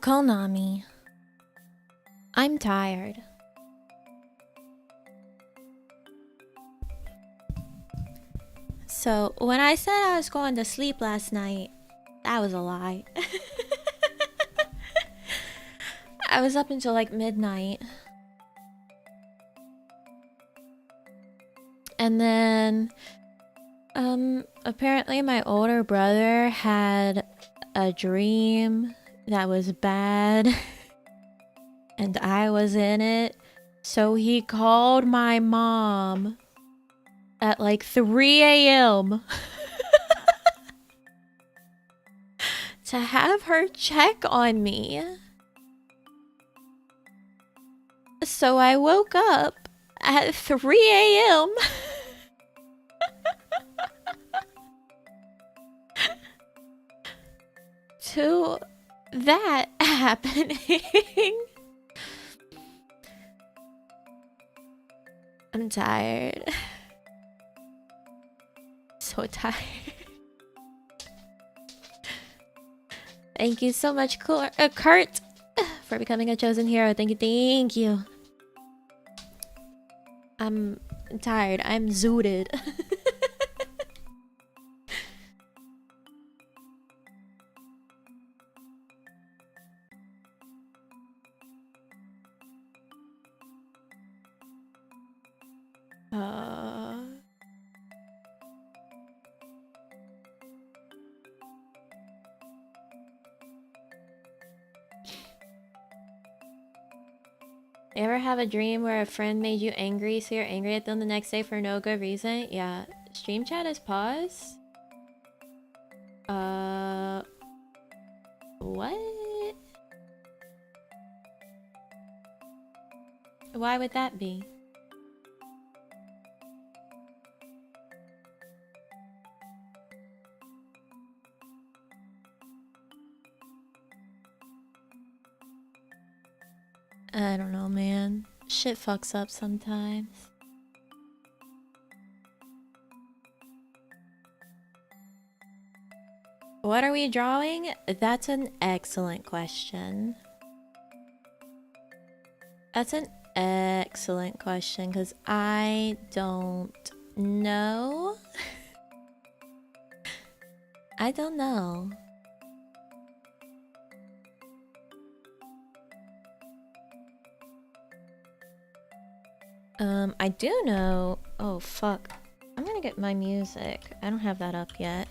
Konami. I'm tired. So, when I said I was going to sleep last night, that was a lie. I was up until like midnight. And then, apparently my older brother had a dream that was bad. And I was in it. So he called my mom at like 3 a.m. to have her check on me. So I woke up at 3 a.m. to that happening. I'm tired. So tired. Thank you so much, Kurt, for becoming a chosen hero. Thank you. I'm tired. I'm zooted. Ever have a dream where a friend made you angry, so you're angry at them the next day for no good reason? Yeah. Stream chat is paused? What? Why would that be? I don't know, man. Shit fucks up sometimes. What are we drawing? That's an excellent question. That's an excellent question, because I don't know. I don't know. I do know. Oh, fuck. I'm gonna get my music. I don't have that up yet.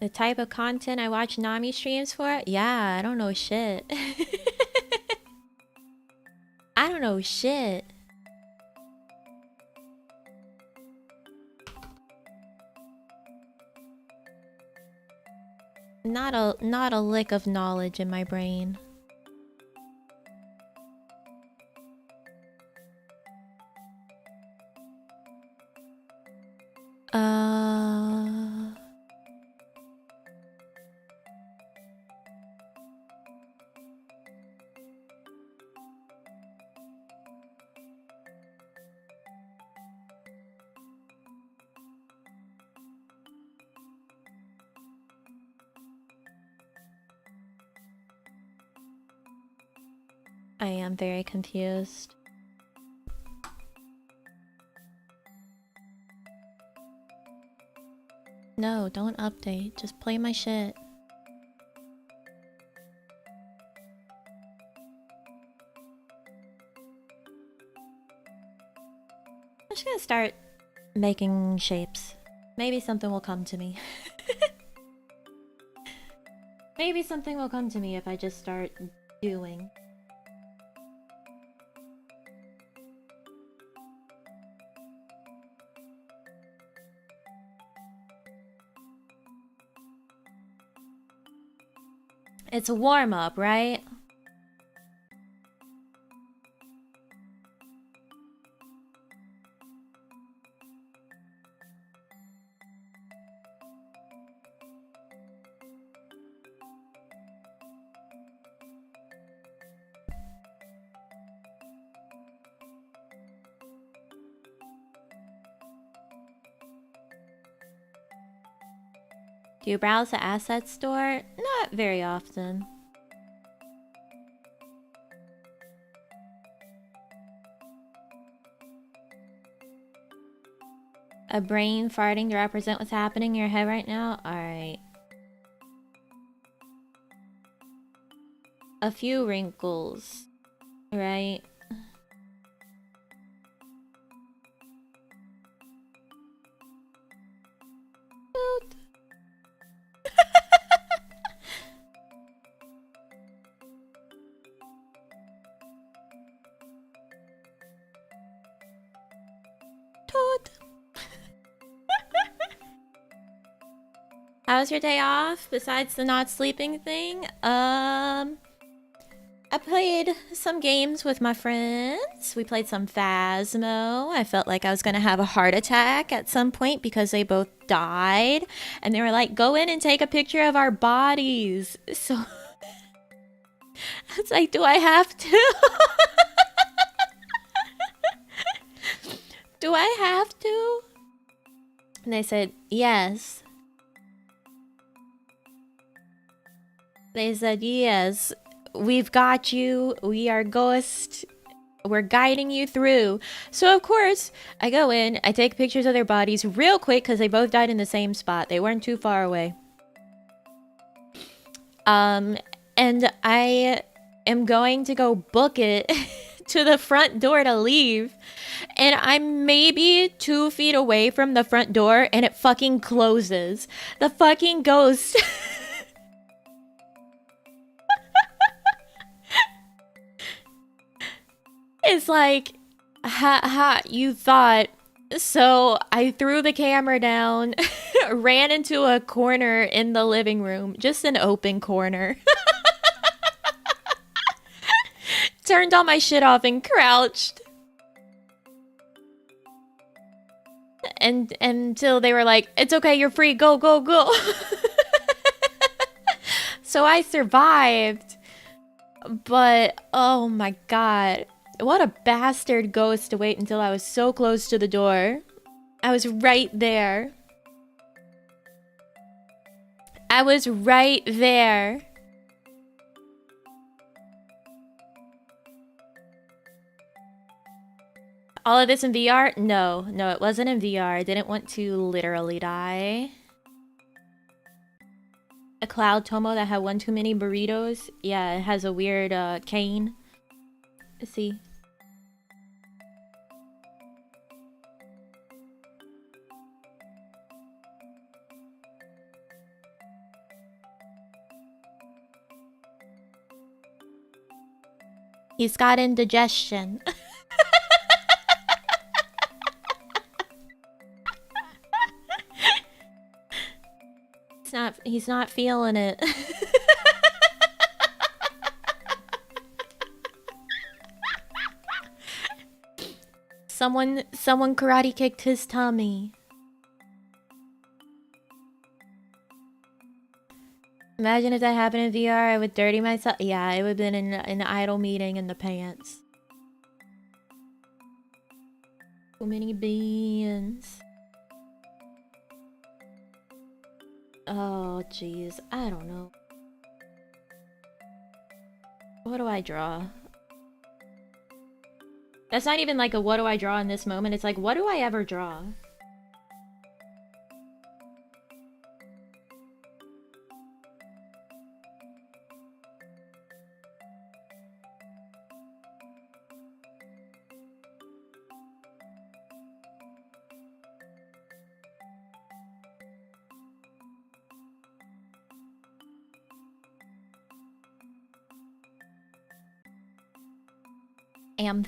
The type of content I watch Nami streams for? Yeah, I don't know shit. I don't know shit. Not a lick of knowledge in my brain. I am very confused. No, don't update. Just play my shit. I'm just gonna start making shapes. Maybe something will come to me. Maybe something will come to me if I just start doing. It's a warm-up, right? Do you browse the asset store? Not very often. A brain farting to represent what's happening in your head right now? Alright. A few wrinkles. Right? Toot. Toot. How was your day off besides the not sleeping thing? I played some games with my friends. We played some Phasmo. I felt like I was gonna have a heart attack at some point because they both died. And they were like, go in and take a picture of our bodies. So I was like, do I have to? Do I have to? And they said, yes. They said, yes. We've got you. We are Ghost. We're guiding you through. So, of course, I go in. I take pictures of their bodies real quick because they both died in the same spot. They weren't too far away. And I am going to go book it to the front door to leave. And I'm maybe 2 feet away from the front door and it fucking closes. The fucking ghost... It's like, you thought. So I threw the camera down, ran into a corner in the living room, just an open corner. Turned all my shit off and crouched. And until they were like, it's okay, you're free, go, go, go. So I survived. But, oh my god. What a bastard ghost to wait until I was so close to the door. I was right there. I was right there. All of this in VR? No, it wasn't in VR. I didn't want to literally die. A cloud Tomo that had one too many burritos? Yeah, it has a weird cane. Let's see. He's got indigestion. He's not feeling it. Someone karate kicked his tummy. Imagine if that happened in VR, I would dirty myself. Yeah, it would have been an idle meeting in the pants. Too many beans. Oh, jeez. I don't know. What do I draw? That's not even like a what do I draw in this moment. It's like, what do I ever draw?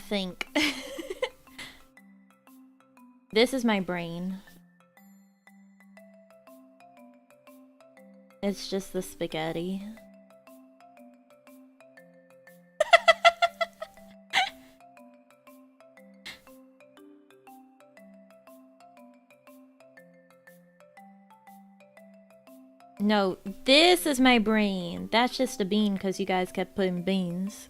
Think. This is my brain. It's just the spaghetti. No, this is my brain. That's just a bean because you guys kept putting beans.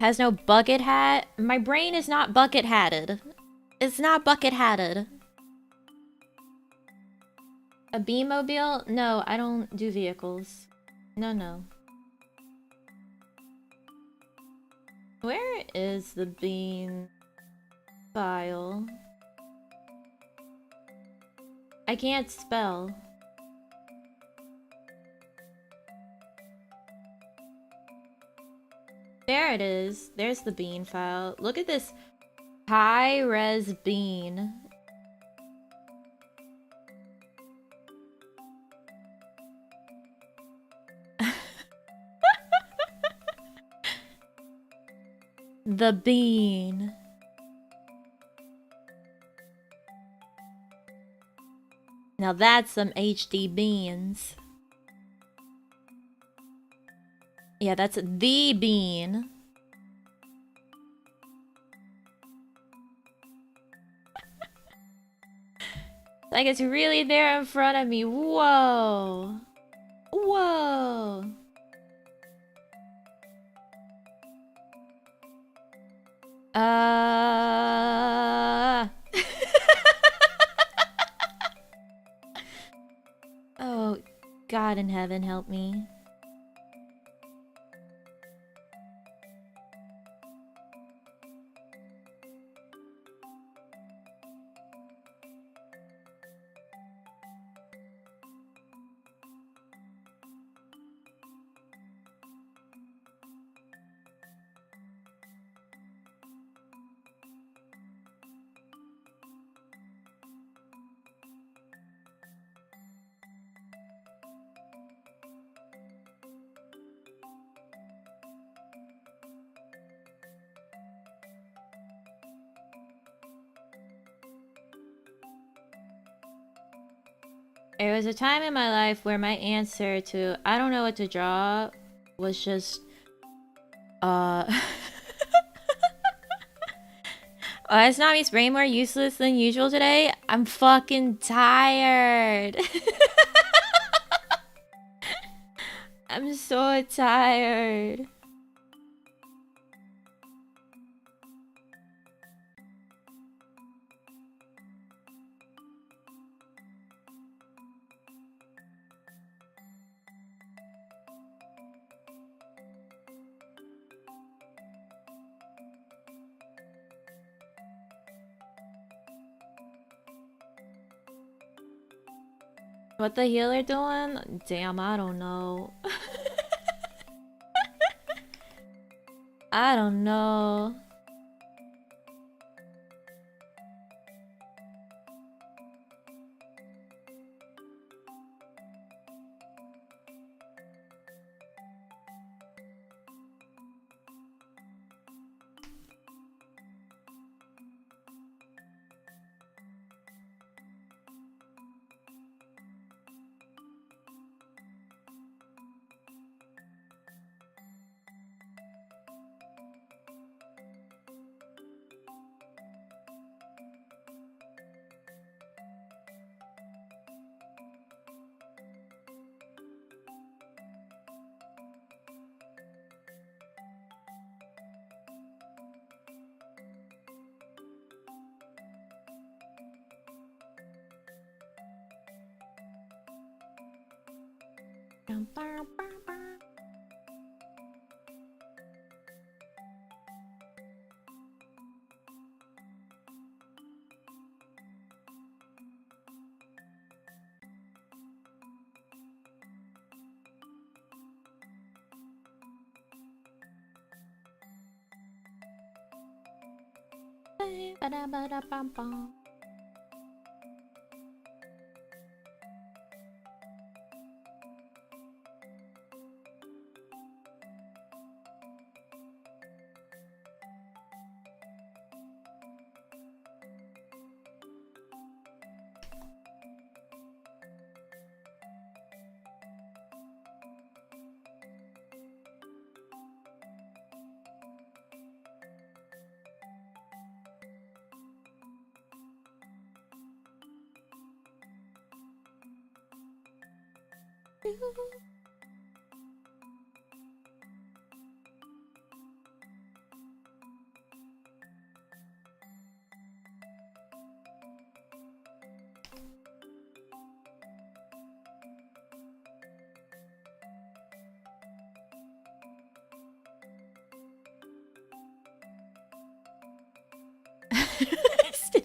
Has no bucket hat. My brain is not bucket hatted. It's not bucket hatted. A beam-mobile? No, I don't do vehicles. No, no. Where is the bean file? I can't spell. There it is. There's the bean file. Look at this high-res bean. The bean. Now that's some HD beans. Yeah, that's the bean. Like it's really there in front of me. Whoa. Whoa. Oh, God in heaven, help me. There was a time in my life where my answer to I don't know what to draw was just is Nami's brain more useless than usual today? I'm fucking tired. I'm so tired. What the healer doing? Damn, I don't know. I don't know. Ba-da-ba-da-bum-bum.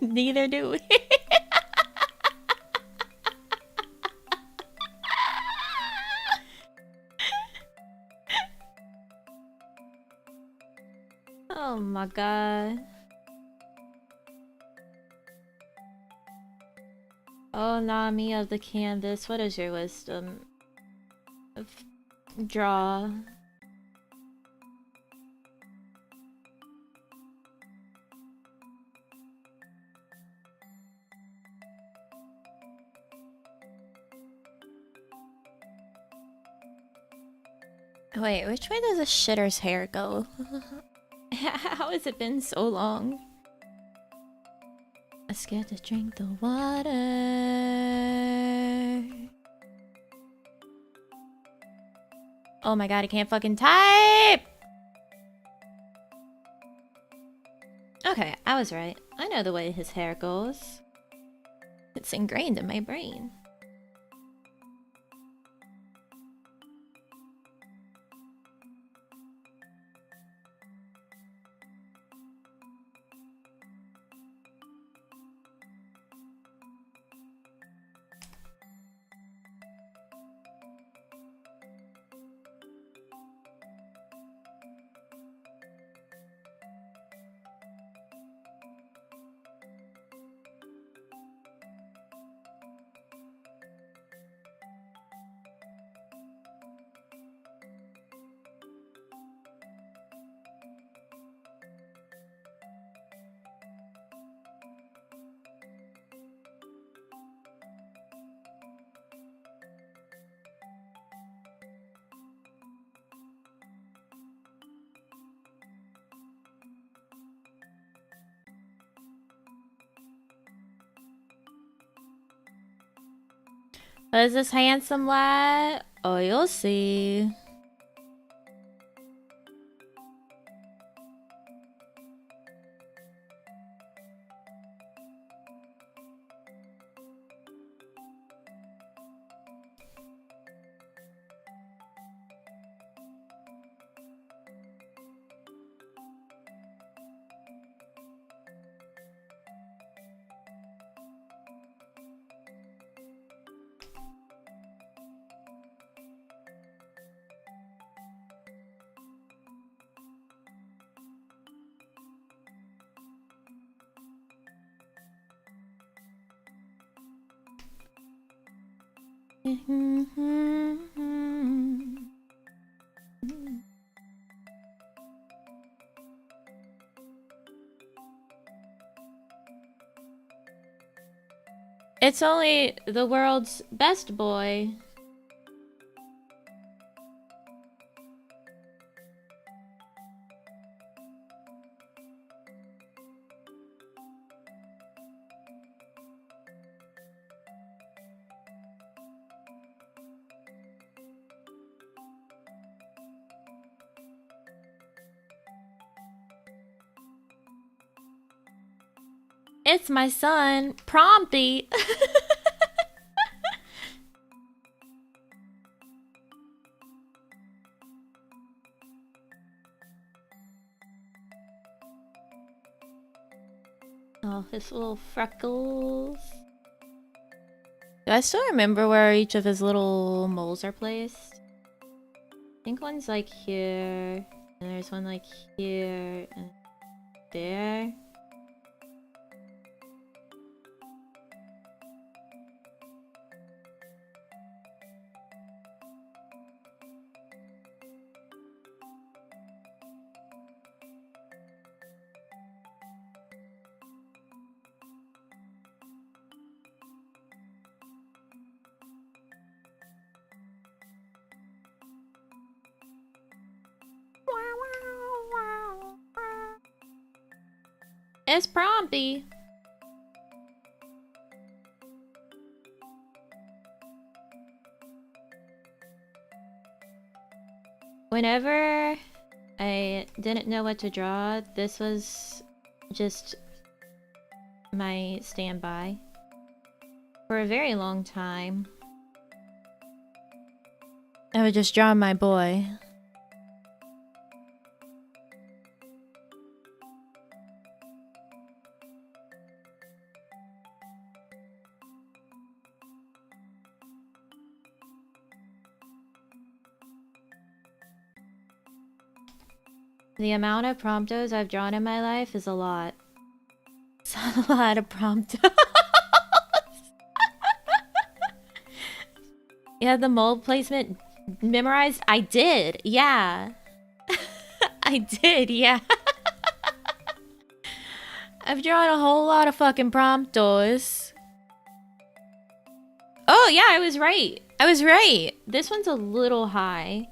Neither do we. Oh my god. Oh, Nami of the canvas, what is your wisdom? Draw. Wait, which way does a shitter's hair go? How has it been so long? I'm scared to drink the water. Oh my god, I can't fucking type! Okay, I was right. I know the way his hair goes. It's ingrained in my brain. What is this handsome lad? Oh, you'll see. It's only the world's best boy. It's my son, Prompty. Oh, his little freckles. Do I still remember where each of his little moles are placed? I think one's like here, and there's one like here, and there. It's Prompty. Whenever I didn't know what to draw, this was just my standby for a very long time. I would just draw my boy. The amount of promptos I've drawn in my life is a lot. It's a lot of promptos. You had the mold placement memorized? I did, yeah. I did, yeah. I've drawn a whole lot of fucking promptos. Oh, yeah, I was right. I was right. This one's a little high,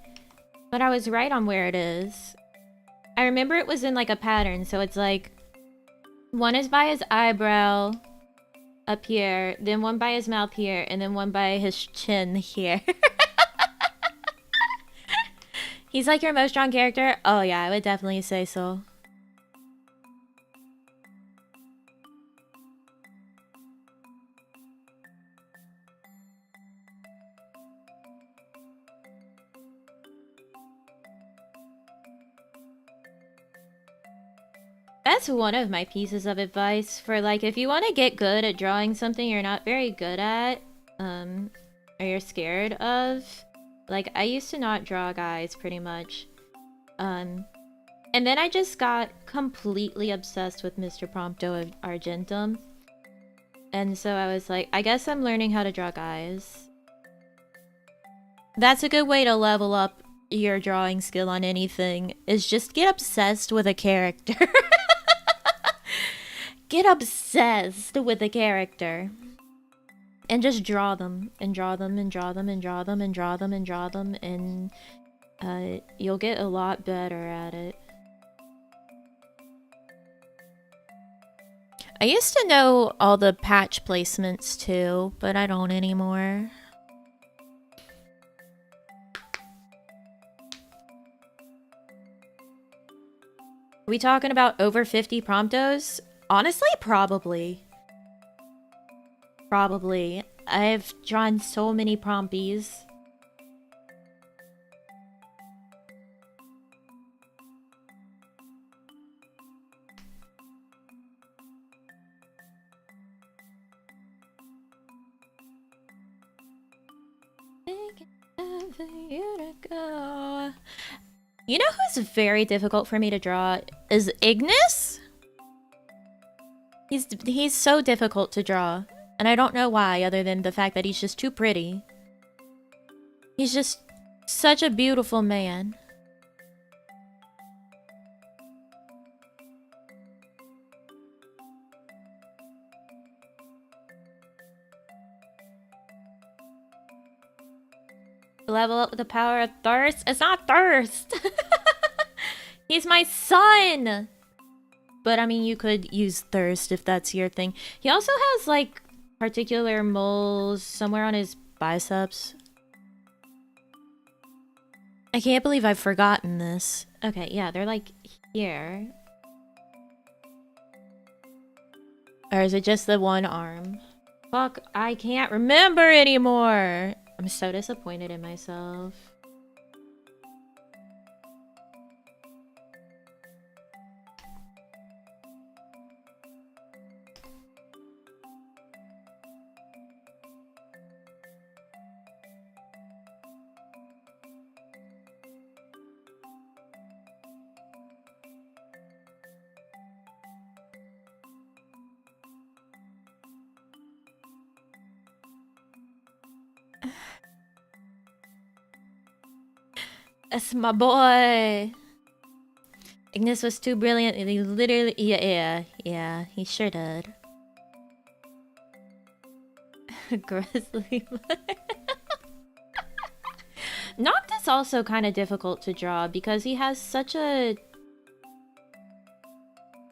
but I was right on where it is. I remember it was in like a pattern, so it's like one is by his eyebrow up here, then one by his mouth here, and then one by his chin here. He's like your most drawn character? Oh yeah, I would definitely say so. That's one of my pieces of advice for like if you want to get good at drawing something you're not very good at, or you're scared of. Like I used to not draw guys pretty much. And then I just got completely obsessed with Mr. Prompto Argentum. And so I was like, I guess I'm learning how to draw guys. That's a good way to level up your drawing skill on anything, is just get obsessed with a character. Get obsessed with a character. And just draw them, and draw them, and draw them, and draw them, and draw them, and draw them, and you'll get a lot better at it. I used to know all the patch placements too, but I don't anymore. Are we talking about over 50 promptos? Honestly, probably. Probably. I've drawn so many prompies. You know who's very difficult for me to draw is Ignis? He's so difficult to draw. And I don't know why, other than the fact that he's just too pretty. He's just such a beautiful man. Level up with the power of thirst? It's not thirst! He's my son! But I mean, you could use thirst if that's your thing. He also has like particular moles somewhere on his biceps. I can't believe I've forgotten this. Okay, yeah, they're like here. Or is it just the one arm? Fuck, I can't remember anymore! I'm so disappointed in myself. That's my boy. Ignis was too brilliant. He literally, yeah, he sure did. Grizzly. Noctis also kind of difficult to draw because he has such a...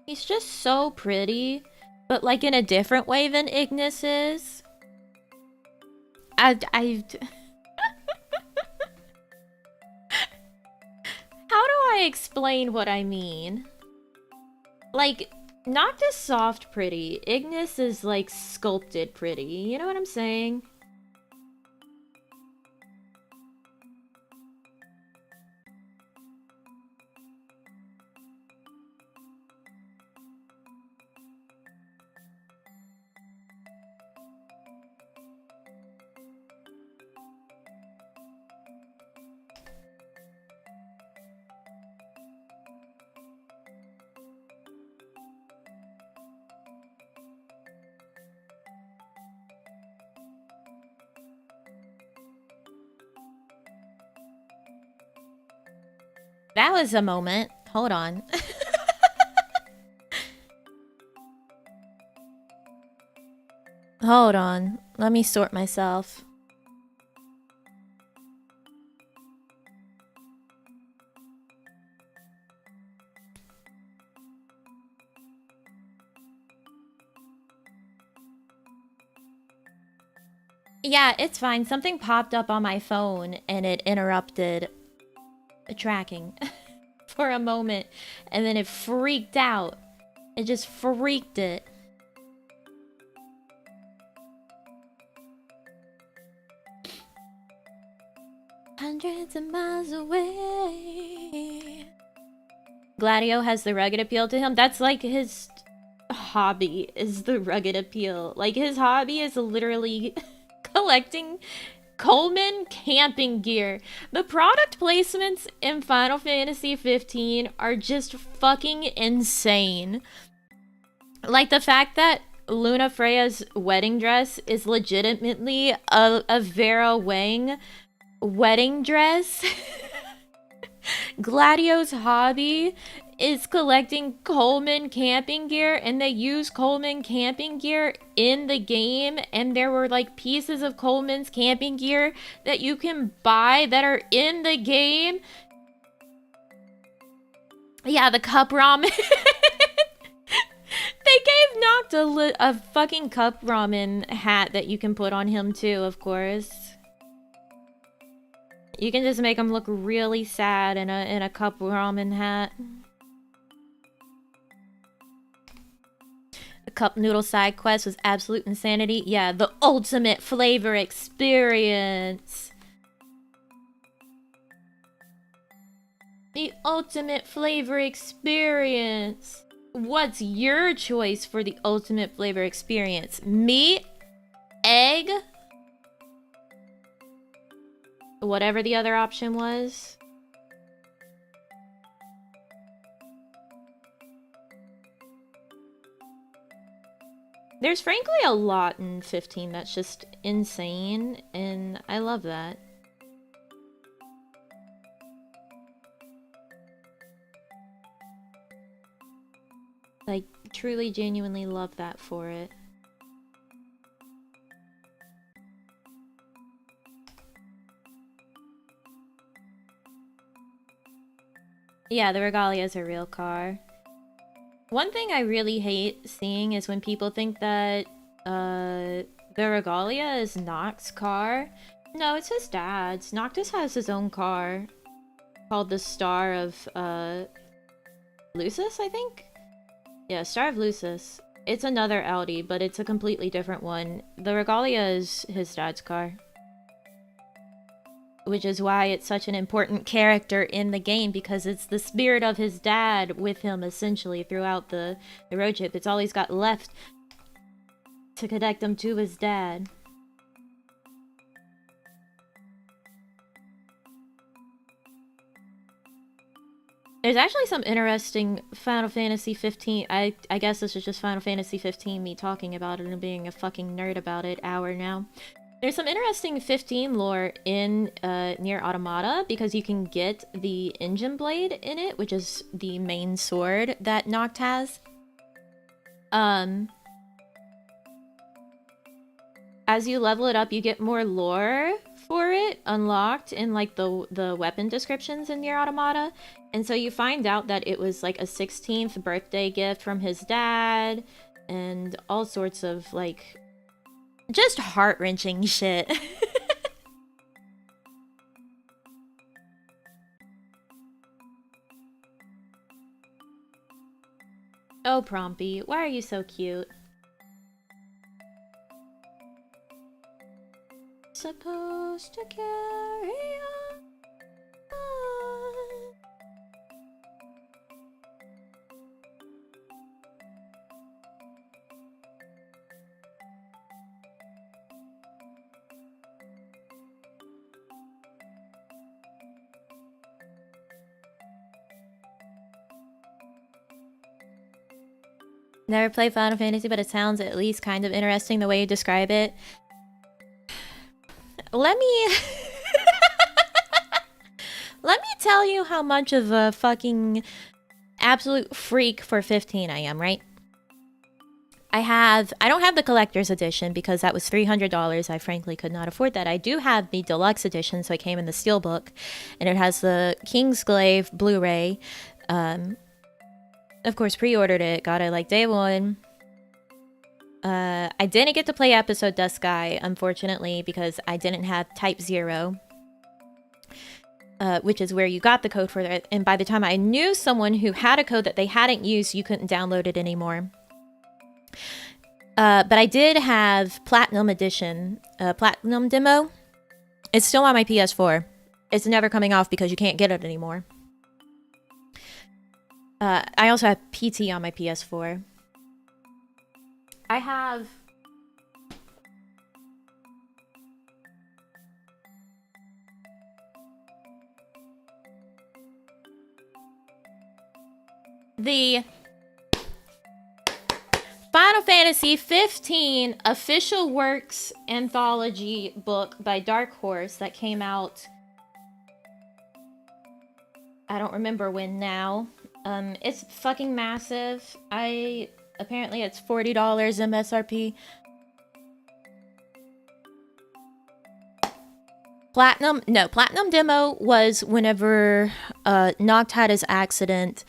He's just so pretty, but like in a different way than Ignis is. How do I explain what I mean? Like, Noctis soft pretty. Ignis is like sculpted pretty. You know what I'm saying? That was a moment. Hold on. Hold on. Let me sort myself. Yeah, it's fine. Something popped up on my phone and it interrupted tracking for a moment. And then it freaked out. It just freaked it. Hundreds of miles away. Gladio has the rugged appeal to him. That's like his hobby, is the rugged appeal. Like his hobby is literally collecting Coleman camping gear. The product placements in Final Fantasy 15 are just fucking insane. Like the fact that Luna Freya's wedding dress is legitimately a Vera Wang wedding dress. Gladio's hobby is collecting Coleman camping gear, and they use Coleman camping gear in the game, and there were like pieces of Coleman's camping gear that you can buy that are in the game. Yeah, the cup ramen. They gave Noctis a fucking cup ramen hat that you can put on him too, of course. You can just make him look really sad in a cup ramen hat. The cup noodle side quest was absolute insanity. Yeah, the ultimate flavor experience. The ultimate flavor experience. What's your choice for the ultimate flavor experience? Meat? Egg? Whatever the other option was. There's frankly a lot in 15 that's just insane, and I love that. Like, truly, genuinely love that for it. Yeah, the Regalia is a real car. One thing I really hate seeing is when people think that the Regalia is Noct's car. No, it's his dad's. Noctis has his own car called the Star of Lucis, I think? Yeah, Star of Lucis. It's another Audi, but it's a completely different one. The Regalia is his dad's car. Which is why it's such an important character in the game, because it's the spirit of his dad with him, essentially, throughout the road trip. It's all he's got left to connect him to his dad. There's actually some interesting Final Fantasy 15... I guess this is just Final Fantasy 15, me talking about it and being a fucking nerd about it hour now. There's some interesting 15 lore in Nier Automata, because you can get the engine blade in it, which is the main sword that Noct has. As you level it up, you get more lore for it unlocked in like the weapon descriptions in Nier Automata. And so you find out that it was like a 16th birthday gift from his dad and all sorts of like just heart-wrenching shit. Oh, Prompy, why are you so cute? Supposed to carry on. Never played Final Fantasy, but it sounds at least kind of interesting the way you describe it. Let me tell you how much of a fucking absolute freak for 15 I am, right? I don't have the collector's edition because that was $300. I frankly could not afford that. I do have the deluxe edition, so it came in the steelbook, and it has the Kingsglaive Blu-ray. Of course, pre-ordered it, got it like day one. I didn't get to play episode Dusk Sky, unfortunately, because I didn't have Type 0. Which is where you got the code for it. And by the time I knew someone who had a code that they hadn't used, you couldn't download it anymore. But I did have Platinum Edition, Platinum Demo. It's still on my PS4. It's never coming off because you can't get it anymore. I also have PT on my PS4. I have... the Final Fantasy 15 Official Works Anthology book by Dark Horse that came out, I don't remember when now. It's fucking massive. Apparently it's $40 MSRP. Platinum Demo was whenever Noct had his accident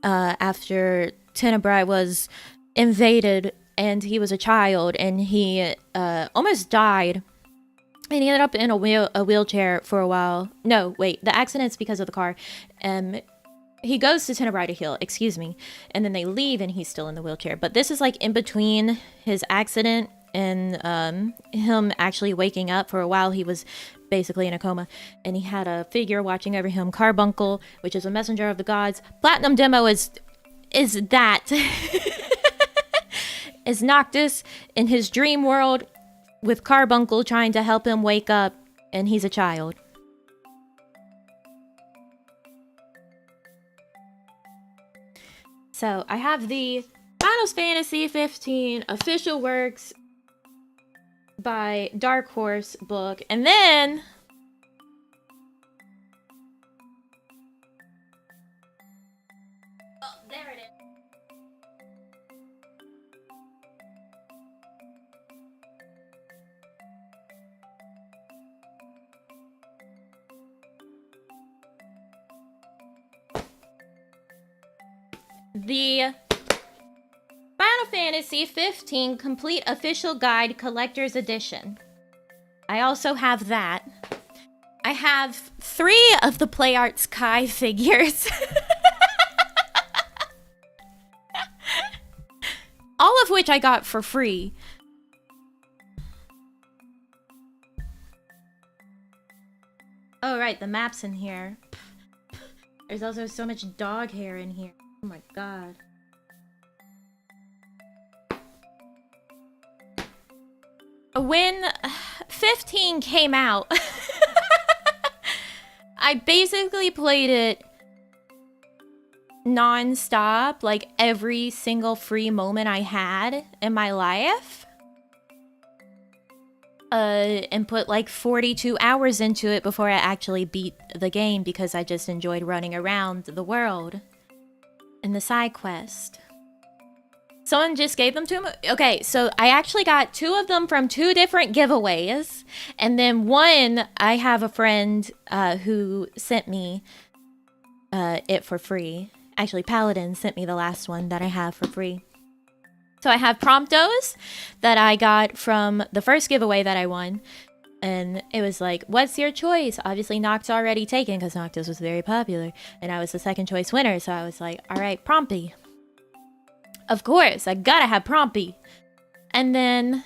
after Tenebrae was invaded, and he was a child, and he almost died, and he ended up in a wheelchair for a while. No, wait, the accident's because of the car. He goes to Tenebrae to heal, excuse me, and then they leave, and he's still in the wheelchair. But this is like in between his accident and him actually waking up. For a while, he was basically in a coma, and he had a figure watching over him, Carbuncle, which is a messenger of the gods. Platinum Demo is that. Is Noctis in his dream world with Carbuncle trying to help him wake up, and he's a child. So I have the Final Fantasy 15 Official Works by Dark Horse book, and then oh, there it is. The Final Fantasy 15 Complete Official Guide Collector's Edition. I also have that. I have 3 of the PlayArts Kai figures. All of which I got for free. Oh, right, the map's in here. There's also so much dog hair in here. Oh my god. When 15 came out, I basically played it non-stop, like every single free moment I had in my life. And put like 42 hours into it before I actually beat the game because I just enjoyed running around the world in the side quest. Someone just gave them to me. Okay, so I actually got 2 of them from 2 different giveaways, and then one I have a friend who sent me it for free. Actually, Paladin sent me the last one that I have for free. So I have Promptos that I got from the first giveaway that I won. And it was like, what's your choice? Obviously, Noct's already taken because Noctis was very popular. And I was the second choice winner. So I was like, all right, Prompy. Of course, I gotta have Prompy. And then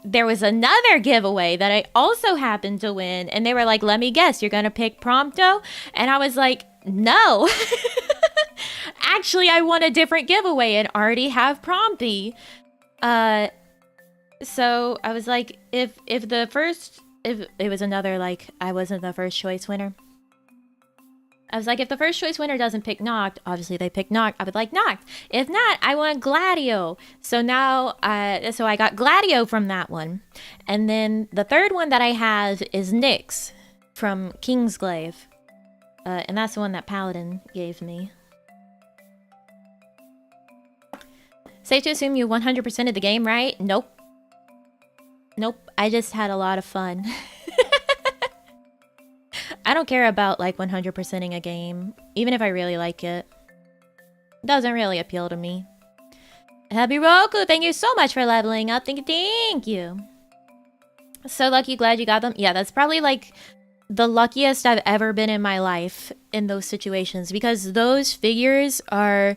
there was another giveaway that I also happened to win. And they were like, let me guess, you're gonna pick Prompto? And I was like, no. Actually, I won a different giveaway and already have Prompy. So I was like, if it was another, like, I wasn't the first choice winner. I was like, if the first choice winner doesn't pick Noct, obviously they pick Noct, I would like Noct. If not, I want Gladio. So now, so I got Gladio from that one. And then the third one that I have is Nyx from Kingsglaive. And that's the one that Paladin gave me. Safe to assume you 100%ed the game, right? Nope. Nope, I just had a lot of fun. I don't care about like 100%ing a game, even if I really like it. Doesn't really appeal to me. Happy Roku, thank you so much for leveling up. Thank you. So lucky, glad you got them. Yeah, that's probably like the luckiest I've ever been in my life in those situations, because those figures are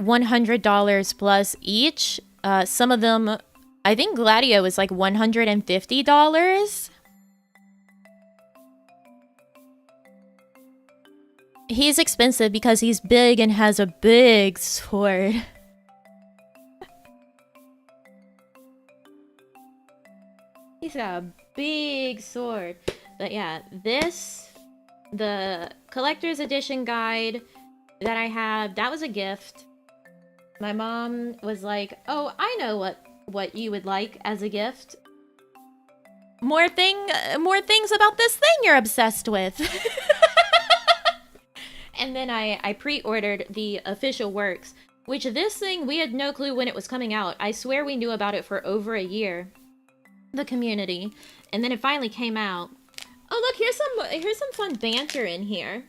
$100 plus each. Some of them, I think Gladio is like $150. He's expensive because he's big and has a big sword. He's got a big sword. But yeah, the collector's edition guide that I have, that was a gift. My mom was like, oh, I know what you would like as a gift. More things about this thing you're obsessed with. And then I pre-ordered the official works, which this thing, we had no clue when it was coming out. I swear we knew about it for over a year. The community. And then it finally came out. Oh, look, here's some fun banter in here.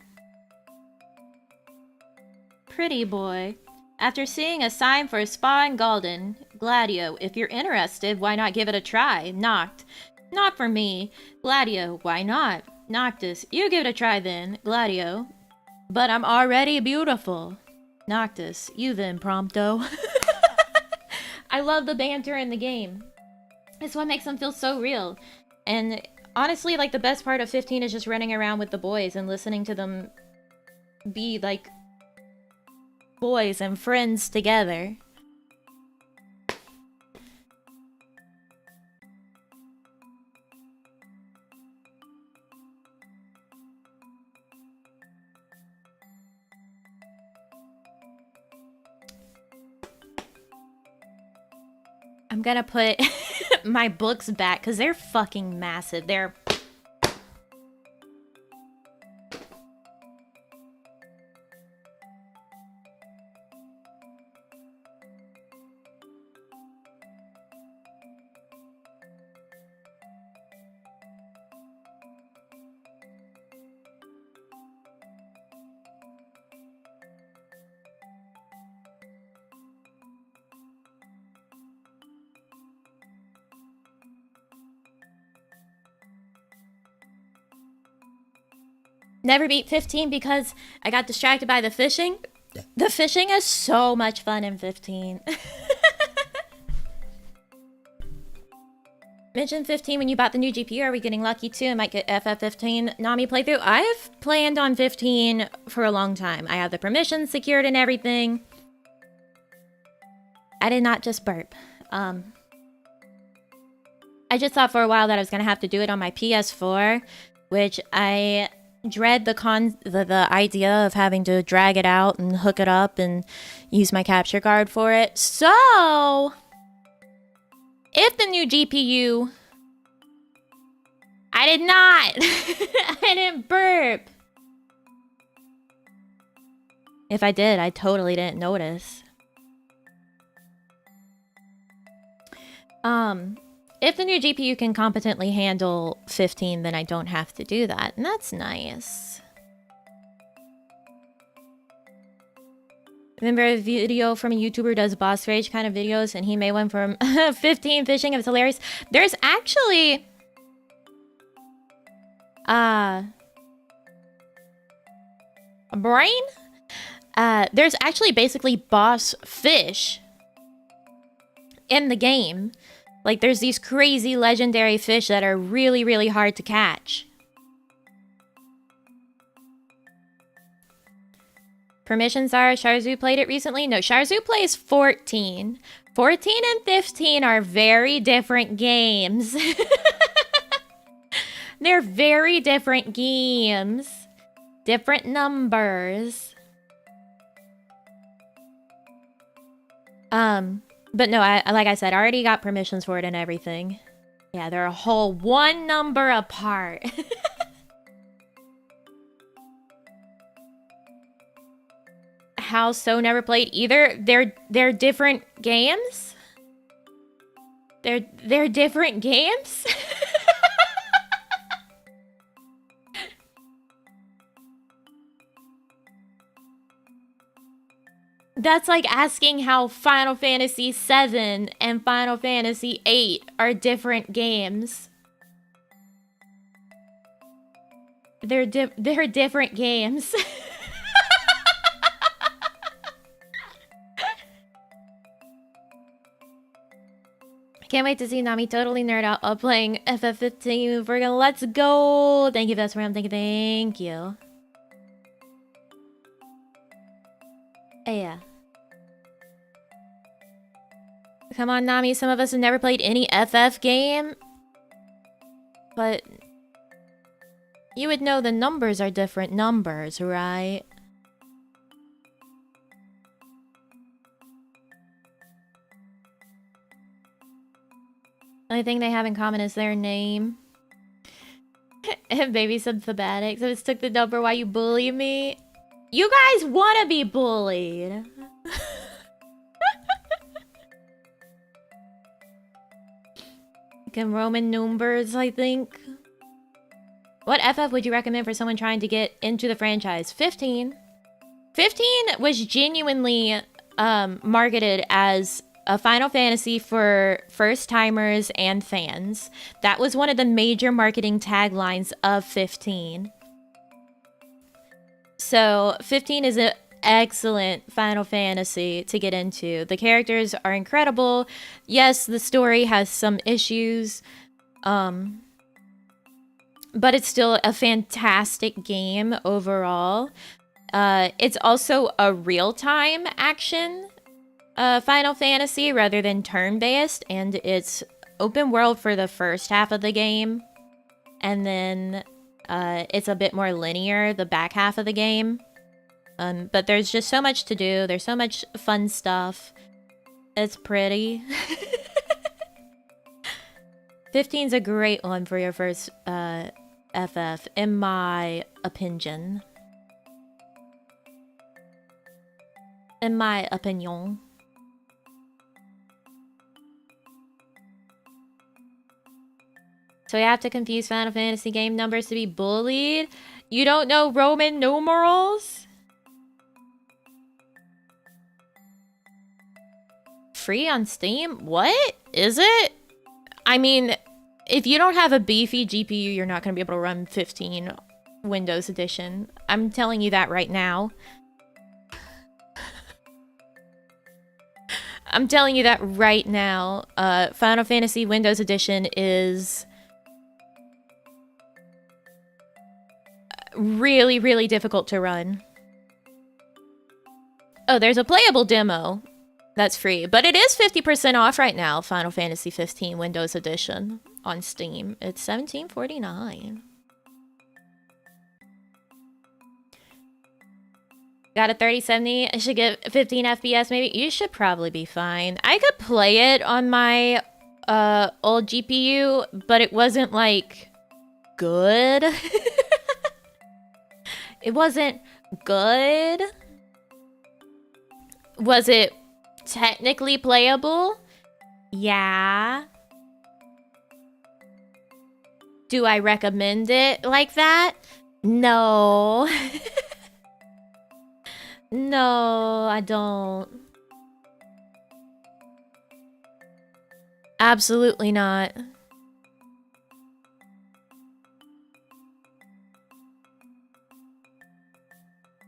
Pretty boy. After seeing a sign for a spa in Galden, Gladio, if you're interested, why not give it a try? Noct. Not for me. Gladio, why not? Noctis, you give it a try then. Gladio. But I'm already beautiful. Noctis, you then, Prompto. I love the banter in the game. It's what makes them feel so real. And honestly, like, the best part of 15 is just running around with the boys and listening to them be, like, boys and friends together. I'm gonna put my books back because they're fucking massive. They're... Never beat 15 because I got distracted by the fishing. The fishing is so much fun in 15. Mention 15 when you bought the new GPU. Are we getting lucky too? I might get FF15 Nami playthrough. I've planned on 15 for a long time. I have the permissions secured and everything. I did not just burp. I just thought for a while that I was going to have to do it on my PS4, which I dread the idea of having to drag it out and hook it up and use my capture card for it. So, if the new GPU... I did not! I didn't burp! If I did, I totally didn't notice. If the new GPU can competently handle 15, then I don't have to do that, and that's nice. Remember a video from a YouTuber who does boss rage kind of videos, and he made one from 15 fishing. It was hilarious. There's actually... a brain? There's actually basically boss fish in the game. Like, there's these crazy legendary fish that are really, really hard to catch. Permissions are, Sharzu played it recently? No, Sharzu plays 14. 14 and 15 are very different games. They're very different games. Different numbers. But no, like I said, I already got permissions for it and everything. Yeah, they're a whole one number apart. how so never played either. They're different games. They're different games. That's like asking how Final Fantasy VII and Final Fantasy VIII are different games. They're different games. Can't wait to see Nami totally nerd out while playing FF15. We're gonna let's go. Thank you, that's where I'm thinking. Thank you. Yeah. Come on, Nami. Some of us have never played any FF game. But you would know the numbers are different numbers, right? The only thing they have in common is their name. And maybe some thematics. I just took the number while you bully me. You guys want to be bullied. Roman numbers, I think. What FF would you recommend for someone trying to get into the franchise? 15. 15 was genuinely marketed as a Final Fantasy for first-timers and fans. That was one of the major marketing taglines of 15. So 15 is an excellent Final Fantasy to get into. The characters are incredible. Yes, the story has some issues, but it's still a fantastic game overall. It's also a real-time action Final Fantasy rather than turn-based, and it's open world for the first half of the game, and then it's a bit more linear the back half of the game. But there's just so much to do. There's so much fun stuff. It's pretty. 15's a great one for your first FF, in my opinion. In my opinion. So you have to confuse Final Fantasy game numbers to be bullied? You don't know Roman numerals? Free on Steam? What? Is it? I mean, if you don't have a beefy GPU, you're not going to be able to run 15 Windows Edition. I'm telling you that right now. I'm telling you that right now. Final Fantasy Windows Edition is really, really difficult to run. Oh, there's a playable demo that's free, but it is 50% off right now. Final Fantasy 15 Windows Edition on Steam. It's $17.49. Got a 3070. I should get 15 FPS maybe. You should probably be fine. I could play it on my old GPU, but it wasn't like good. It wasn't good. Was it technically playable? Yeah. Do I recommend it like that? No. No, I don't. Absolutely not.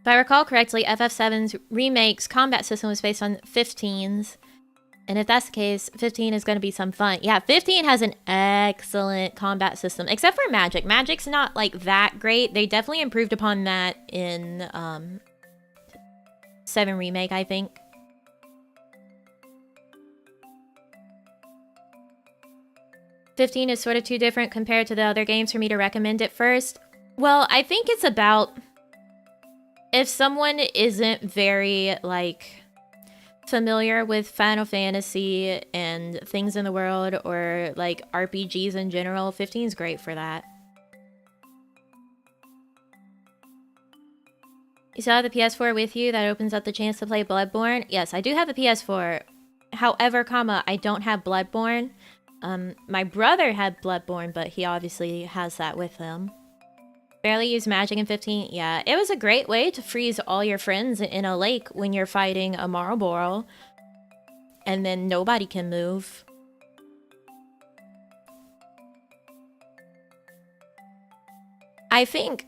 If I recall correctly, FF7's remake's combat system was based on 15's. And if that's the case, 15 is going to be some fun. Yeah, 15 has an excellent combat system, except for Magic. Magic's not, like, that great. They definitely improved upon that in 7 Remake, I think. '15 is sort of too different compared to the other games for me to recommend it first. Well, I think it's about... if someone isn't very, like, familiar with Final Fantasy and things in the world, or, like, RPGs in general, 15 is great for that. You still have the PS4 with you? That opens up the chance to play Bloodborne? Yes, I do have a PS4. However, I don't have Bloodborne. My brother had Bloodborne, but he obviously has that with him. Barely used magic in 15. Yeah, it was a great way to freeze all your friends in a lake when you're fighting a Marlboro. And then nobody can move. I think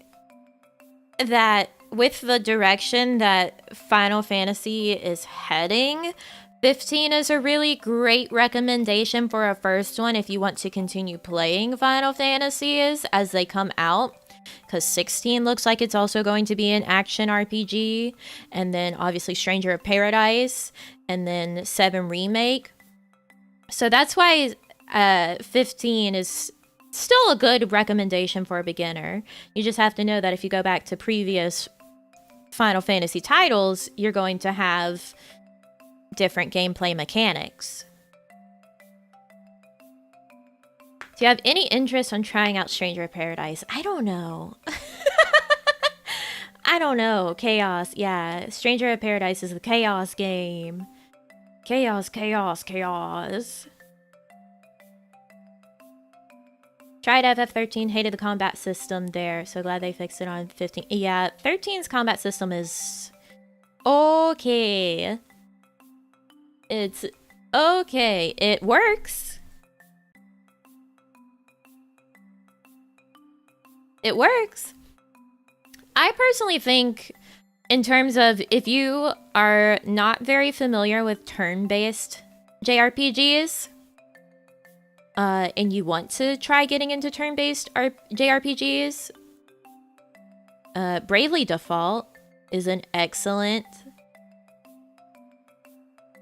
that with the direction that Final Fantasy is heading, 15 is a really great recommendation for a first one if you want to continue playing Final Fantasies as they come out. Because 16 looks like it's also going to be an action RPG. And then obviously Stranger of Paradise. And then 7 Remake. So that's why 15 is still a good recommendation for a beginner. You just have to know that if you go back to previous Final Fantasy titles, you're going to have different gameplay mechanics. Do you have any interest on trying out Stranger of Paradise? I don't know. I don't know. Chaos. Yeah. Stranger of Paradise is the chaos game. Chaos, chaos, chaos. Tried FF13, hated the combat system there. So glad they fixed it on 15. Yeah, 13's combat system is okay. It's okay. It works. It works. I personally think, in terms of if you are not very familiar with turn-based JRPGs, and you want to try getting into turn-based JRPGs, Bravely Default is an excellent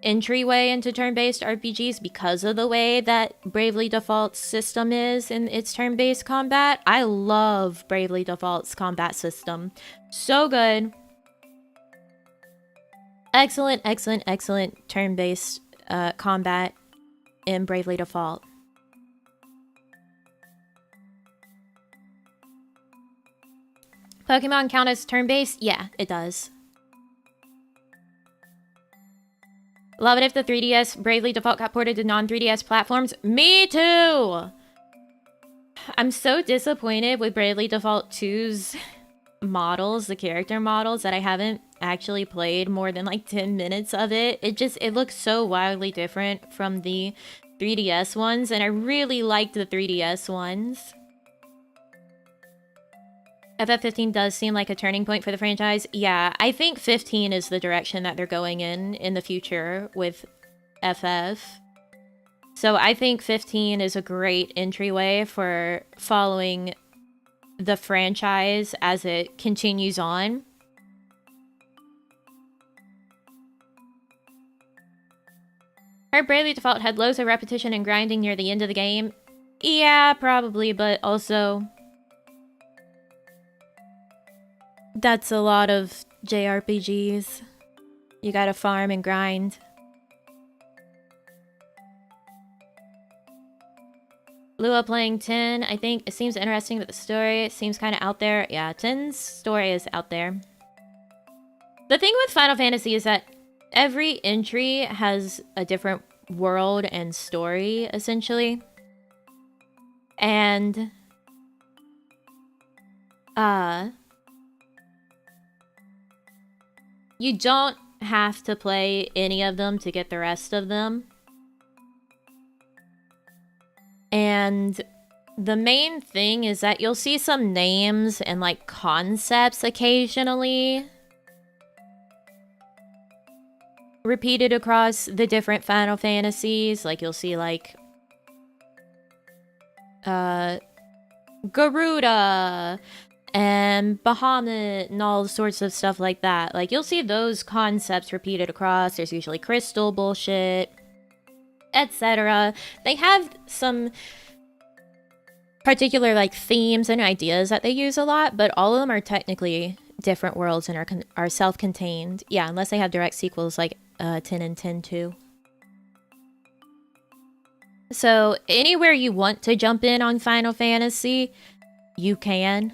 entryway into turn-based RPGs because of the way that Bravely Default's system is in its turn-based combat. I love Bravely Default's combat system. So good. Excellent, excellent, excellent turn-based combat in Bravely Default. Pokemon count as turn-based? Yeah, it does. Love it if the 3DS Bravely Default got ported to non-3DS platforms. Me too! I'm so disappointed with Bravely Default 2's models, the character models, that I haven't actually played more than like 10 minutes of it. It looks so wildly different from the 3DS ones, and I really liked the 3DS ones. FF15 does seem like a turning point for the franchise. Yeah, I think 15 is the direction that they're going in the future with FF. So I think 15 is a great entryway for following the franchise as it continues on. Heard Bravely Default had loads of repetition and grinding near the end of the game. Yeah, probably, but also that's a lot of JRPGs. You gotta farm and grind. Lua playing 10. I think it seems interesting, but the story seems kind of out there. Yeah, 10's story is out there. The thing with Final Fantasy is that every entry has a different world and story, essentially. And you don't have to play any of them to get the rest of them. And the main thing is that you'll see some names and like concepts occasionally repeated across the different Final Fantasies. Like you'll see like Garuda and Bahamut and all sorts of stuff like that. Like you'll see those concepts repeated across. There's usually crystal bullshit, etc. They have some particular like themes and ideas that they use a lot, but all of them are technically different worlds and are self-contained. Yeah, unless they have direct sequels like 10 and 10-2. So anywhere you want to jump in on Final Fantasy, you can.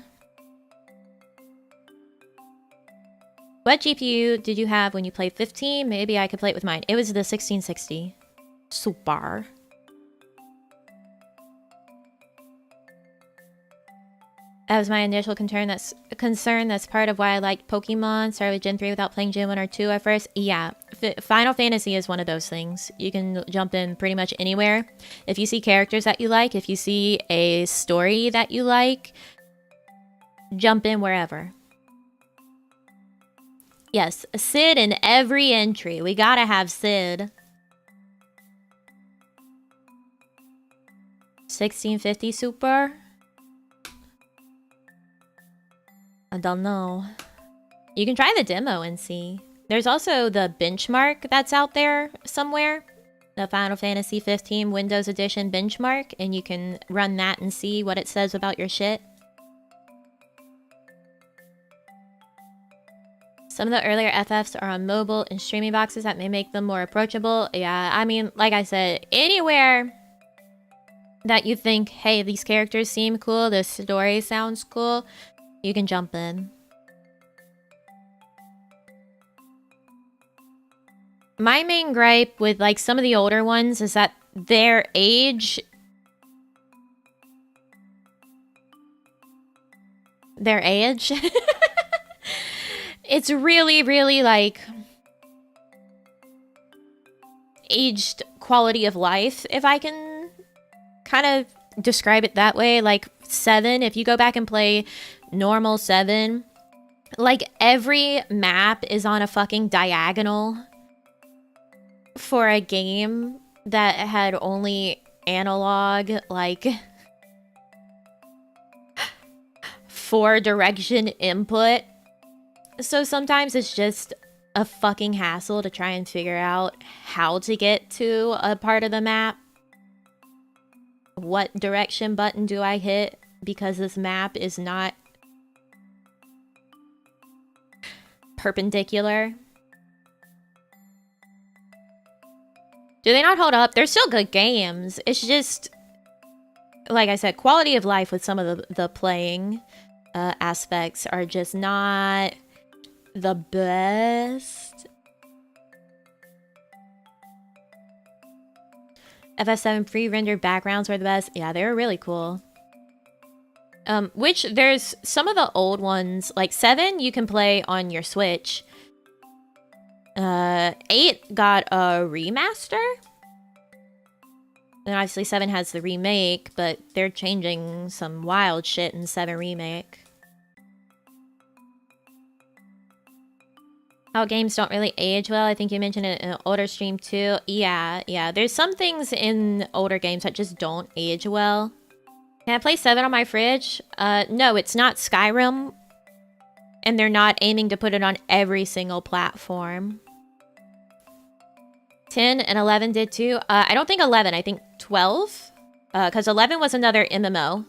What GPU did you have when you played 15? Maybe I could play it with mine. It was the 1660. Super. That was my initial concern. That's part of why I liked Pokemon. Started with Gen 3 without playing Gen 1 or 2 at first. Yeah, Final Fantasy is one of those things. You can jump in pretty much anywhere. If you see characters that you like, if you see a story that you like, jump in wherever. Yes, Sid in every entry. We gotta have Sid. 1650 Super? I don't know. You can try the demo and see. There's also the benchmark that's out there somewhere. The Final Fantasy 15 Windows Edition benchmark. And you can run that and see what it says about your shit. Some of the earlier FFs are on mobile and streaming boxes that may make them more approachable. Yeah, I mean, like I said, anywhere that you think, hey, these characters seem cool, this story sounds cool, you can jump in. My main gripe with like some of the older ones is that their age... It's really, really like aged quality of life, if I can kind of describe it that way. Like 7, if you go back and play normal 7, like every map is on a fucking diagonal for a game that had only analog, like 4 direction input. So sometimes it's just a fucking hassle to try and figure out how to get to a part of the map. What direction button do I hit? Because this map is not perpendicular. Do they not hold up? They're still good games. It's just, like I said, quality of life with some of the playing aspects are just not the best. FF7 pre-rendered backgrounds were the best. Yeah, they were really cool. Which there's some of the old ones, like 7 you can play on your Switch. 8 got a remaster. And obviously 7 has the remake, but they're changing some wild shit in 7 remake. How games don't really age well. I think you mentioned it in an older stream too. Yeah. There's some things in older games that just don't age well. Can I play 7 on my fridge? No, it's not Skyrim. And they're not aiming to put it on every single platform. 10 and 11 did too. I don't think 11, I think 12. Because 11 was another MMO.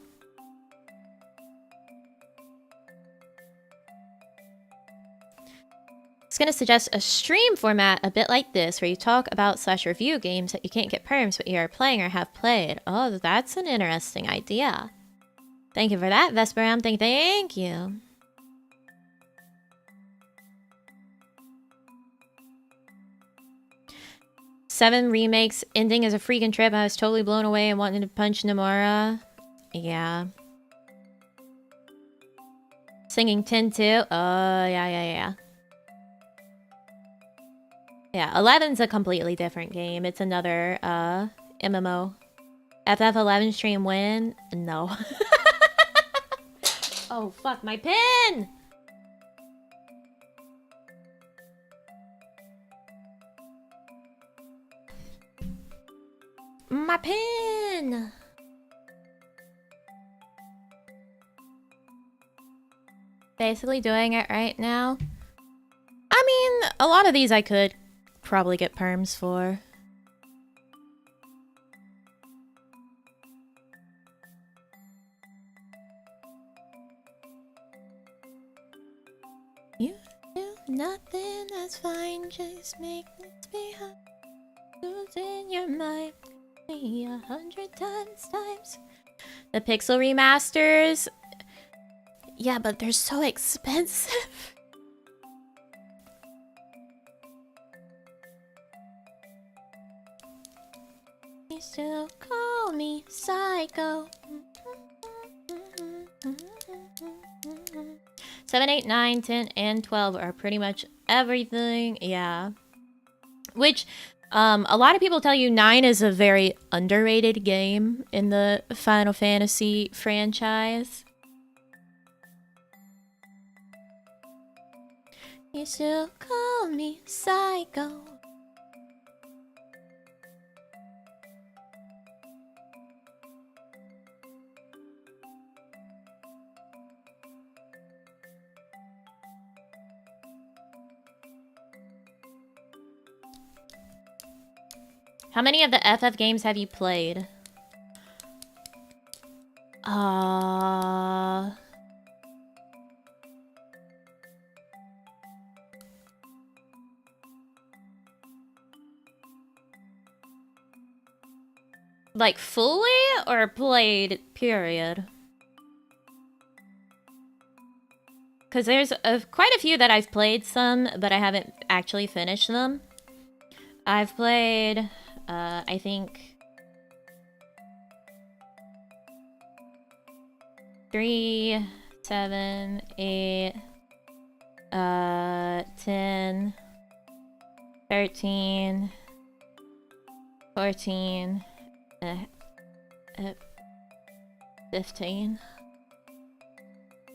I was going to suggest a stream format a bit like this, where you talk about / review games that you can't get perms but you are playing or have played. Oh, that's an interesting idea. Thank you for that, Vesperam. Thank you. Seven remakes ending as a freaking trip. I was totally blown away and wanted to punch Nomura. Yeah. Singing 10 too. Oh, yeah. Yeah, 11's a completely different game. It's another MMO. FF11 stream win? No. Oh, fuck, my pin! My pin! Basically doing it right now. I mean, a lot of these I could probably get perms for. You do nothing, that's fine. Just make this be hard. Losing your mind me 100 times. The pixel remasters. Yeah, but they're so expensive. still call me psycho. 7, 8, 9, 10, and 12 are pretty much everything. Yeah. Which, a lot of people tell you 9 is a very underrated game in the Final Fantasy franchise. You still call me psycho. How many of the FF games have you played? Like fully or played, period? Because there's quite a few that I've played some, but I haven't actually finished them. I've played, I think, 3, 7, 8, 10, 13, 14, 15.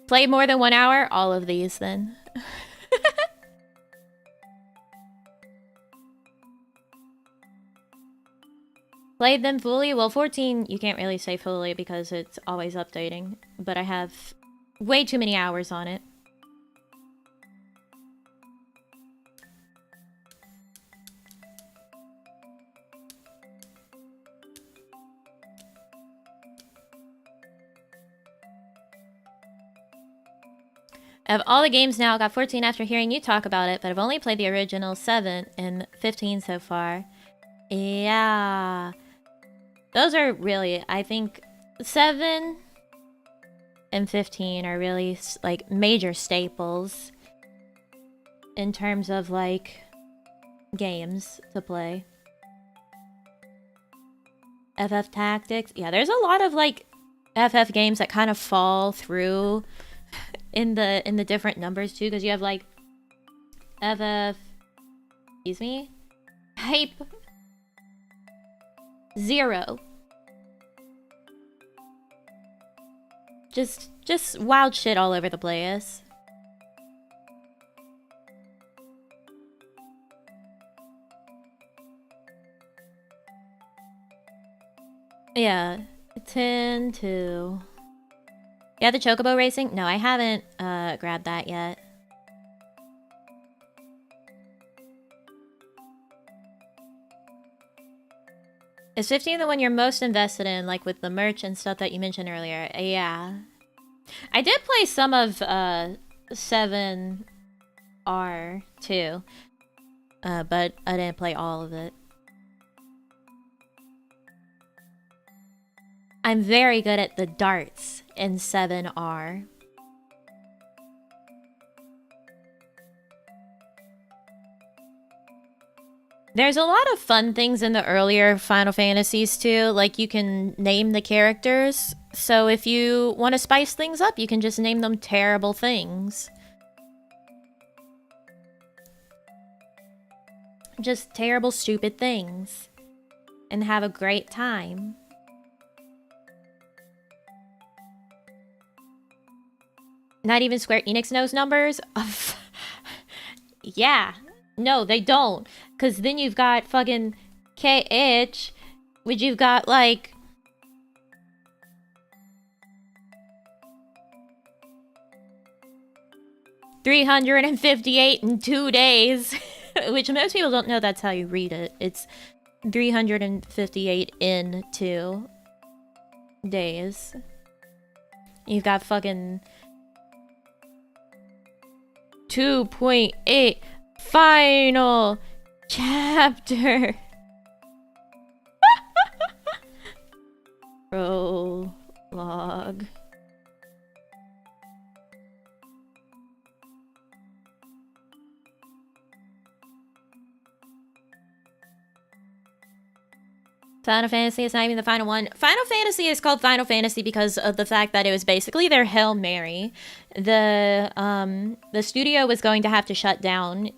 Played more than 1 hour? All of these, then. Played them fully? Well, 14, you can't really say fully because it's always updating. But I have way too many hours on it. I have all the games now. I got 14 after hearing you talk about it, but I've only played the original 7 and 15 so far. Yeah. Those are really, I think, 7 and 15 are really, like, major staples in terms of, like, games to play. FF Tactics. Yeah, there's a lot of, like, FF games that kind of fall through in the different numbers too, because you have like Hype 0. Just wild shit all over the place. Yeah, 10 to... Yeah, the Chocobo Racing? No, I haven't grabbed that yet. Is 15 the one you're most invested in, like with the merch and stuff that you mentioned earlier? Yeah. I did play some of 7R too, but I didn't play all of it. I'm very good at the darts in 7R. There's a lot of fun things in the earlier Final Fantasies too, like you can name the characters. So if you want to spice things up, you can just name them terrible things. Just terrible, stupid things. And have a great time. Not even Square Enix knows numbers? Yeah. No, they don't. Because then you've got fucking KH, which you've got, like... $358 in 2 days. Which most people don't know that's how you read it. It's 358 in 2 days. You've got fucking... 2.8 final chapter. Prologue. Final Fantasy is not even the final one. Final Fantasy is called Final Fantasy because of the fact that it was basically their Hail Mary. The studio was going to have to shut down.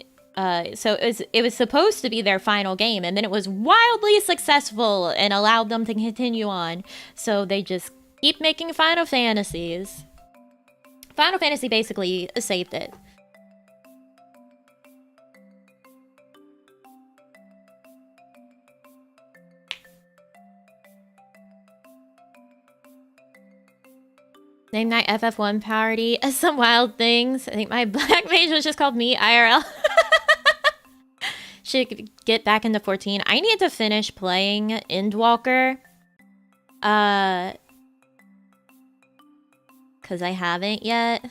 So it was supposed to be their final game, and then it was wildly successful and allowed them to continue on. So they just keep making Final Fantasies. Final Fantasy basically saved it. Name night FF1 party. Some wild things. I think my black mage was just called me IRL. Should get back into 14. I need to finish playing Endwalker. Cause I haven't yet.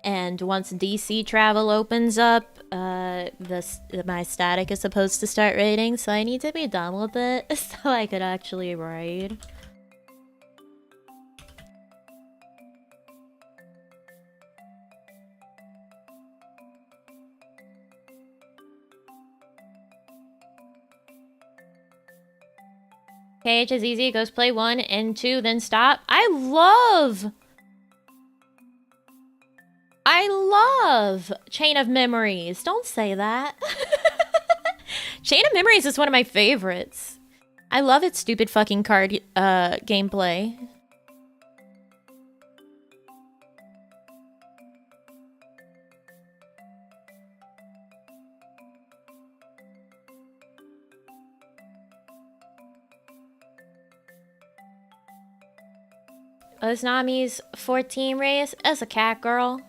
And once DC travel opens up, my static is supposed to start raiding, so I need to be done with it so I could actually raid. KH is easy, goes play 1 and 2, then stop. I love Chain of Memories. Don't say that. Chain of Memories is one of my favorites. I love its stupid fucking card gameplay. Osnami's 14 race as a cat girl.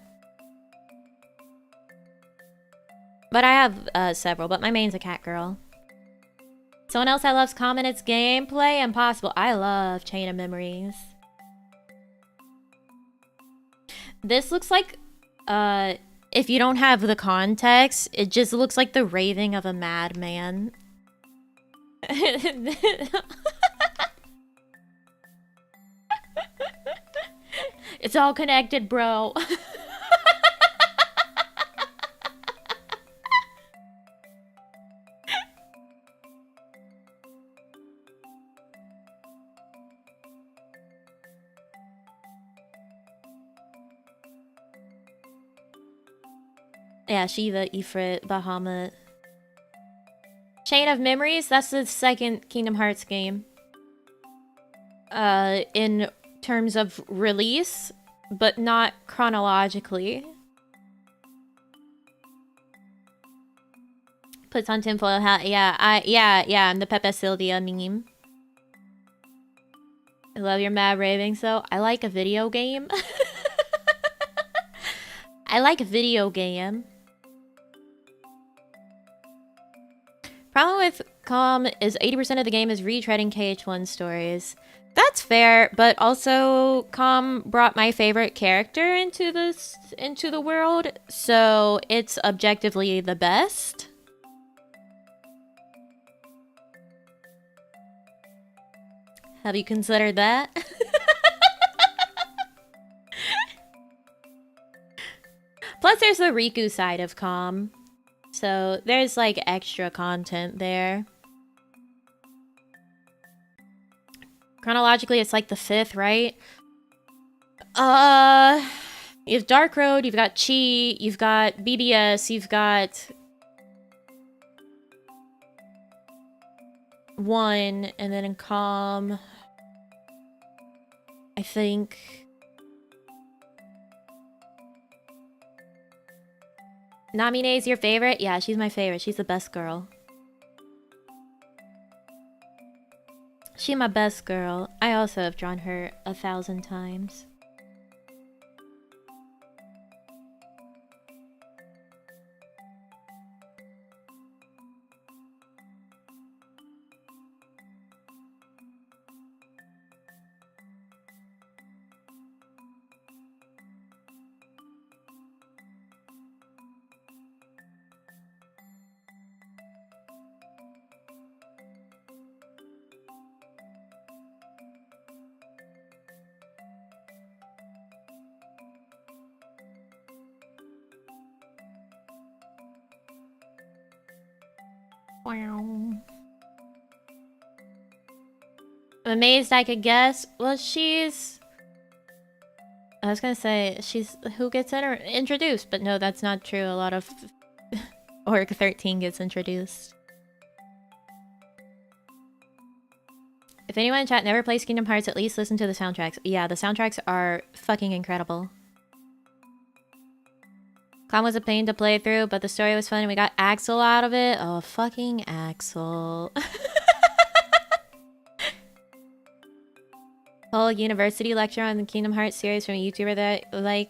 But I have several, but my main's a cat girl. Someone else that loves comment its gameplay? Impossible. I love Chain of Memories. This looks like, if you don't have the context, it just looks like the raving of a madman. It's all connected, bro. Yeah, Shiva, Ifrit, Bahamut. Chain of Memories, that's the second Kingdom Hearts game. In terms of release, but not chronologically. Puts on tinfoil hat. Yeah, I'm the Pepe Sylvia meme. I love your mad raving, so I like a video game. I like a video game. Problem with Com is 80% of the game is retreading KH1 stories. That's fair, but also Com brought my favorite character into the world, so it's objectively the best. Have you considered that? Plus, there's the Riku side of Com. So, there's like extra content there. Chronologically, it's like the 5th, right? You have Dark Road, you've got Chi, you've got BBS, you've got 1, and then in Com, I think Namine is your favorite? Yeah, she's my favorite. She's the best girl. She's my best girl. I also have drawn her 1,000 times. I'm amazed I could guess. Well, she's... I was gonna say, she's who gets introduced, but no, that's not true. A lot of Orc 13 gets introduced. If anyone in chat never plays Kingdom Hearts, at least listen to the soundtracks. Yeah, the soundtracks are fucking incredible. Calm was a pain to play through, but the story was fun and we got Axel out of it. Oh, fucking Axel. Whole university lecture on the Kingdom Hearts series from a YouTuber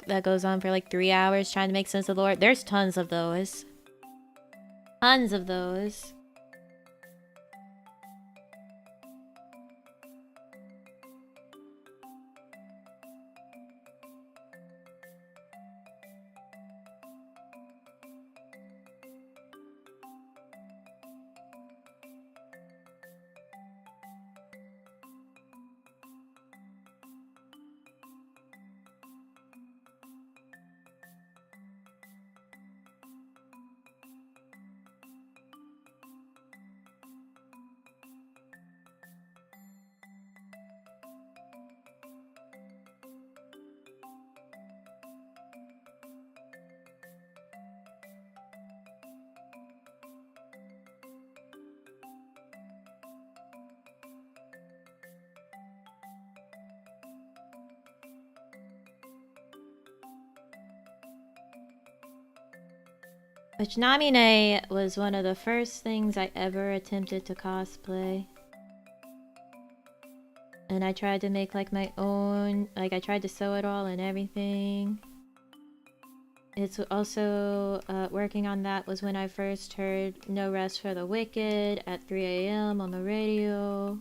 that goes on for like 3 hours trying to make sense of the lore. There's tons of those. Tons of those. Which Namine was one of the first things I ever attempted to cosplay. And I tried to make like my own, like I tried to sew it all and everything. It's also, working on that was when I first heard No Rest for the Wicked at 3 AM on the radio.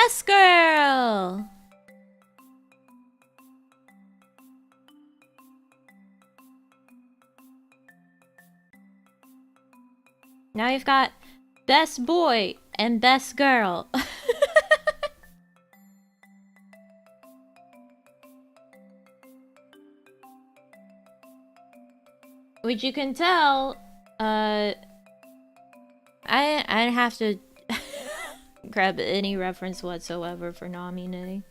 Best girl! Now we've got best boy and best girl. Which you can tell, I'd have to grab any reference whatsoever for Namine.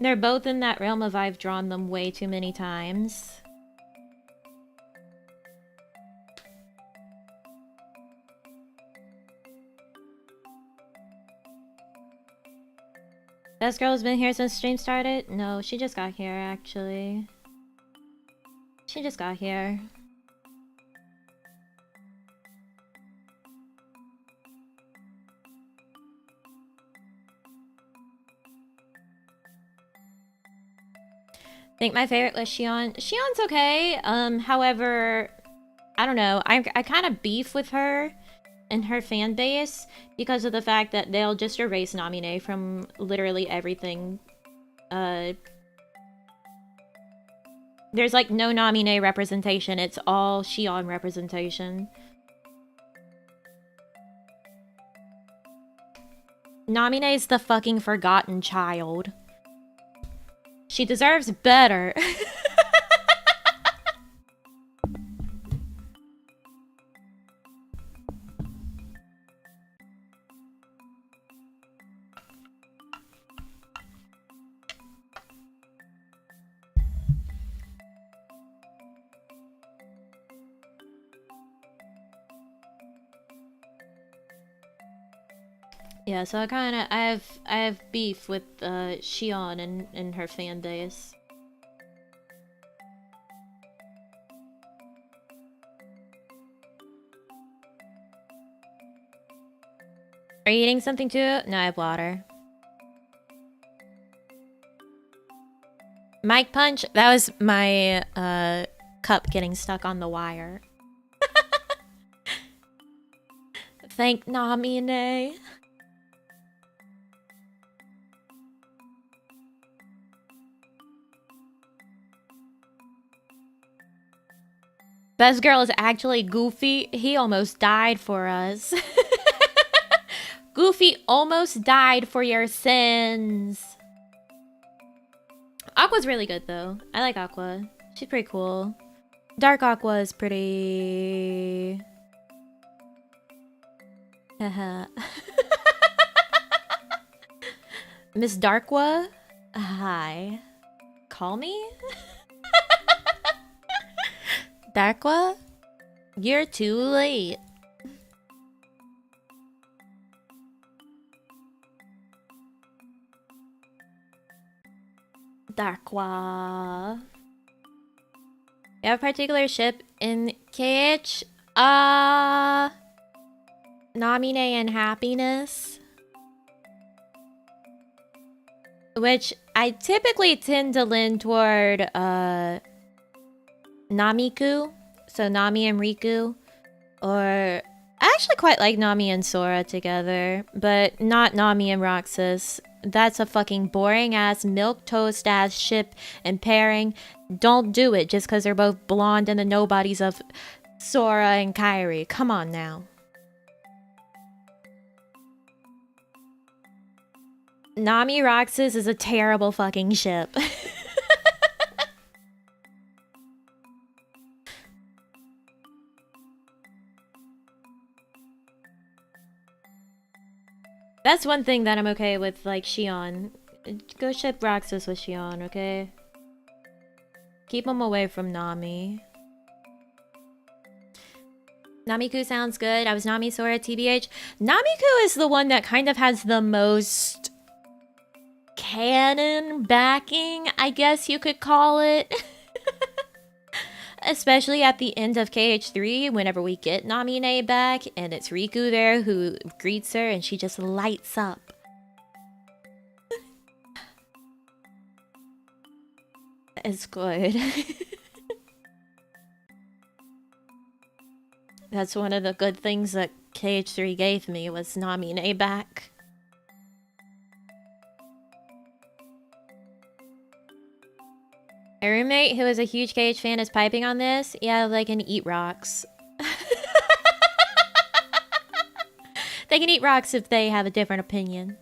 They're both in that realm of I've drawn them way too many times. Best girl has been here since stream started? No, she just got here actually. She just got here. I think my favorite was Xion. Xion's okay. However, I don't know. I kind of beef with her and her fan base because of the fact that they'll just erase Namine from literally everything. There's like no Namine representation. It's all Xion representation. Namine is the fucking forgotten child. She deserves better. Yeah, so I have beef with Xion and her fan base. Are you eating something too? No, I have water. Mic punch? That was my cup getting stuck on the wire. Thank Namine. Best girl is actually Goofy. He almost died for us. Goofy almost died for your sins. Aqua's really good though. I like Aqua. She's pretty cool. Dark Aqua is pretty... Haha. Miss Darkwa? Hi. Call me? Darkwa? You're too late. Darkwa. You have a particular ship in KH? Namine and Happiness. Which I typically tend to lean toward Namiku, so Nami and Riku, or I actually quite like Nami and Sora together, but not Nami and Roxas. That's a fucking boring ass milquetoast ass ship and pairing. Don't do it just because they're both blonde and the nobodies of Sora and Kairi. Come on now. Nami Roxas is a terrible fucking ship. That's one thing that I'm okay with, like, Xion. Go ship Roxas with Xion, okay? Keep him away from Nami. Namiku sounds good. I was Nami Sora TBH. Namiku is the one that kind of has the most canon backing, I guess you could call it. Especially at the end of KH3, whenever we get Namine back, and it's Riku there who greets her, and she just lights up. It's good. That's one of the good things that KH3 gave me, was Namine back. A roommate who is a huge KH fan is piping on this. Yeah, they can eat rocks. They can eat rocks if they have a different opinion.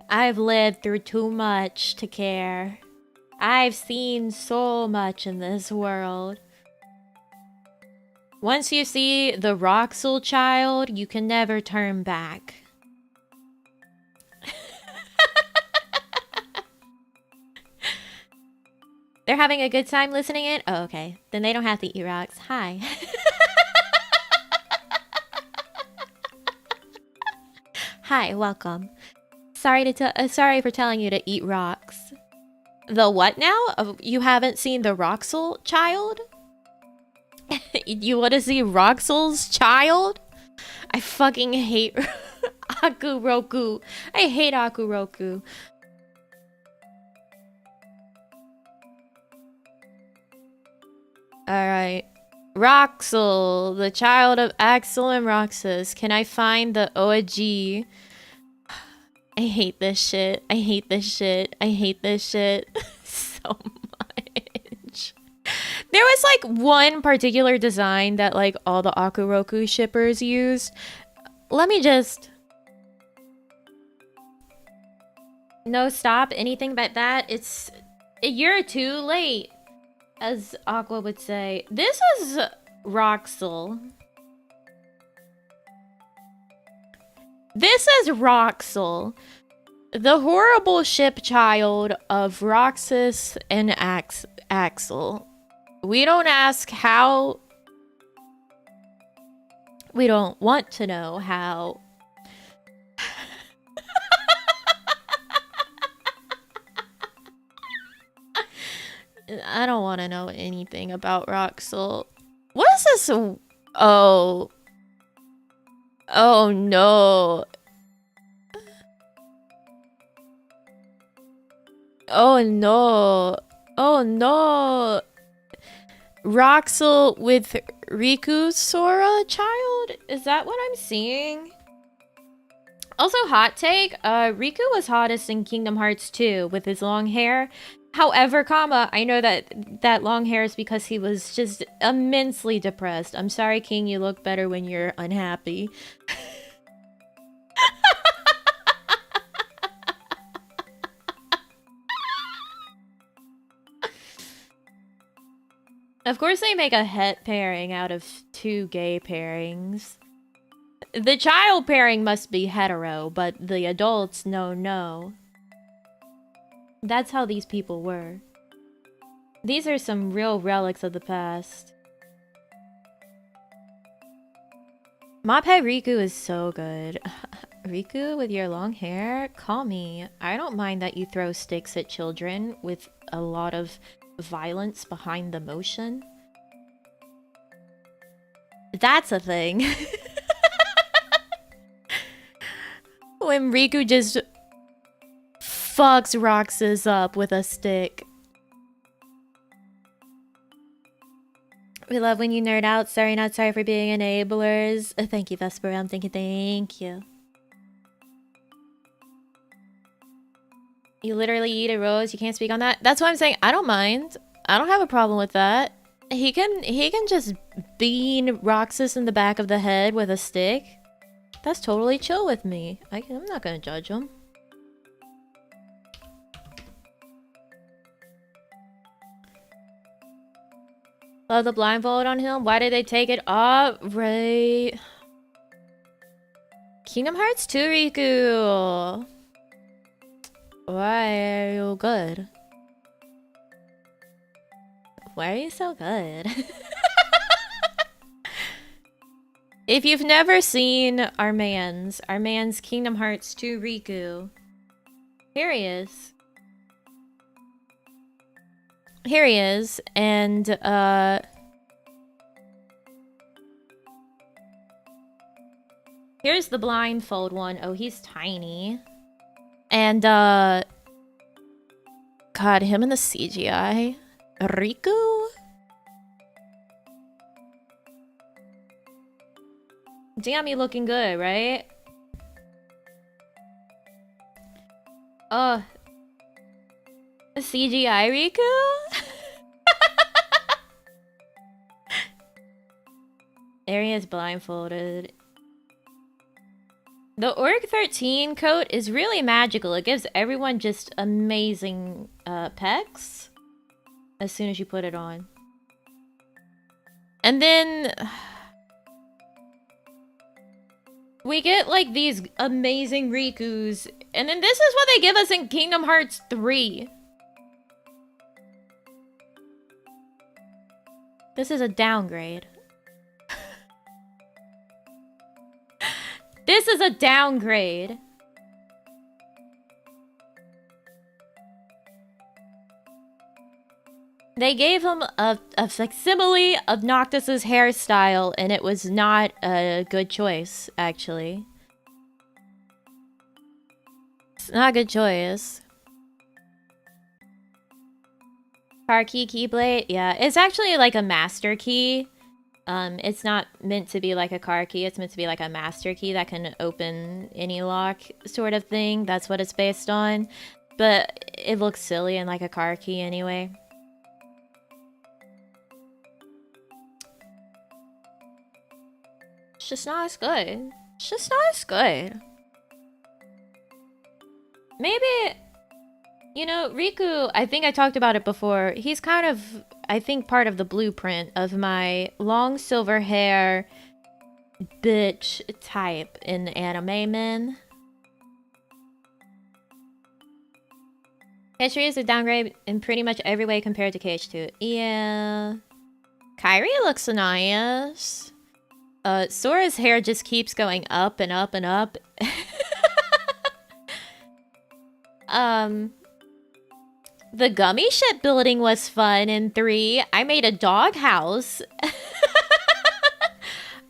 I've lived through too much to care. I've seen so much in this world. Once you see the Roxel child, you can never turn back. They're having a good time listening in? Oh, okay. Then they don't have to eat rocks. Hi. Hi, welcome. Sorry for telling you to eat rocks. The what now? You haven't seen the Roxel child? You want to see Roxel's child? I fucking hate Akuroku. I hate Akuroku. Alright. Roxel, the child of Axel and Roxas. Can I find the OG? I hate this shit. I hate this shit. I hate this shit so much. There was like one particular design that like all the Akuroku shippers used. Let me just... No, stop. Anything but that. You're too late. As Aqua would say. This is Roxel. This is Roxel. The horrible ship child of Roxas and Axel. We don't ask how. We don't want to know how. I don't want to know anything about Roxel. What is this? Oh. Oh no. Oh no. Oh no. Roxel with Riku Sora child? Is that what I'm seeing? Also, hot take. Riku was hottest in Kingdom Hearts 2 with his long hair. However, I know that long hair is because he was just immensely depressed. I'm sorry, King, you look better when you're unhappy. Of course they make a het pairing out of two gay pairings. The child pairing must be hetero, but the adults, no. That's how these people were. These are some real relics of the past. My pet Riku is so good. Riku with your long hair? Call me. I don't mind that you throw sticks at children with a lot of violence behind the motion. That's a thing. When Riku just fucks Roxas up with a stick. We love when you nerd out. Sorry, not sorry for being enablers. Thank you, Vesperam. Thank you. You literally eat a rose. You can't speak on that. That's why I'm saying I don't mind. I don't have a problem with that. He can just bean Roxas in the back of the head with a stick. That's totally chill with me. I'm not gonna judge him. Love the blindfold on him. Why did they take it off? Right. Kingdom Hearts 2, Riku. Why are you good? Why are you so good? If you've never seen our man's Kingdom Hearts 2 Riku, here he is. Here he is, and here's the blindfold one. Oh, he's tiny. And God, him and the CGI. Riku? Damn, you looking good, right? CGI Riku? There he is blindfolded. The Orc 13 coat is really magical. It gives everyone just amazing pecs as soon as you put it on. And then we get like these amazing Rikus. And then this is what they give us in Kingdom Hearts 3. This is a downgrade. This is a downgrade. They gave him a facsimile of Noctis's hairstyle, and it was not a good choice, actually. It's not a good choice. Car key, keyblade? Yeah, it's actually like a master key. It's not meant to be like a car key. It's meant to be like a master key that can open any lock sort of thing. That's what it's based on. But it looks silly in like a car key anyway. It's just not as good. It's just not as good. Maybe, you know, Riku, I think I talked about it before. He's kind of, I think, part of the blueprint of my long silver hair bitch type in anime men. KH3 is a downgrade in pretty much every way compared to KH2. Yeah. Kairi looks nice. Sora's hair just keeps going up and up and up. The gummy ship building was fun in 3. I made a doghouse.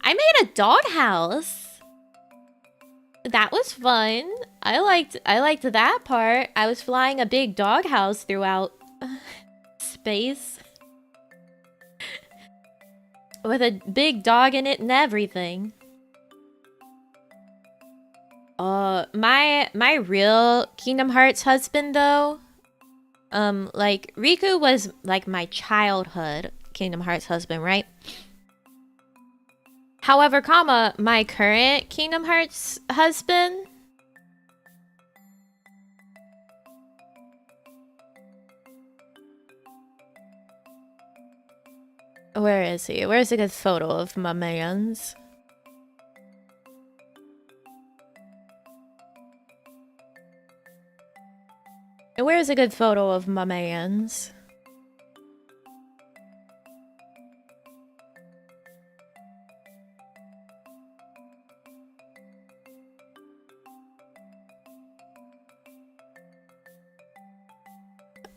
I made a doghouse. That was fun. I liked that part. I was flying a big doghouse throughout space. With a big dog in it and everything. My real Kingdom Hearts husband though, like Riku was like my childhood Kingdom Hearts husband, right? However, my current Kingdom Hearts husband, where is he? Where's a good photo of my man's? Where's a good photo of my man's?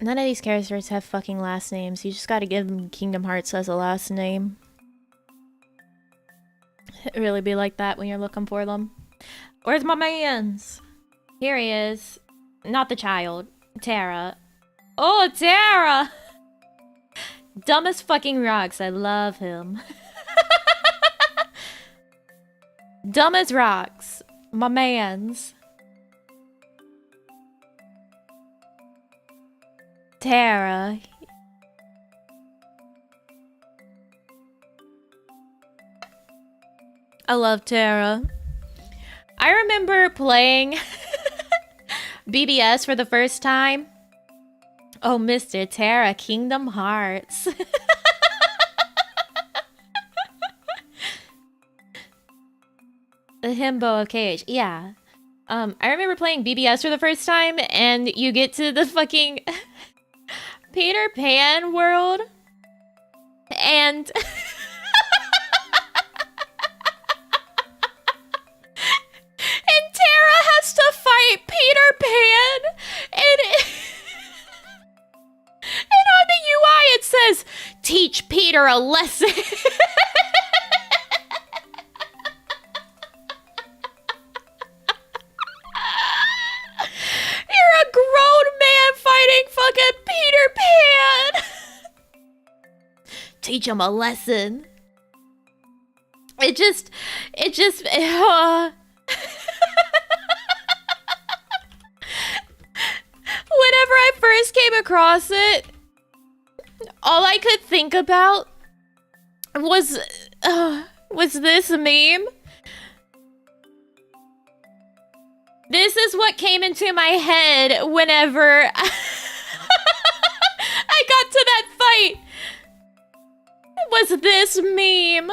None of these characters have fucking last names. You just gotta give them Kingdom Hearts as a last name. It really be like that when you're looking for them. Where's my man's? Here he is. Not the child. Terra. Oh, Terra! Dumb as fucking rocks. I love him. Dumb as rocks. My man's. Terra. I love Terra. I remember playing BBS for the first time. Oh, Mr. Terra, Kingdom Hearts. The himbo of KH. Yeah. I remember playing BBS for the first time, and you get to the fucking Peter Pan world, and and Terra has to fight Peter Pan, and on the UI it says, "Teach Peter a lesson." You're a grown man fighting fucking Peter Pan. Teach him a lesson. It it just... Whenever I first came across it, all I could think about was this meme. This is what came into my head whenever I got to that fight. Was this meme.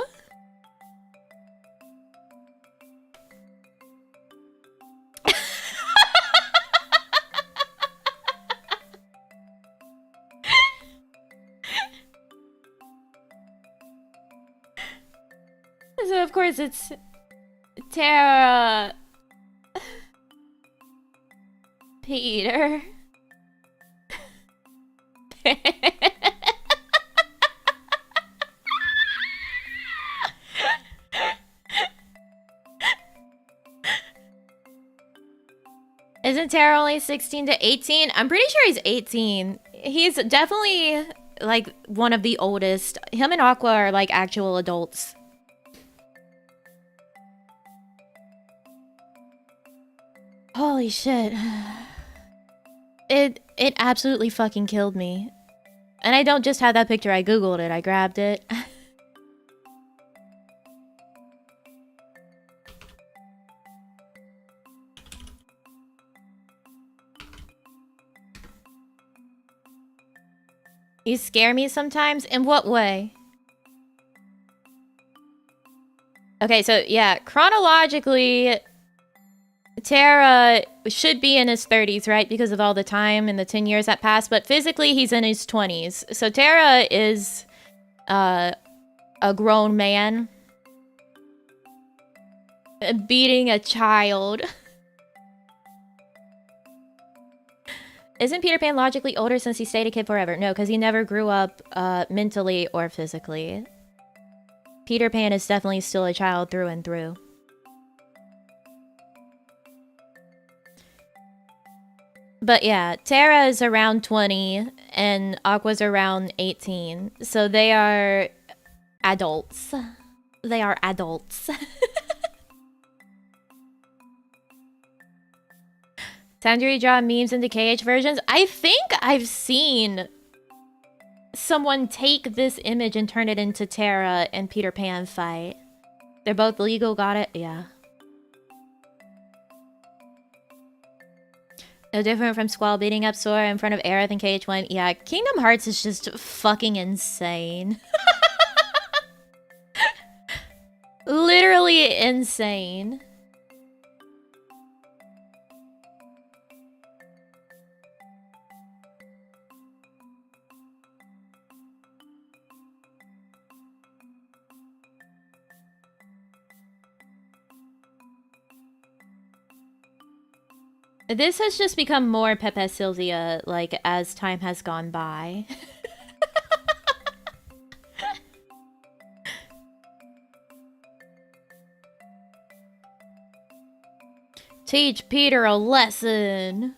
So of course it's Terra, Peter. Isn't Terra only 16 to 18? I'm pretty sure he's 18. He's definitely like one of the oldest. Him and Aqua are like actual adults. Holy shit. It absolutely fucking killed me. And I don't just have that picture, I googled it, I grabbed it. You scare me sometimes? In what way? Okay, so yeah, chronologically, Terra should be in his 30s, right? Because of all the time and the 10 years that passed, but physically he's in his 20s. So Terra is a grown man beating a child. Isn't Peter Pan logically older since he stayed a kid forever? No, because he never grew up mentally or physically. Peter Pan is definitely still a child through and through. But yeah, Terra is around 20 and Aqua's around 18. So they are adults. They are adults. Time to redraw memes into KH versions. I think I've seen someone take this image and turn it into Terra and Peter Pan fight. They're both legal, got it? Yeah. No different from Squall beating up Sora in front of Aerith and KH1. Yeah, Kingdom Hearts is just fucking insane. Literally insane. This has just become more Pepe Sylvia, like, as time has gone by. Teach Peter a lesson.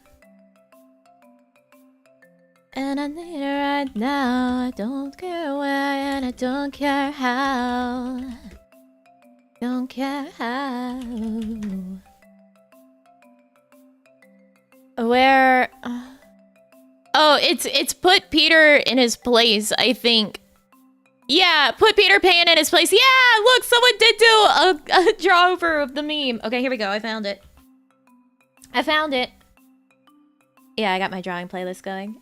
And I need it right now. I don't care where and I don't care how. Don't care how. Where... Oh, it's put Peter in his place, I think. Yeah, put Peter Pan in his place. Yeah, look, someone did do a draw over of the meme. Okay, here we go. I found it. I found it. Yeah, I got my drawing playlist going.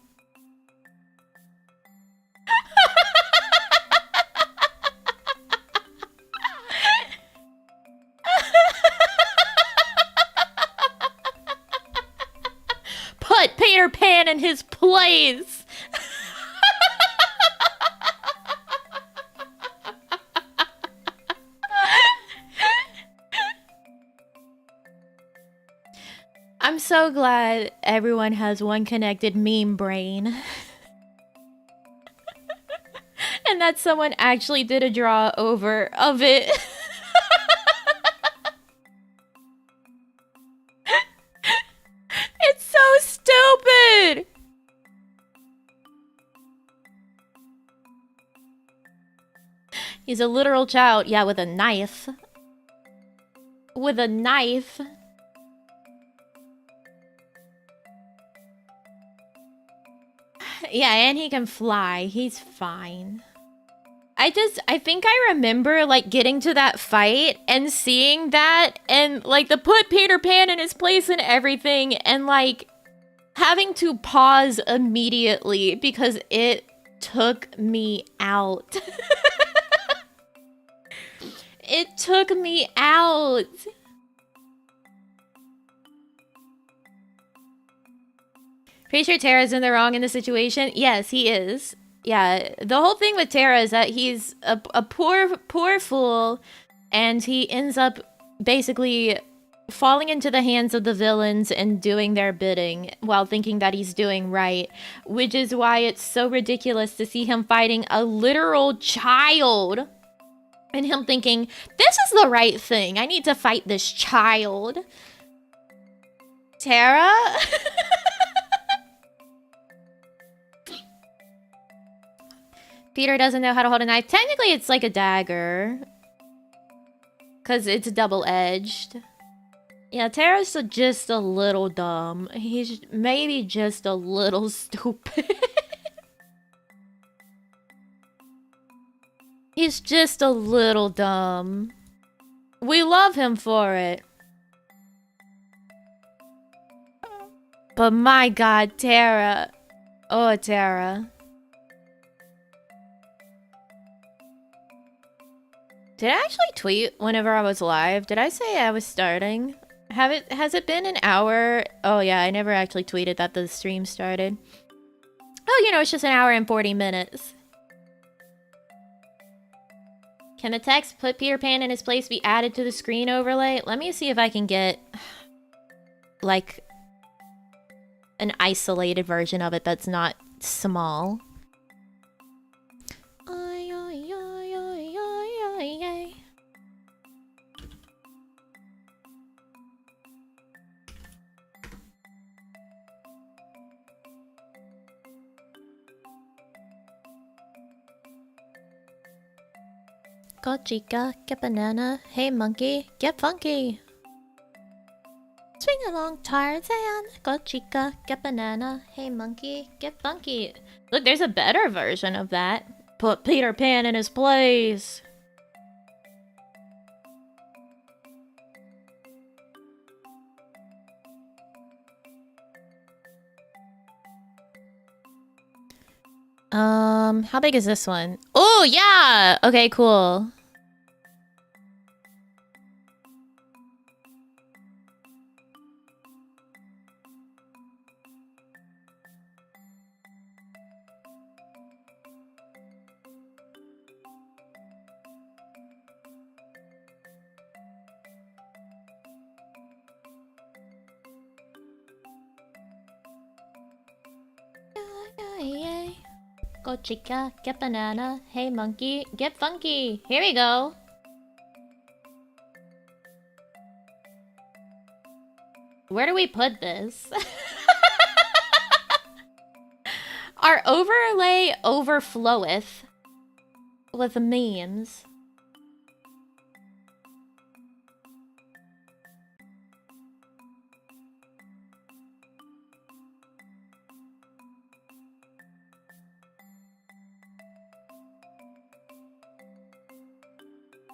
Put Peter Pan in his place. I'm so glad everyone has one connected meme brain. And that someone actually did a draw over of it. It's so stupid. He's a literal child, yeah, with a knife. with a knife. Yeah, and he can fly. He's fine. I think I remember, like, getting to that fight and seeing that and, like, the put Peter Pan in his place and everything and, like, having to pause immediately because it took me out. It took me out. Pretty sure Terra's in the wrong in the situation. Yes, he is. Yeah, the whole thing with Terra is that he's a poor fool, and he ends up basically falling into the hands of the villains and doing their bidding while thinking that he's doing right, which is why it's so ridiculous to see him fighting a literal child and him thinking, this is the right thing. I need to fight this child. Terra? Peter doesn't know how to hold a knife. Technically, it's like a dagger. Because it's double-edged. Yeah, Terra's just a little dumb. He's maybe just a little stupid. He's just a little dumb. We love him for it. But my god, Terra. Oh, Terra. Did I actually tweet whenever I was live? Did I say I was starting? Has it been an hour? Oh yeah, I never actually tweeted that the stream started. Oh, you know, it's just an hour and 40 minutes. Can the text put Peter Pan in his place be added to the screen overlay? Let me see if I can get, like, an isolated version of it that's not small. Go chica, get banana. Hey monkey, get funky. Swing along Tarzan. Go chica, get banana. Hey monkey, get funky. Look, there's a better version of that. Put Peter Pan in his place. How big is this one? Oh, yeah! Okay, cool. Go chica, get banana. Hey monkey, get funky. Here we go. Where do we put this? Our overlay overfloweth with memes.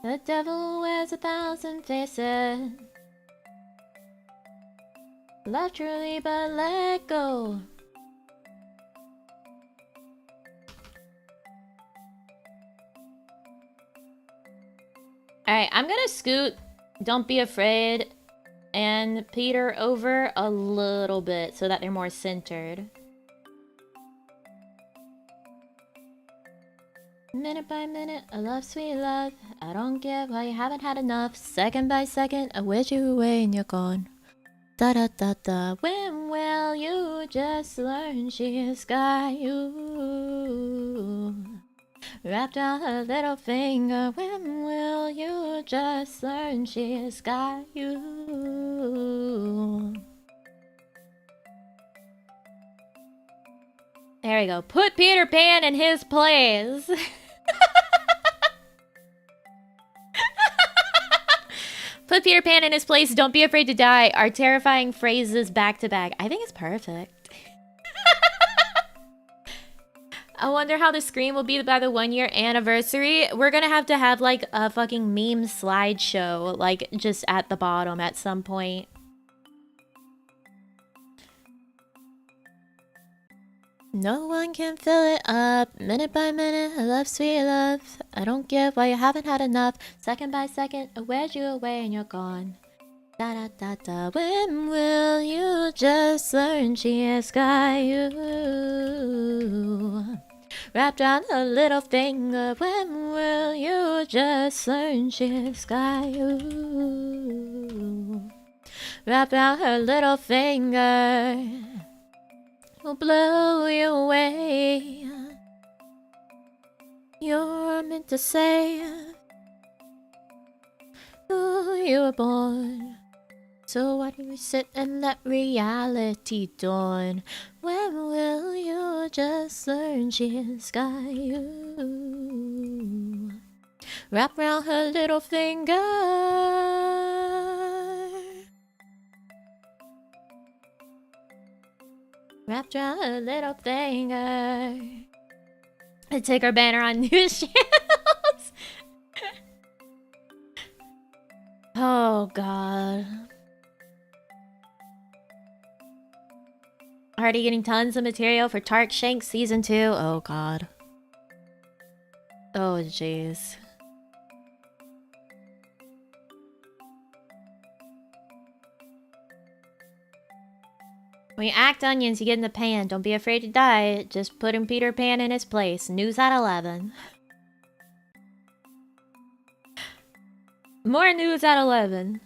The devil wears 1,000 faces. Love truly, but let go. Alright, I'm gonna scoot, don't be afraid, and Peter over a little bit so that they're more centered. Minute by minute, I love sweet love. I don't get why you haven't had enough. Second by second, I wish you away and you're gone. Da da da da. When will you just learn she's got you wrapped on her little finger? When will you just learn she's got you? There we go. Put Peter Pan in his place. Put Peter Pan in his place. Don't be afraid to die. Are terrifying phrases back to back. I think it's perfect. I wonder how the screen will be by the 1-year anniversary. We're gonna have to have like a fucking meme slideshow, like just at the bottom at some point. No one can fill it up, minute by minute, love, sweet love. I don't get why you haven't had enough. Second by second, I wear you away and you're gone. Da da da da. When will you just learn she has got you? Wrapped around her little finger. When will you just learn she's got you? Wrapped around her little finger. Will blow you away. You're meant to say who you were born. So why do you sit and let reality dawn? When will you just learn she's got you? Wrap around her little finger. Wrapped around her little finger. I take her banner on news channels. Oh god. Already getting tons of material for Tart Shank Season 2. Oh god. Oh jeez. When you act onions, you get in the pan. Don't be afraid to die. Just putting Peter Pan in his place. News at 11. More news at 11.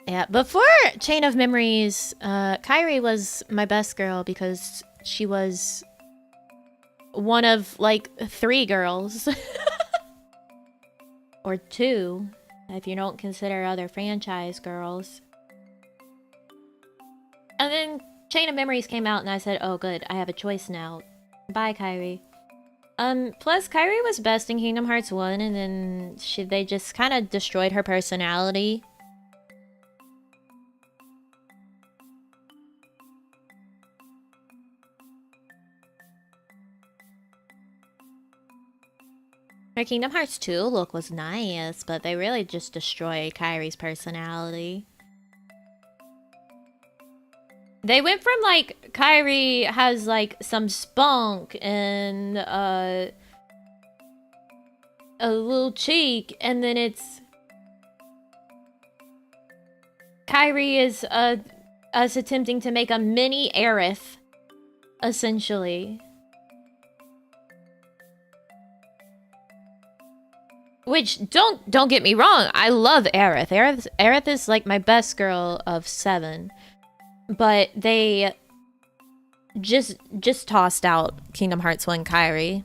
Yeah, before Chain of Memories, Kairi was my best girl because she was one of, like, 3 girls. Or 2, if you don't consider other franchise girls. And then Chain of Memories came out and I said, oh good, I have a choice now. Bye, Kairi. Plus Kairi was best in Kingdom Hearts 1 and then they just kind of destroyed her personality. Her Kingdom Hearts 2 look was nice, but they really just destroyed Kairi's personality. They went from, like, Kairi has, like, some spunk and, a little cheek, and then it's... Kairi is, us attempting to make a mini Aerith, essentially. Which, don't get me wrong, I love Aerith. Aerith is, like, my best girl of 7. But they just tossed out Kingdom Hearts 1 Kairi.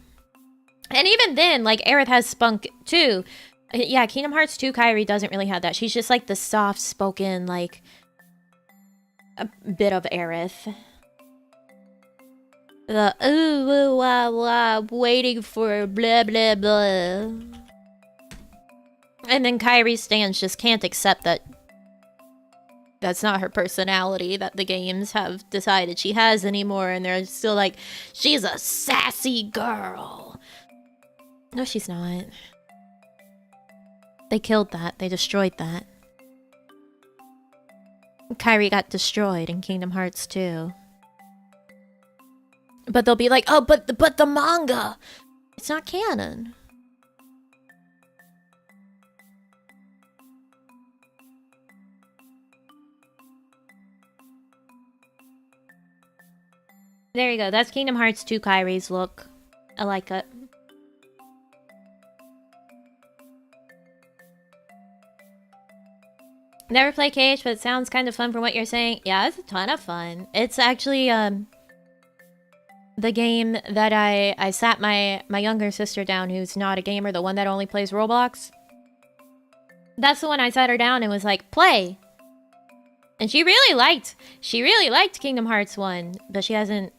And even then, like, Aerith has spunk, too. Yeah, Kingdom Hearts 2 Kairi doesn't really have that. She's just, like, the soft-spoken, like, a bit of Aerith. The, ooh, woo, wah, wah, waiting for blah, blah, blah. And then Kairi stans just can't accept that that's not her personality that the games have decided she has anymore, and they're still like, she's a sassy girl. No, she's not. They killed that. They destroyed that. Kairi got destroyed in Kingdom Hearts 2. But they'll be like, oh, but the manga! It's not canon. There you go. That's Kingdom Hearts 2 Kairi's look. I like it. Never play KH, but it sounds kind of fun from what you're saying. Yeah, it's a ton of fun. It's actually, the game that I sat my younger sister down, who's not a gamer, the one that only plays Roblox. That's the one I sat her down and was like, play! And she really liked Kingdom Hearts 1, but she hasn't,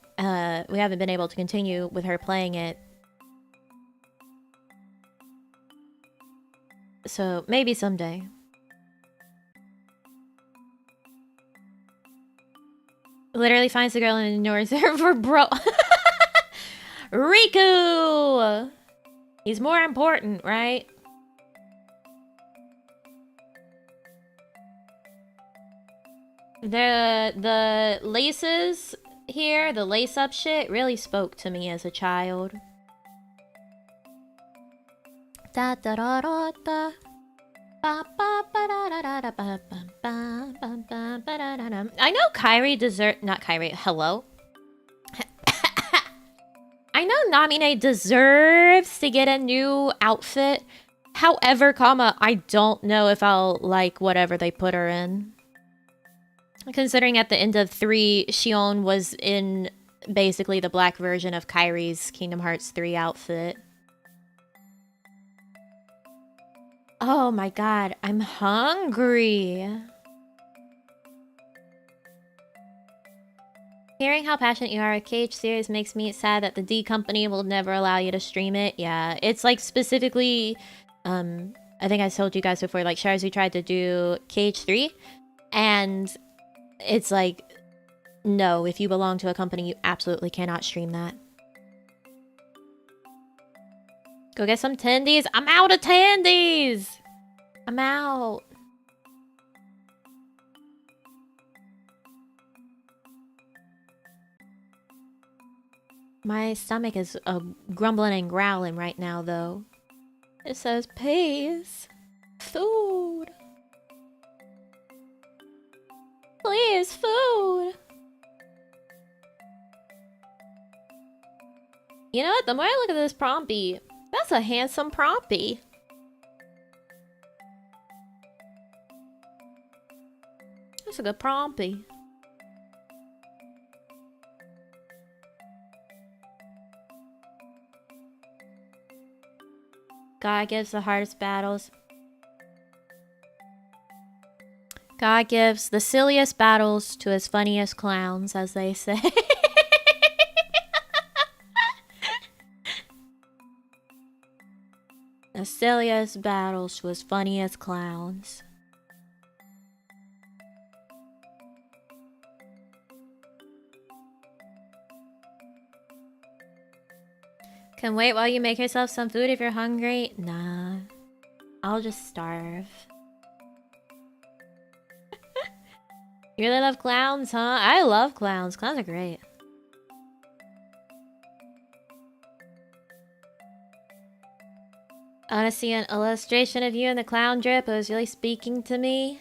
we haven't been able to continue with her playing it. So maybe someday. Literally finds the girl and ignores her for bro. Riku! He's more important, right? The laces here, the lace-up shit, really spoke to me as a child. Da da da da da. I know Kairi not Kairi, hello? I know Namine deserves to get a new outfit. However, I don't know if I'll like whatever they put her in. Considering at the end of 3, Shion was in basically the black version of Kairi's Kingdom Hearts 3 outfit. Oh my god, I'm hungry. Hearing how passionate you are at KH series makes me sad that the D company will never allow you to stream it. Yeah, it's like specifically, I think I told you guys before, like Sharazu tried to do KH3, and it's like, no, if you belong to a company, you absolutely cannot stream that. Go get some tendies. I'm out of tendies! I'm out. My stomach is grumbling and growling right now, though. It says, please. Food. Please, food. You know what? The more I look at this Prompy, that's a handsome Prompy. That's a good Prompy. God gives the hardest battles. God gives the silliest battles to his funniest clowns, as they say. The silliest battles to his funniest clowns. Can wait while you make yourself some food if you're hungry? Nah. I'll just starve. You really love clowns, huh? I love clowns. Clowns are great. I want to see an illustration of you in the clown drip. It was really speaking to me.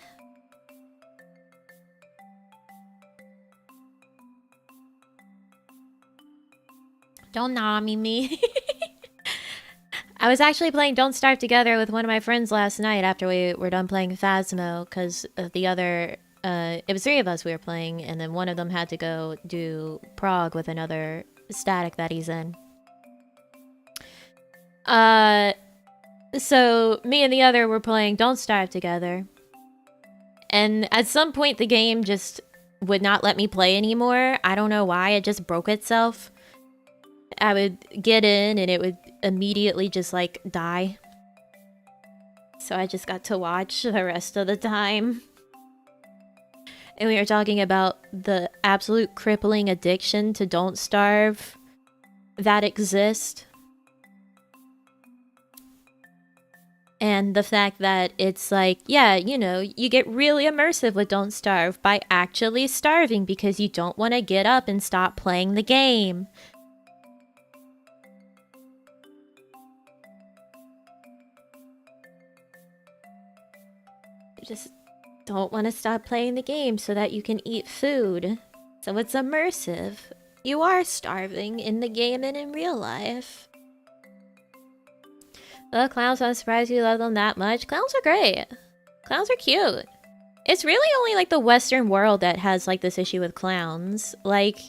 Don't nami me. I was actually playing Don't Starve Together with one of my friends last night after we were done playing Phasmo, because the other... it was 3 of us we were playing, and then one of them had to go do prog with another static that he's in. So me and the other were playing Don't Starve Together. And at some point the game just would not let me play anymore. I don't know why, it just broke itself. I would get in and it would immediately just like die. So I just got to watch the rest of the time. And we were talking about the absolute crippling addiction to Don't Starve that exists. And the fact that it's like, yeah, you know, you get really immersive with Don't Starve by actually starving because you don't want to get up and stop playing the game. You just don't want to stop playing the game so that you can eat food. So it's immersive. You are starving in the game and in real life. The clowns, I'm surprised you love them that much. Clowns are great. Clowns are cute. It's really only like the Western world that has like this issue with clowns. Like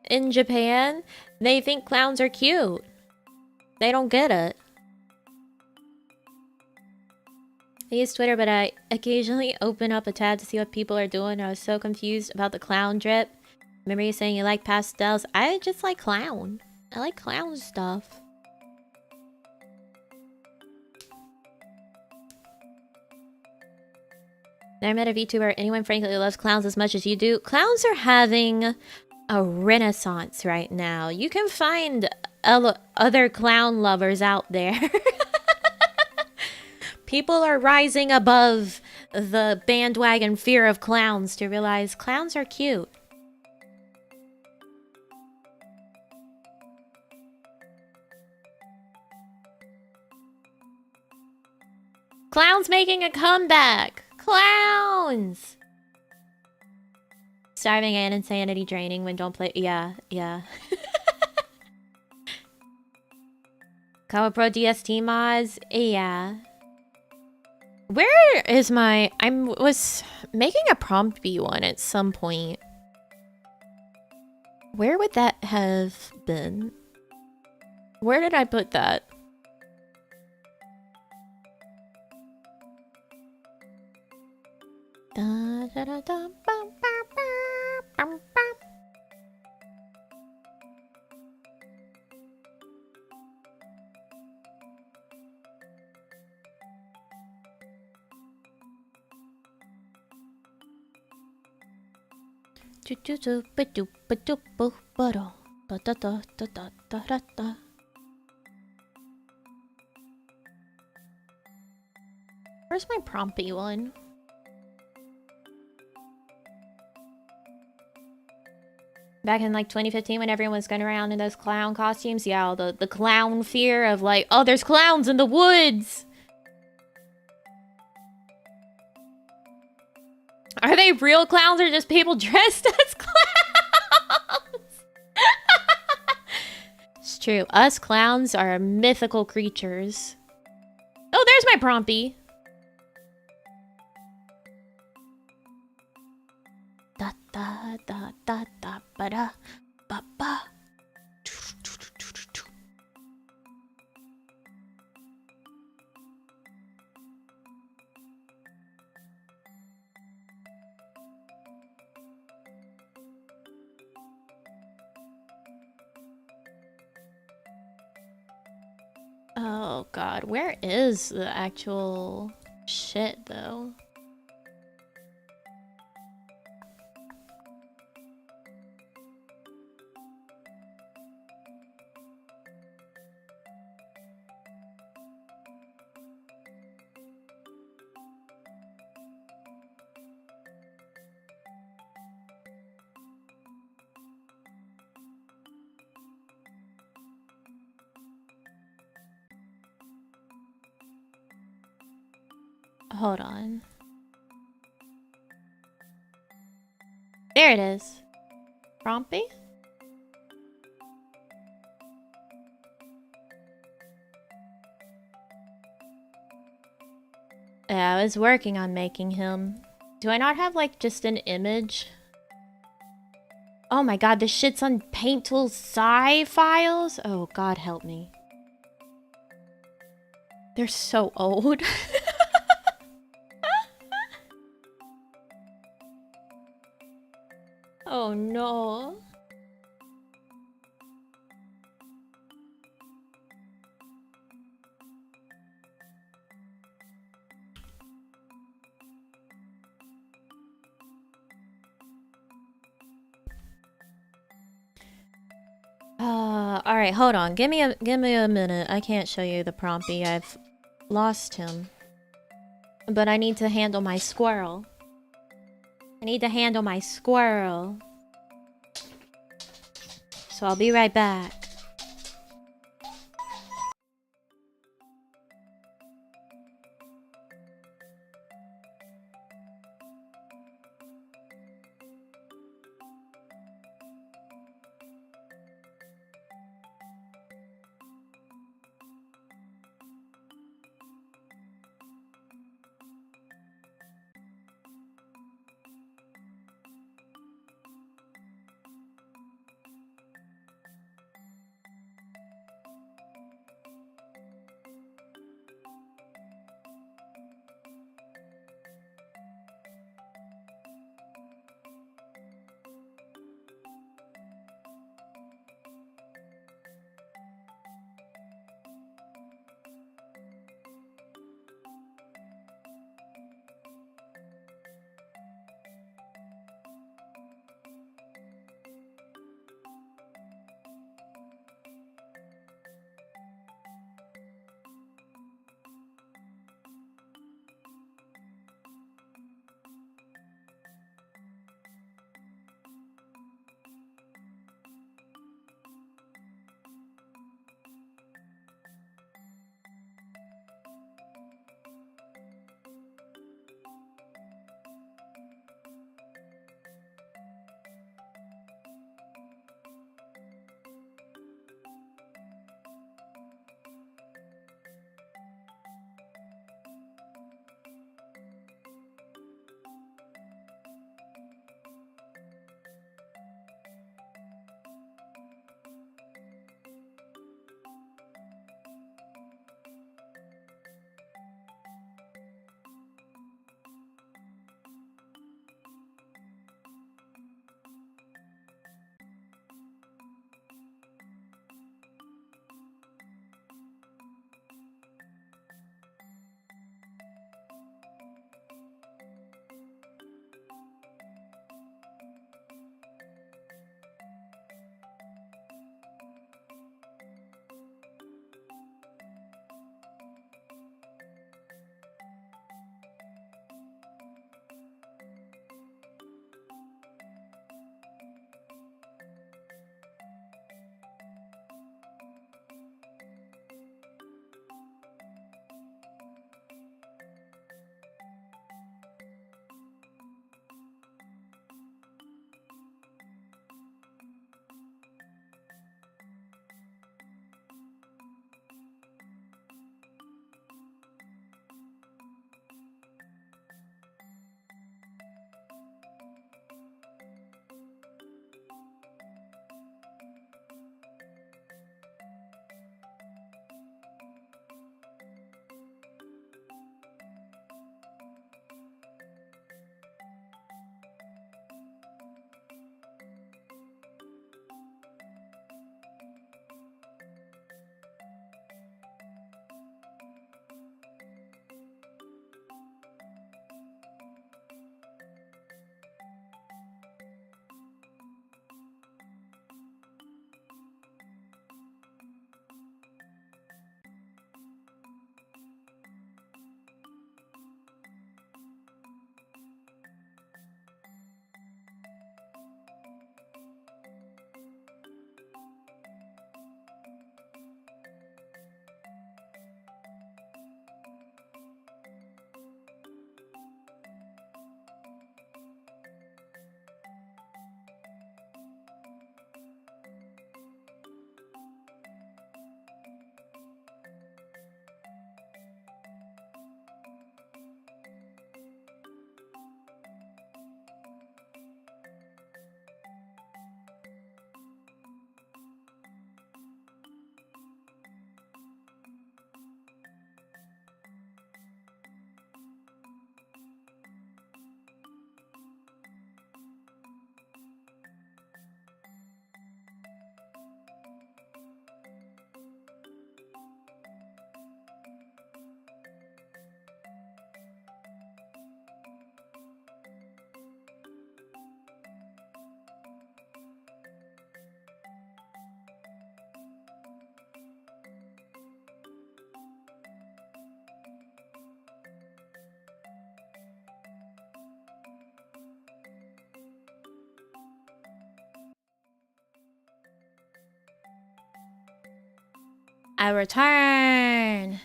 in Japan, they think clowns are cute. They don't get it. I use Twitter, but I occasionally open up a tab to see what people are doing. I was so confused about the clown drip. Remember you saying you like pastels? I just like clown. I like clown stuff. Never met a VTuber or anyone frankly loves clowns as much as you do. Clowns are having a renaissance right now. You can find other clown lovers out there. People are rising above the bandwagon fear of clowns to realize clowns are cute. Clowns making a comeback! Clowns! Starving and insanity draining when don't play. Yeah. Kawa Pro DST mods? Yeah. Where is my... I was making a Prompto one at some point. Where would that have been? Where did I put that? Da, da, da, da, bum, bum, bum, bum. Where's my Prompto one? Back in like 2015 when everyone was going around in those clown costumes. Yeah, the clown fear of like, oh, there's clowns in the woods. Are they real clowns or just people dressed as clowns? It's true. Us clowns are mythical creatures. Oh, there's my Prompto. Da da da da da ba da ba ba. Oh god, where is the actual shit though? Hold on. There it is. Prompto? Yeah, I was working on making him. Do I not have like just an image? Oh my god, this shit's on Paint Tool Sci files? Oh god help me. They're so old. Oh no. Alright, hold on. Give me a minute. I can't show you the Prompto. I've lost him. But I need to handle my squirrel. I need to handle my squirrel. So I'll be right back. I return.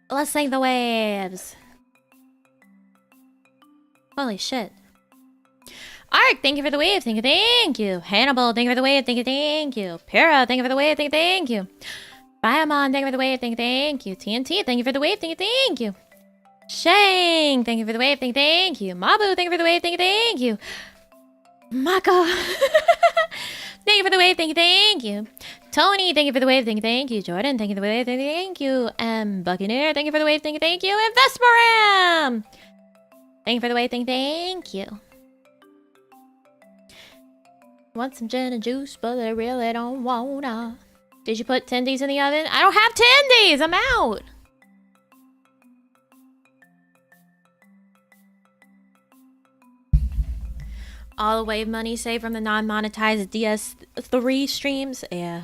Let's sing the waves. Holy shit. Ark, thank you for the wave. Thank you, thank you. Hannibal, thank you for the wave. Thank you, thank you. Pyrrha, thank you for the wave. Thank you, thank you. Biomon, thank you for the wave. Thank you, thank you. TNT, thank you for the wave. Thank you, thank you. Shang, thank you for the wave. Thank you, thank you. Mabu, thank you for the wave. Thank you, thank you. Mako. Thank you for the wave. Thank you, thank you. Tony, thank you for the wave. Thank you, thank you. Jordan, thank you for the wave. Thank you, thank you. Buccaneer, thank you for the wave. Thank you, thank you. And Vesperam, thank you for the wave. Thank you, thank you. Want some gin and juice, but I really don't wanna. Did you put tendies in the oven? I don't have tendies. I'm out. All the wave money saved from the non-monetized DS3 streams? Yeah.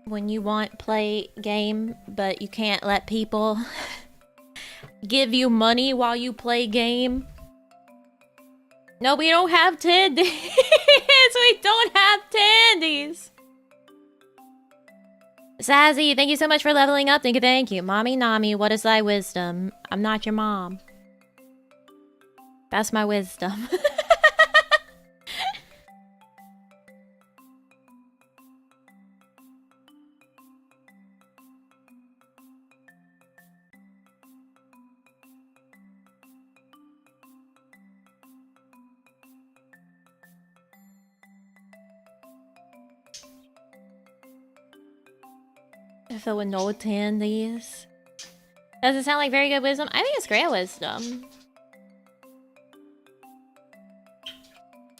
When you want play game, but you can't let people give you money while you play game. No, we don't have tendies. We don't have tendies. Zazzy, thank you so much for leveling up. Thank you, thank you. Mommy Nami, what is thy wisdom? I'm not your mom. That's my wisdom. If it would no tendies. Does it sound like very good wisdom? I think it's great wisdom.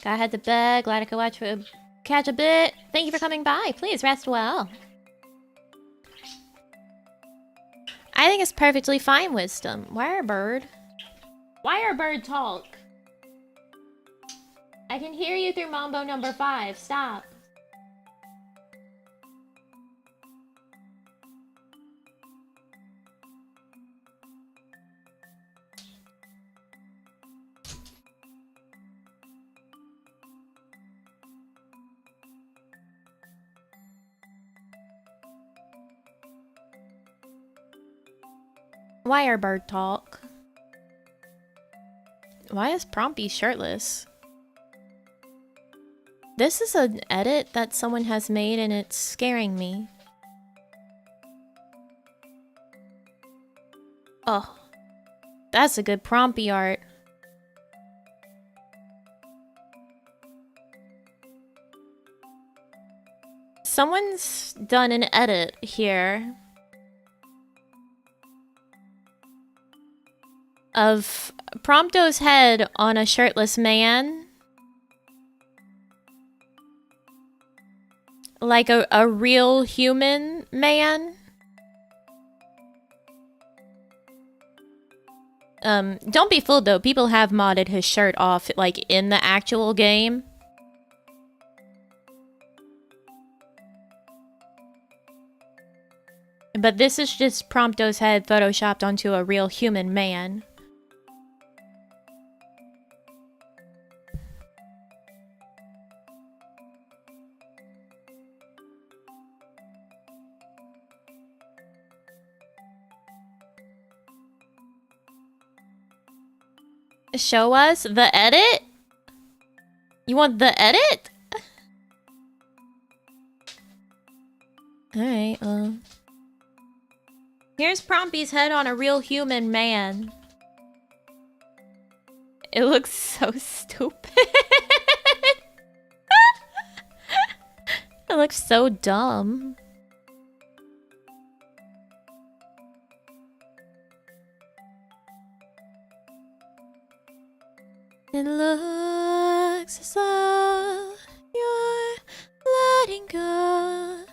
Gotta head to bed. Glad I could catch a bit. Thank you for coming by. Please rest well. I think it's perfectly fine wisdom. Wirebird. Wirebird talk. I can hear you through Mambo number 5. Stop. Wirebird talk. Why is Prompty shirtless? This is an edit that someone has made and it's scaring me. Oh, that's a good Prompty art. Someone's done an edit here of Prompto's head on a shirtless man. Like a real human man. Don't be fooled though, people have modded his shirt off like in the actual game. But this is just Prompto's head photoshopped onto a real human man. Show us the edit? You want the edit? Alright, here's Prompty's head on a real human man. It looks so stupid. It looks so dumb. It looks as though you're letting go.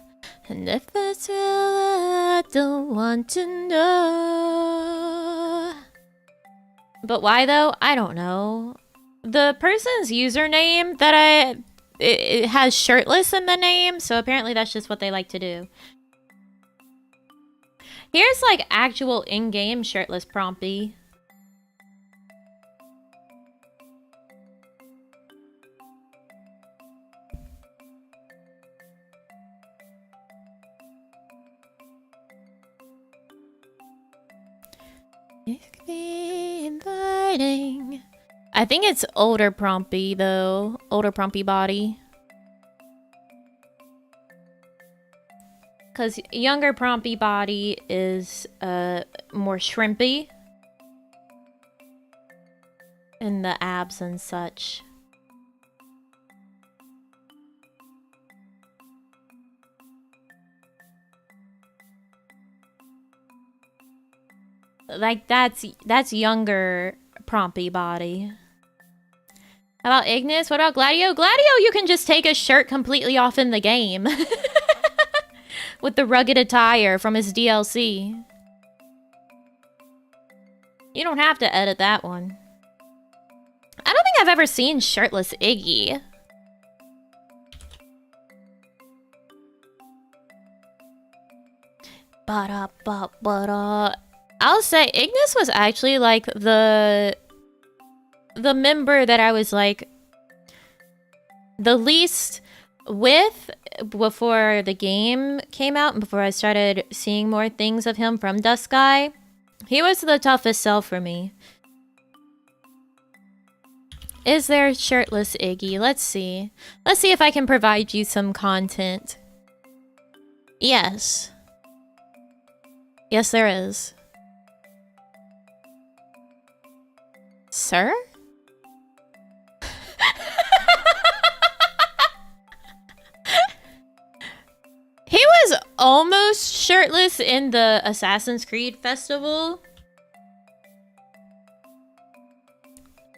And if it's real, I don't want to know. But why though? I don't know. The person's username that it has shirtless in the name, so apparently that's just what they like to do. Here's like actual in-game shirtless Prompty. Be inviting. I think it's older Prompy though. Older Prompy body. Because younger Prompy body is more shrimpy. In the abs and such. Like that's younger Prompy body. How about Ignis? What about Gladio? Gladio, you can just take his shirt completely off in the game. With the rugged attire from his DLC. You don't have to edit that one. I don't think I've ever seen shirtless Iggy. I'll say Ignis was actually like the member that I was like the least with before the game came out and before I started seeing more things of him from Dusky. He was the toughest sell for me. Is there shirtless Iggy? Let's see. Let's see if I can provide you some content. Yes. Yes, there is. Sir? He was almost shirtless in the Assassin's Creed festival.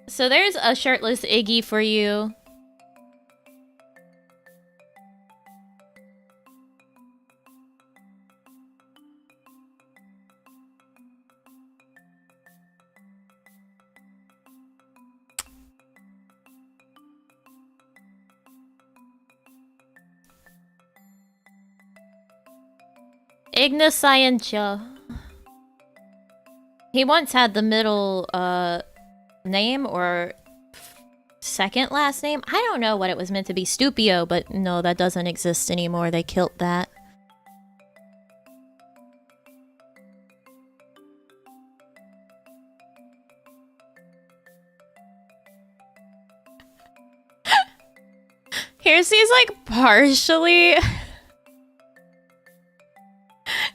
So there's a shirtless Iggy for you. Ignis Scientia. He once had the middle name or second last name. I don't know what it was meant to be. Stupio, but no, that doesn't exist anymore. They killed that. Here's these like partially...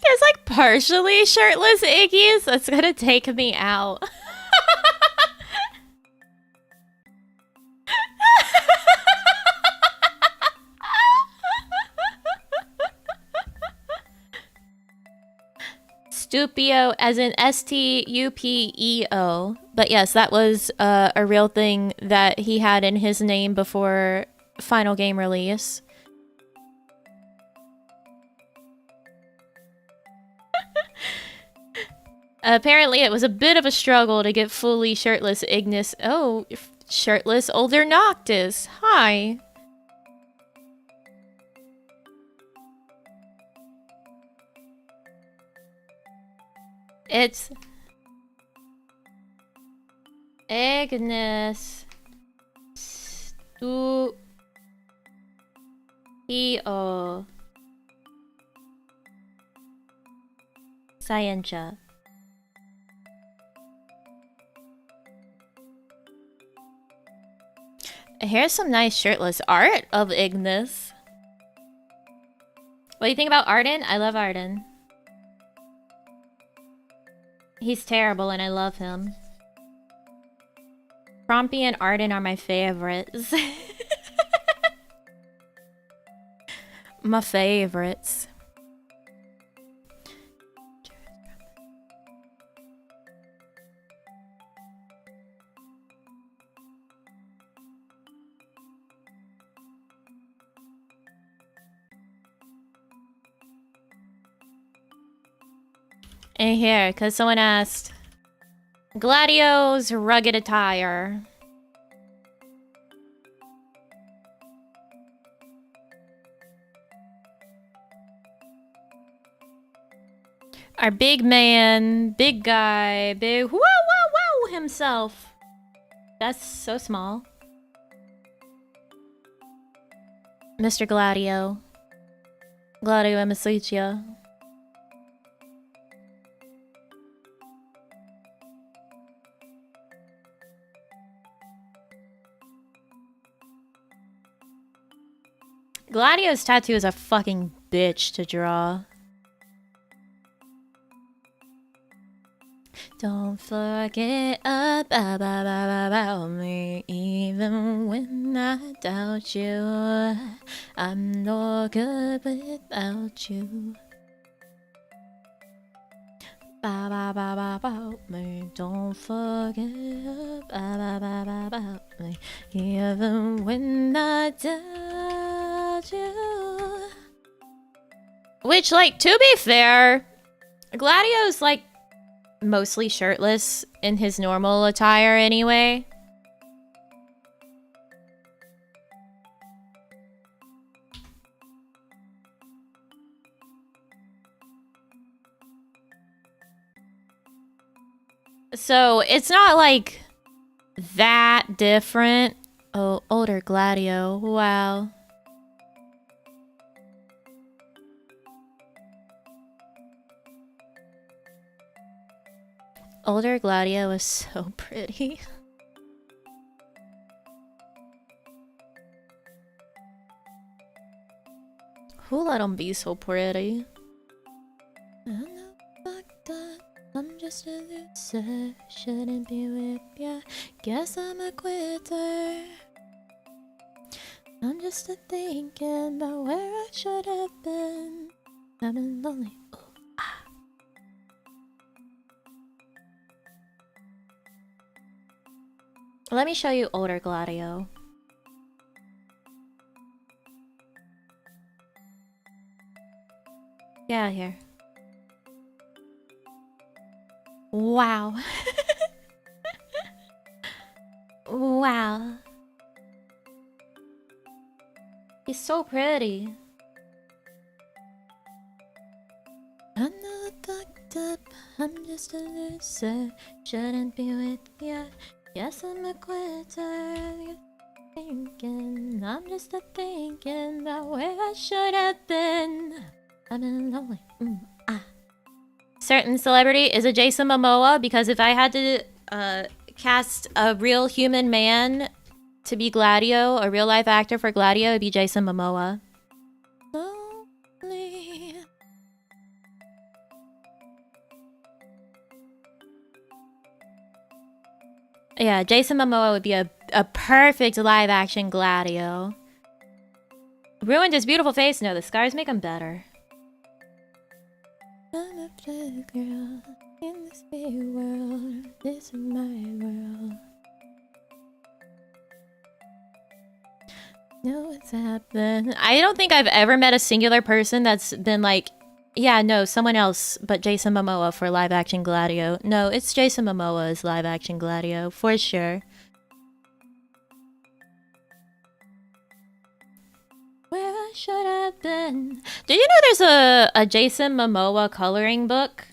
There's like partially shirtless Iggy's. That's gonna take me out. Stupio, as in Stupeo. But yes, that was a real thing that he had in his name before final game release. Apparently, it was a bit of a struggle to get fully shirtless Ignis. Oh, shirtless older Noctis. Hi. It's Ignis Stupio. Scientia. Here's some nice shirtless art of Ignis. What do you think about Arden? I love Arden. He's terrible and I love him. Prompy and Arden are my favorites. My favorites. And here, because someone asked, Gladio's rugged attire. Our big man, big guy, big whoa, whoa, whoa himself. That's so small. Mr. Gladio. Gladio Amicitia. Gladio's tattoo is a fucking bitch to draw. Don't forget about me, even when I doubt you. I'm no good without you. About me, don't forget about me, even when I doubt you. Which, like, to be fair, Gladio's like mostly shirtless in his normal attire anyway. So it's not like that different. Oh, older Gladio. Wow. Older Gladio was so pretty. Who let him be so pretty? I'm just a loser, shouldn't be with ya. Guess I'm a quitter. I'm just a thinking about where I should have been. I've been lonely. Ooh, ah. Let me show you older Gladio. Get out of here. Wow. Wow. He's so pretty. I'm not fucked up, I'm just a loser. Shouldn't be with ya. Yes, I'm a quitter. Thinking, I'm just a thinking about where I should have been. I've been lonely. Certain celebrity is a Jason Momoa, because if I had to cast a real human man to be Gladio, a real life actor for Gladio, it'd be Jason Momoa. Lonely. Yeah, Jason Momoa would be a perfect live action Gladio. Ruined his beautiful face? No, the scars make him better. I'm a flat girl in this big world. This is my world. Know what's happened. I don't think I've ever met a singular person that's been like, yeah, no, someone else but Jason Momoa for live action Gladio. No, it's Jason Momoa's live action Gladio, for sure. Where I should have been. Did you know there's a Jason Momoa coloring book?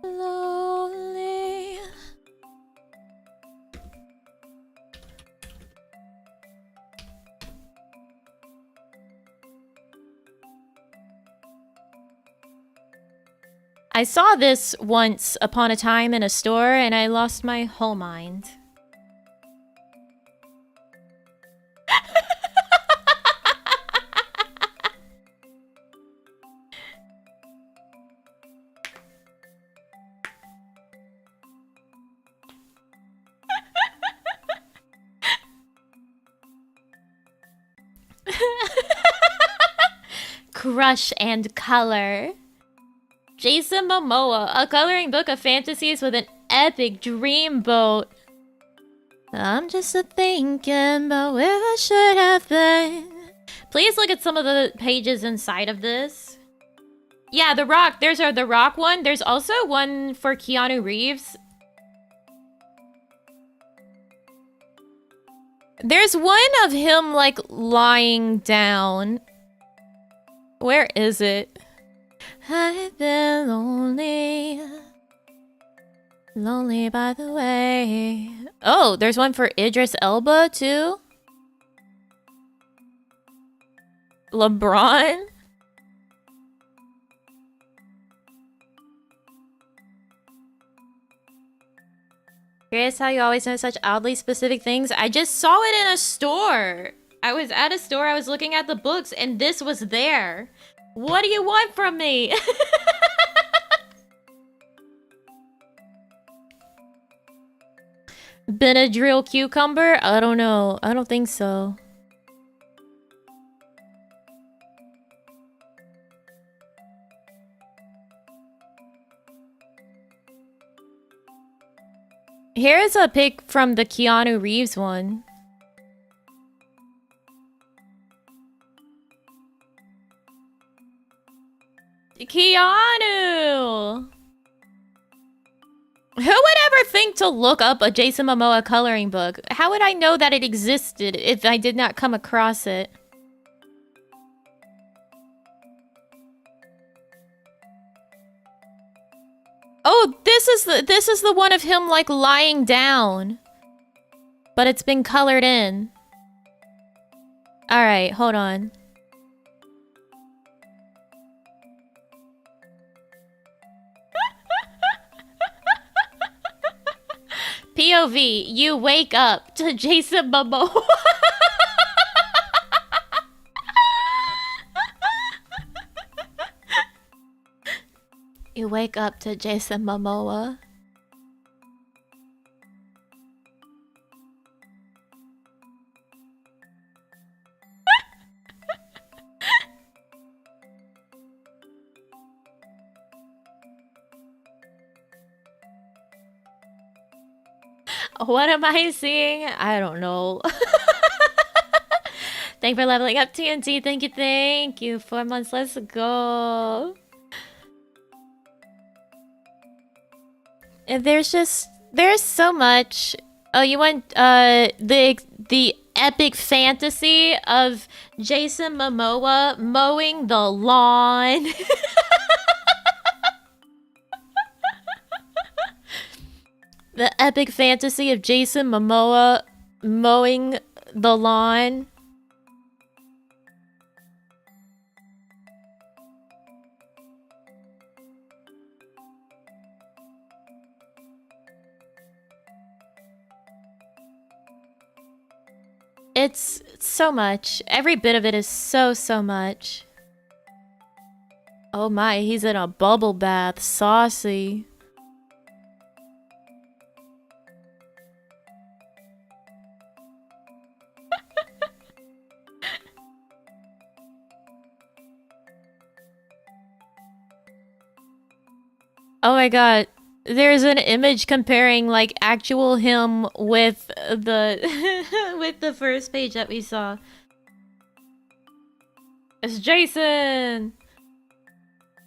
Lonely. I saw this once upon a time in a store and I lost my whole mind. Crush and color. Jason Momoa, a coloring book of fantasies with an epic dreamboat. I'm just a thinking about where I should have been. Please look at some of the pages inside of this. Yeah, The Rock. There's The Rock one. There's also one for Keanu Reeves. There's one of him, like, lying down. Where is it? I've been lonely. Lonely by the way. Oh, there's one for Idris Elba, too? LeBron? Curious how you always know such oddly specific things. I just saw it in a store. I was at a store, I was looking at the books, and this was there. What do you want from me? Benadryl cucumber? I don't know. I don't think so. Here's a pic from the Keanu Reeves one. Keanu! Who would ever think to look up a Jason Momoa coloring book? How would I know that it existed if I did not come across it? Oh, this is the one of him like lying down. But it's been colored in. All right, hold on. POV, you wake up to Jason Momoa. You wake up to Jason Momoa. What am I seeing? I don't know. Thank you for leveling up, TNT. Thank you. 4 months. Let's go. There's so much. Oh, you want the epic fantasy of Jason Momoa mowing the lawn. The epic fantasy of Jason Momoa mowing the lawn. It's so much. Every bit of it is so much. Oh my, he's in a bubble bath. Saucy. Oh my god. There's an image comparing like actual him with the with the first page that we saw. It's Jason.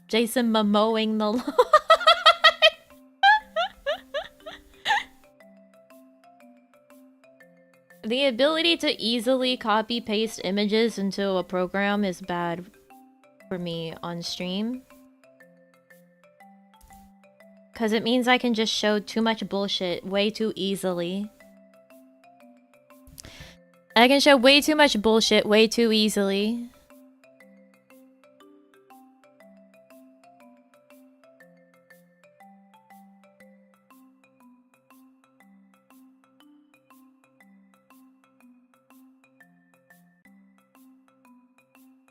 Jason Momoing the lawn. The ability to easily copy paste images into a program is bad for me on stream. Because it means I can just show too much bullshit way too easily. I can show way too much bullshit way too easily.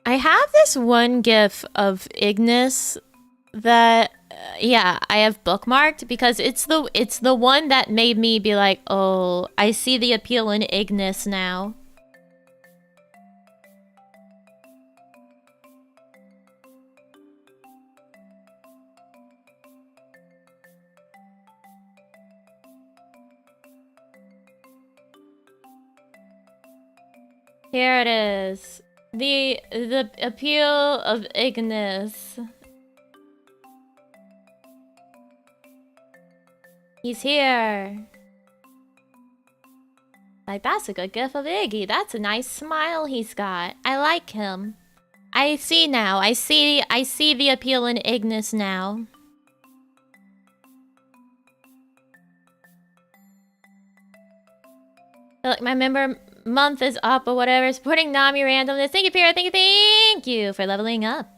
I have this one gif of Ignis that yeah, I have bookmarked because it's the one that made me be like, "Oh, I see the appeal in Ignis now." Here it is. The appeal of Ignis. He's here. Like, that's a good gif of Iggy. That's a nice smile he's got. I like him. I see now. I see the appeal in Ignis now. Look, my member month is up or whatever. Supporting Nami randomness. Thank you, Pierre. Thank you for leveling up.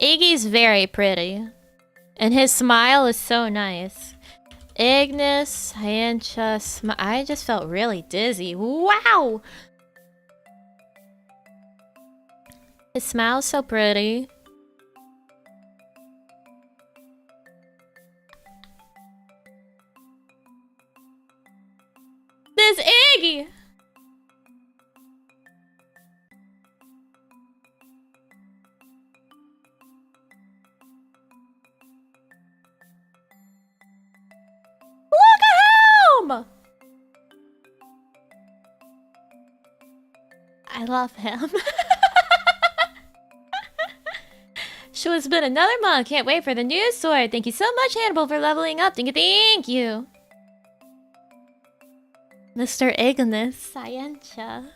Iggy's very pretty. And his smile is so nice. Ignis, I just felt really dizzy. Wow! His smile's so pretty. This Iggy! Look at him! I love him. So it's been another month. Can't wait for the new sword. Thank you so much, Hannibal, for leveling up. Thank you. Mr. Ignis, Scientia.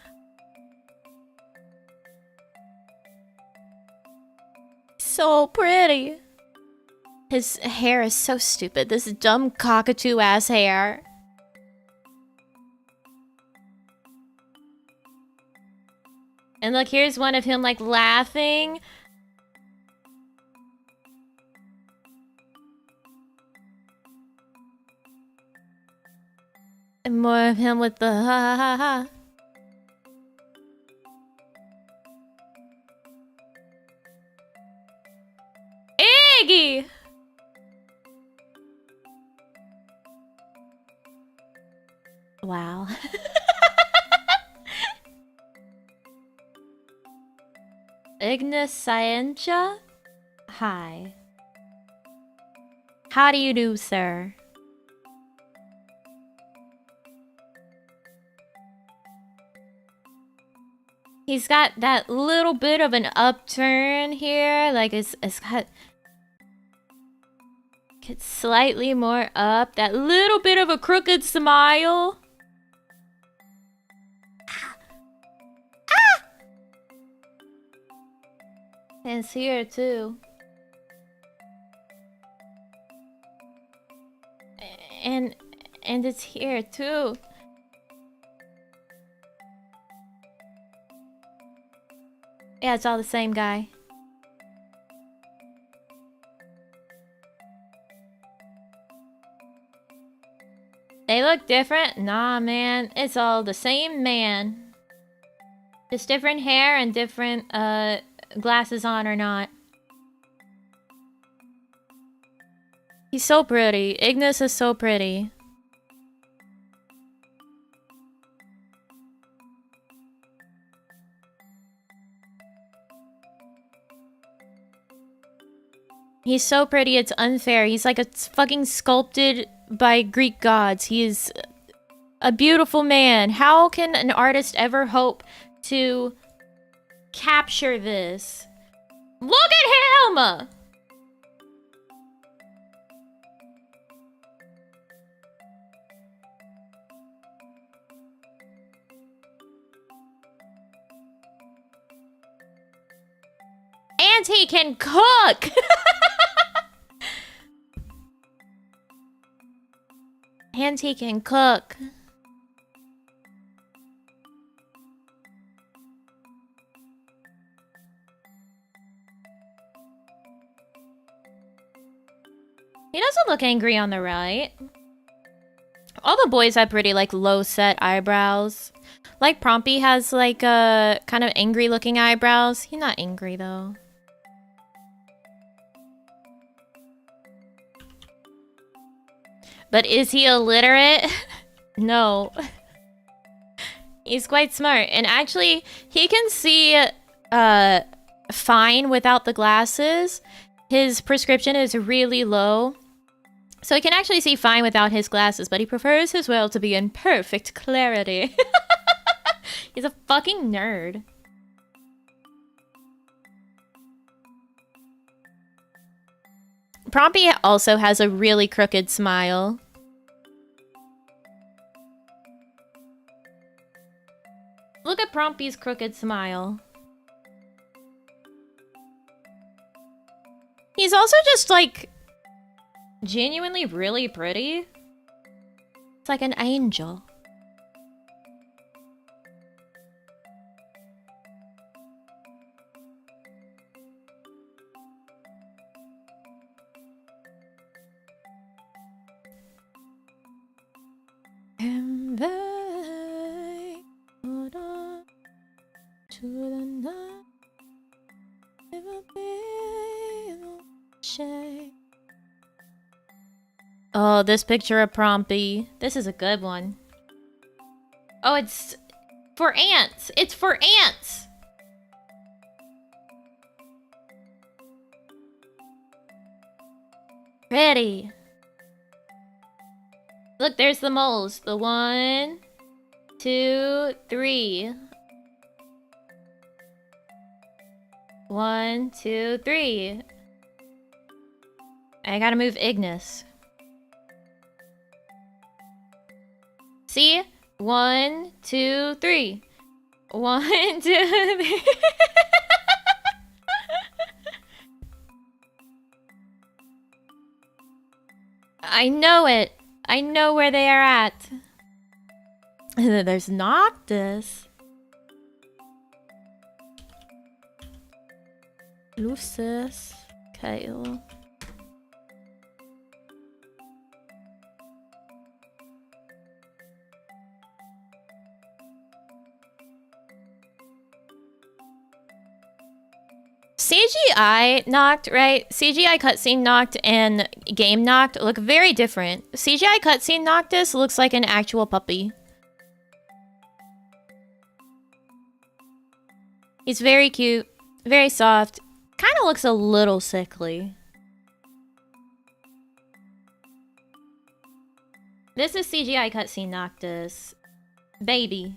So pretty. His hair is so stupid. This dumb cockatoo-ass hair. And look, here's one of him, like, laughing. And more of him with the ha ha ha. Iggy! Wow. Ignis Scientia? Hi. How do you do, sir? He's got that little bit of an upturn here, like it's got it's slightly more up, that little bit of a crooked smile. Ah! And it's here too. And it's here too. Yeah, it's all the same guy. They look different? Nah, man. It's all the same man. Just different hair and different, glasses on or not. He's so pretty. Ignis is so pretty. He's so pretty, it's unfair. He's like a fucking sculpted by Greek gods. He is a beautiful man. How can an artist ever hope to capture this? Look at him! And he can cook! And he can cook. He doesn't look angry on the right. All the boys have pretty, like, low-set eyebrows. Like, Prompto has, like, kind of angry-looking eyebrows. He's not angry, though. But is he illiterate? No. He's quite smart. And actually, he can see fine without the glasses. His prescription is really low. So he can actually see fine without his glasses, but he prefers his world to be in perfect clarity. He's a fucking nerd. Prompto also has a really crooked smile. Look at Prompto's crooked smile. He's also just, like, genuinely really pretty. It's like an angel. convey. Hold on to the night. Never be no shame. Oh, this picture of Prompto. This is a good one. Oh, it's for ants. It's for ants. Ready. Look, there's the moles. The 1, 2, 3. 1, 2, 3. I gotta move Ignis. See? 1, 2, 3. 1, 2, 3. I know it. I know where they are at. There's Noctis. Lucis. Kale. CGI Noct, right? CGI cutscene Noct and game Noct look very different. CGI cutscene Noctis looks like an actual puppy. He's very cute, very soft. Kind of looks a little sickly. This is CGI cutscene Noctis. Baby.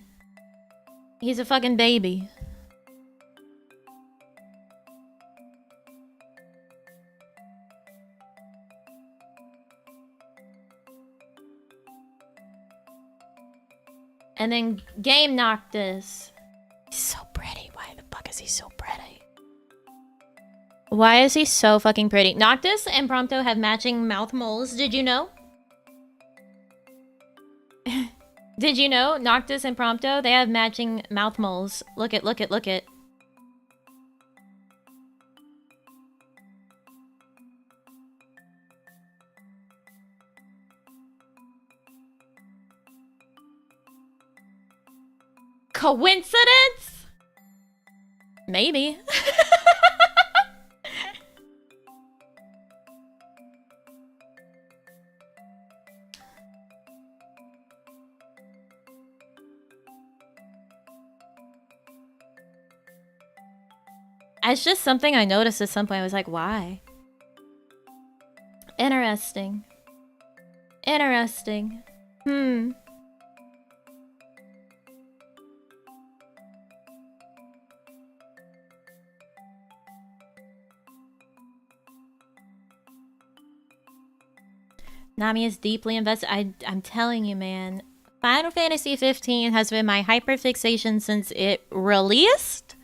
He's a fucking baby. And then game Noctis. He's so pretty. Why the fuck is he so pretty? Why is he so fucking pretty? Noctis and Prompto have matching mouth moles. Did you know? Did you know? Noctis and Prompto, they have matching mouth moles. Look it, look it, look it. Coincidence? Maybe. It's just something I noticed at some point. I was like, why? Interesting. Interesting. Nami is deeply invested. I'm telling you, man. Final Fantasy 15 has been my hyperfixation since it released.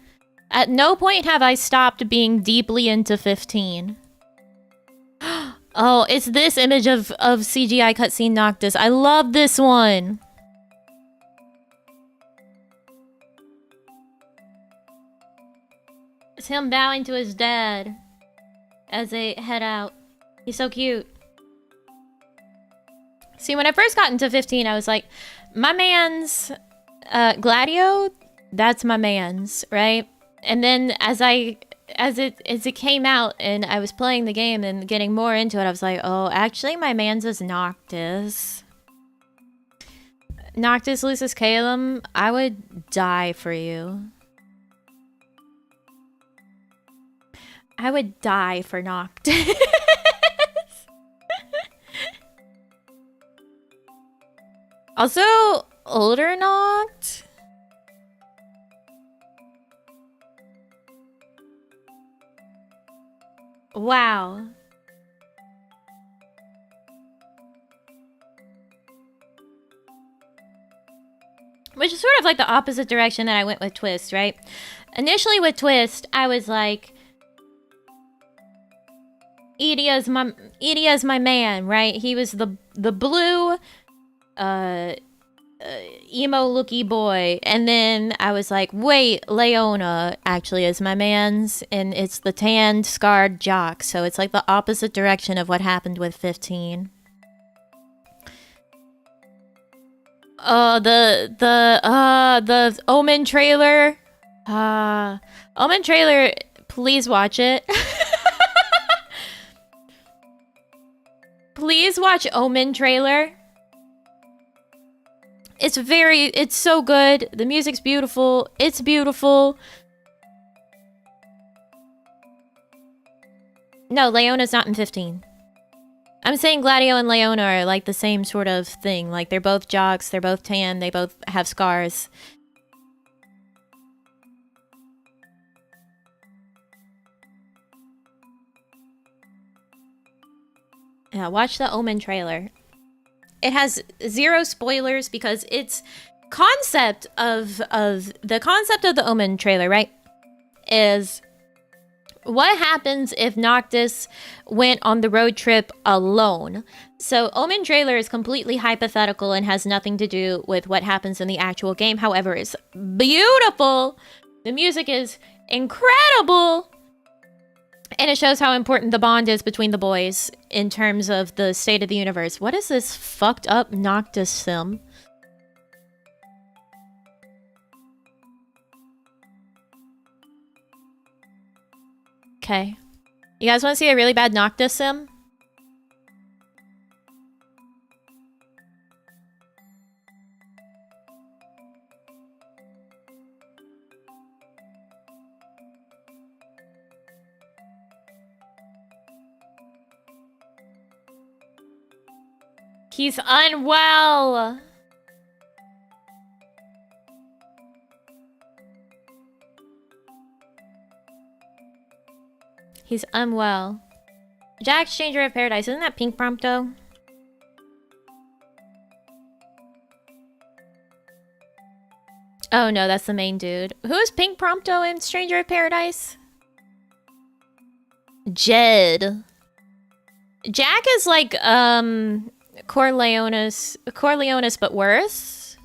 At no point have I stopped being deeply into 15. Oh, it's this image of CGI cutscene Noctis. I love this one. It's him bowing to his dad as they head out. He's so cute. See, when I first got into 15, I was like, my man's Gladio, that's my man's, right? And then as it came out and I was playing the game and getting more into it, I was like, oh, actually my man's is Noctis. Noctis, Lucis, Calum, I would die for you. I would die for Noctis. Also, older Noct. Wow. Which is sort of like the opposite direction that I went with Twist, right? Initially with Twist, I was like, Edia's my man, right? He was the blue emo looky boy, and then I was like, wait, Leona actually is my man's, and it's the tanned scarred jock, so it's like the opposite direction of what happened with 15. The Omen trailer. Omen trailer, please watch it. Please watch Omen trailer. It's so good. The music's beautiful. It's beautiful. No, Leona's not in 15. I'm saying Gladio and Leona are like the same sort of thing. Like they're both jocks, they're both tan, they both have scars. Yeah, watch the Omen trailer. It has 0 spoilers because it's concept of the concept of the Omen trailer, right? Is what happens if Noctis went on the road trip alone? So Omen trailer is completely hypothetical and has nothing to do with what happens in the actual game. However, it's beautiful. The music is incredible. And it shows how important the bond is between the boys in terms of the state of the universe. What is this fucked up Noctis sim? Okay. You guys want to see a really bad Noctis sim? He's unwell. He's unwell. Jack Stranger of Paradise. Isn't that Pink Prompto? Oh no, that's the main dude. Who is Pink Prompto in Stranger of Paradise? Jed. Jack is like, Corleones but worse.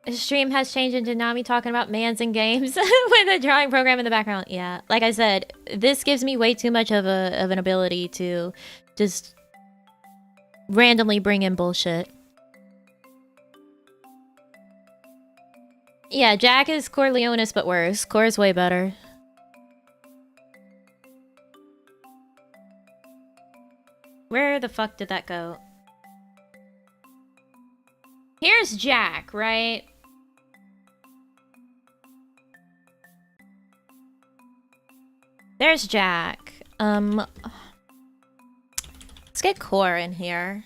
His stream has changed into Nami talking about mans and games with a drawing program in the background. Yeah, like I said, this gives me way too much of an ability to just randomly bring in bullshit. Yeah, Jack is Corleones but worse. Core's way better. Where the fuck did that go? Here's Jack, right? There's Jack. Let's get Core in here.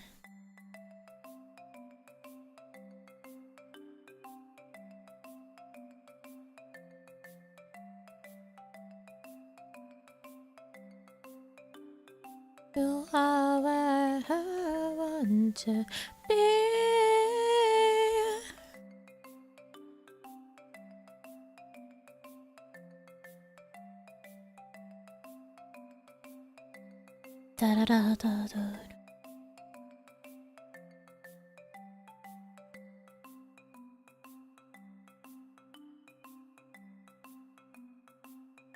You are where I want to be. Da da da da da.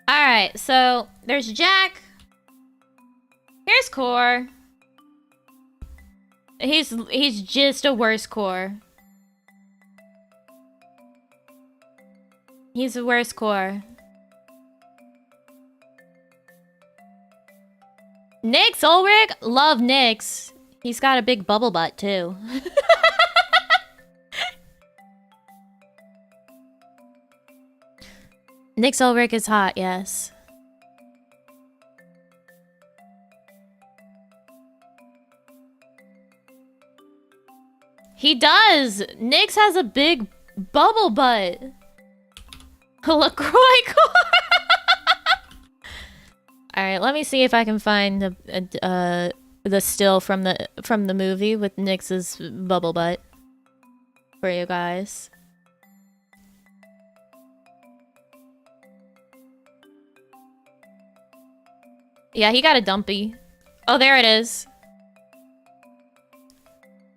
All right, so there's Jack. Here's Core. He's just a worse Core. He's a worse Core. Nyx Ulrich? Love Nyx. He's got a big bubble butt too. Nyx Ulrich is hot, yes. He does! Nyx has a big bubble butt. LaCroix Core! Alright, let me see if I can find the still from the movie with Nyx's bubble butt for you guys. Yeah, he got a dumpy. Oh, there it is.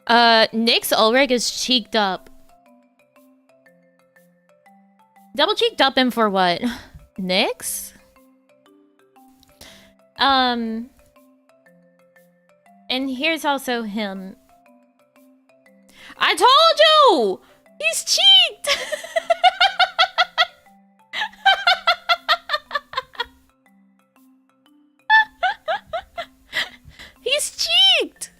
Nyx Ulrich is cheeked up. Double cheeked up him for what? Nyx? And here's also him. I told you! He's cheeked! He's cheeked!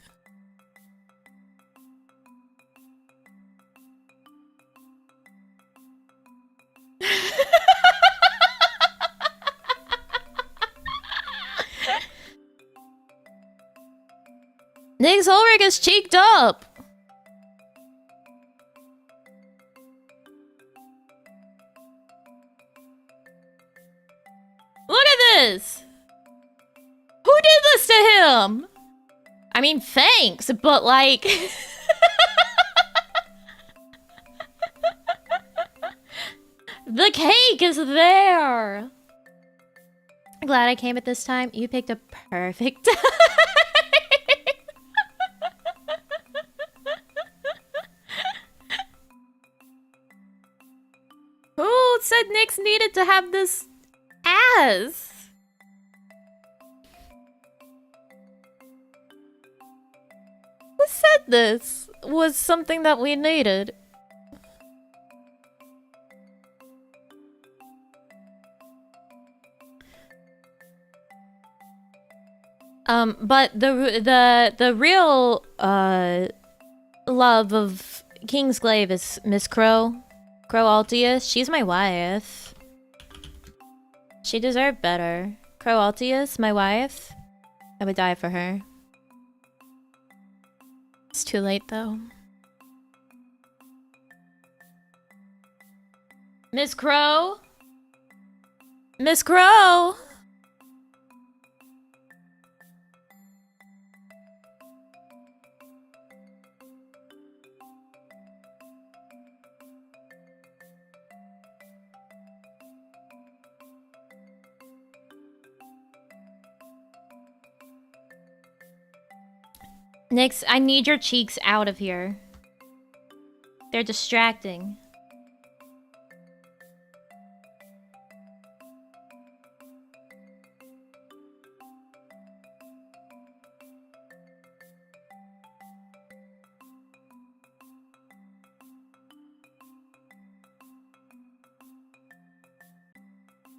Nick's Ulrich is cheeked up! Look at this! Who did this to him? I mean, thanks, but like... The cake is there! Glad I came at this time. You picked a perfect time. Who said Nyx needed to have this ass? Who said this was something that we needed? But the real love of Kingsglaive is Miss Crow. Crow Altius. She's my wife. She deserved better. Crow Altius, my wife. I would die for her. It's too late though. Miss Crow? Miss Crow! Nyx, I need your cheeks out of here. They're distracting.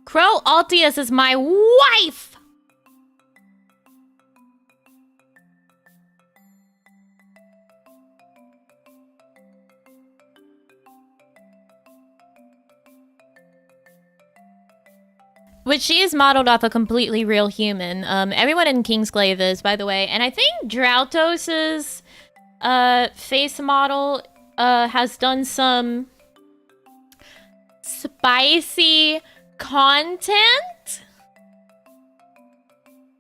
Crow Altius is my wife! Which she is modeled off a completely real human. Everyone in Kingsglaive is, by the way. And I think Drautos's face model has done some spicy content.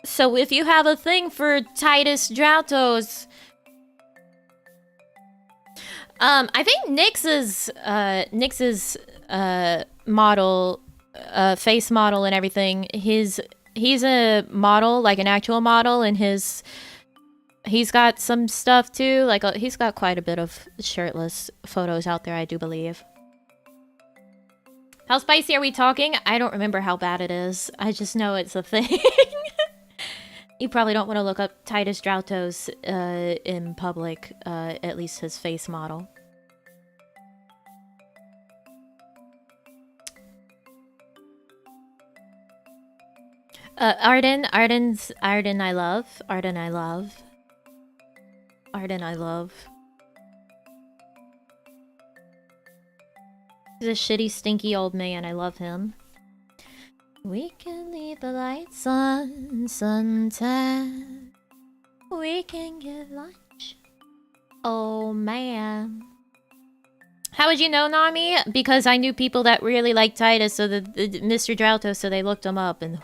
So if you have a thing for Titus Drautos, I think Nyx's model, face model and everything, he's a model, like an actual model, and he's got some stuff too, like he's got quite a bit of shirtless photos out there, I do believe. How spicy are we talking? I don't remember how bad it is. I just know it's a thing. You probably don't want to look up Titus Drautos in public, at least his face model. Arden I love. Arden I love. Arden I love. He's a shitty, stinky old man. I love him. We can leave the lights on sometime. We can get lunch. Oh, man. How would you know, Nami? Because I knew people that really liked Titus, so Mr. Drautos, so they looked him up and...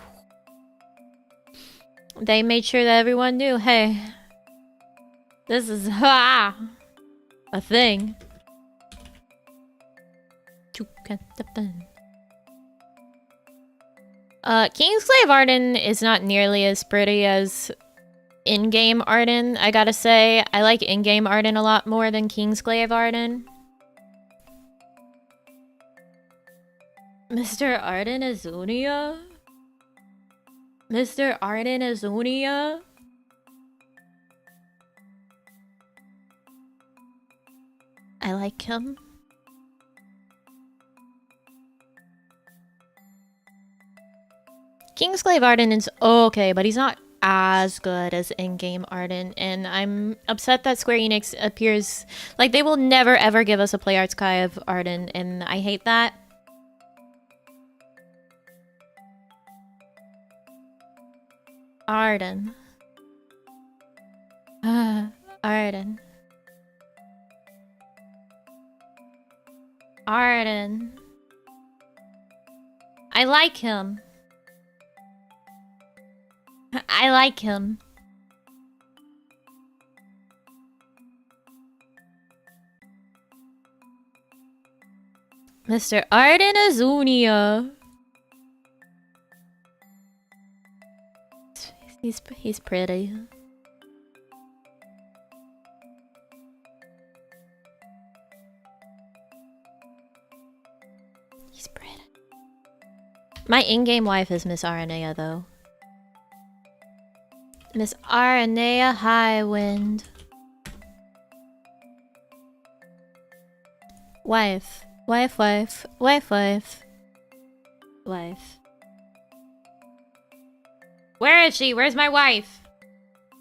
They made sure that everyone knew, hey, this is a thing. Kingsglaive Arden is not nearly as pretty as in-game Arden, I gotta say. I like in-game Arden a lot more than Kingsglaive Arden. Mr. Arden Azunia? Mr. Arden Azunia? I like him. Kingsglaive Arden is okay, but he's not as good as in-game Arden, and I'm upset that Square Enix appears like they will never ever give us a play arts Kai of Arden, and I hate that. Arden. Arden. Arden. I like him. I like him. Mr. Arden Azunia. He's pretty. He's pretty. My in-game wife is Miss Aranea, though. Miss Aranea Highwind. Wife. Wife, wife. Wife, wife. Wife. Where is she? Where's my wife?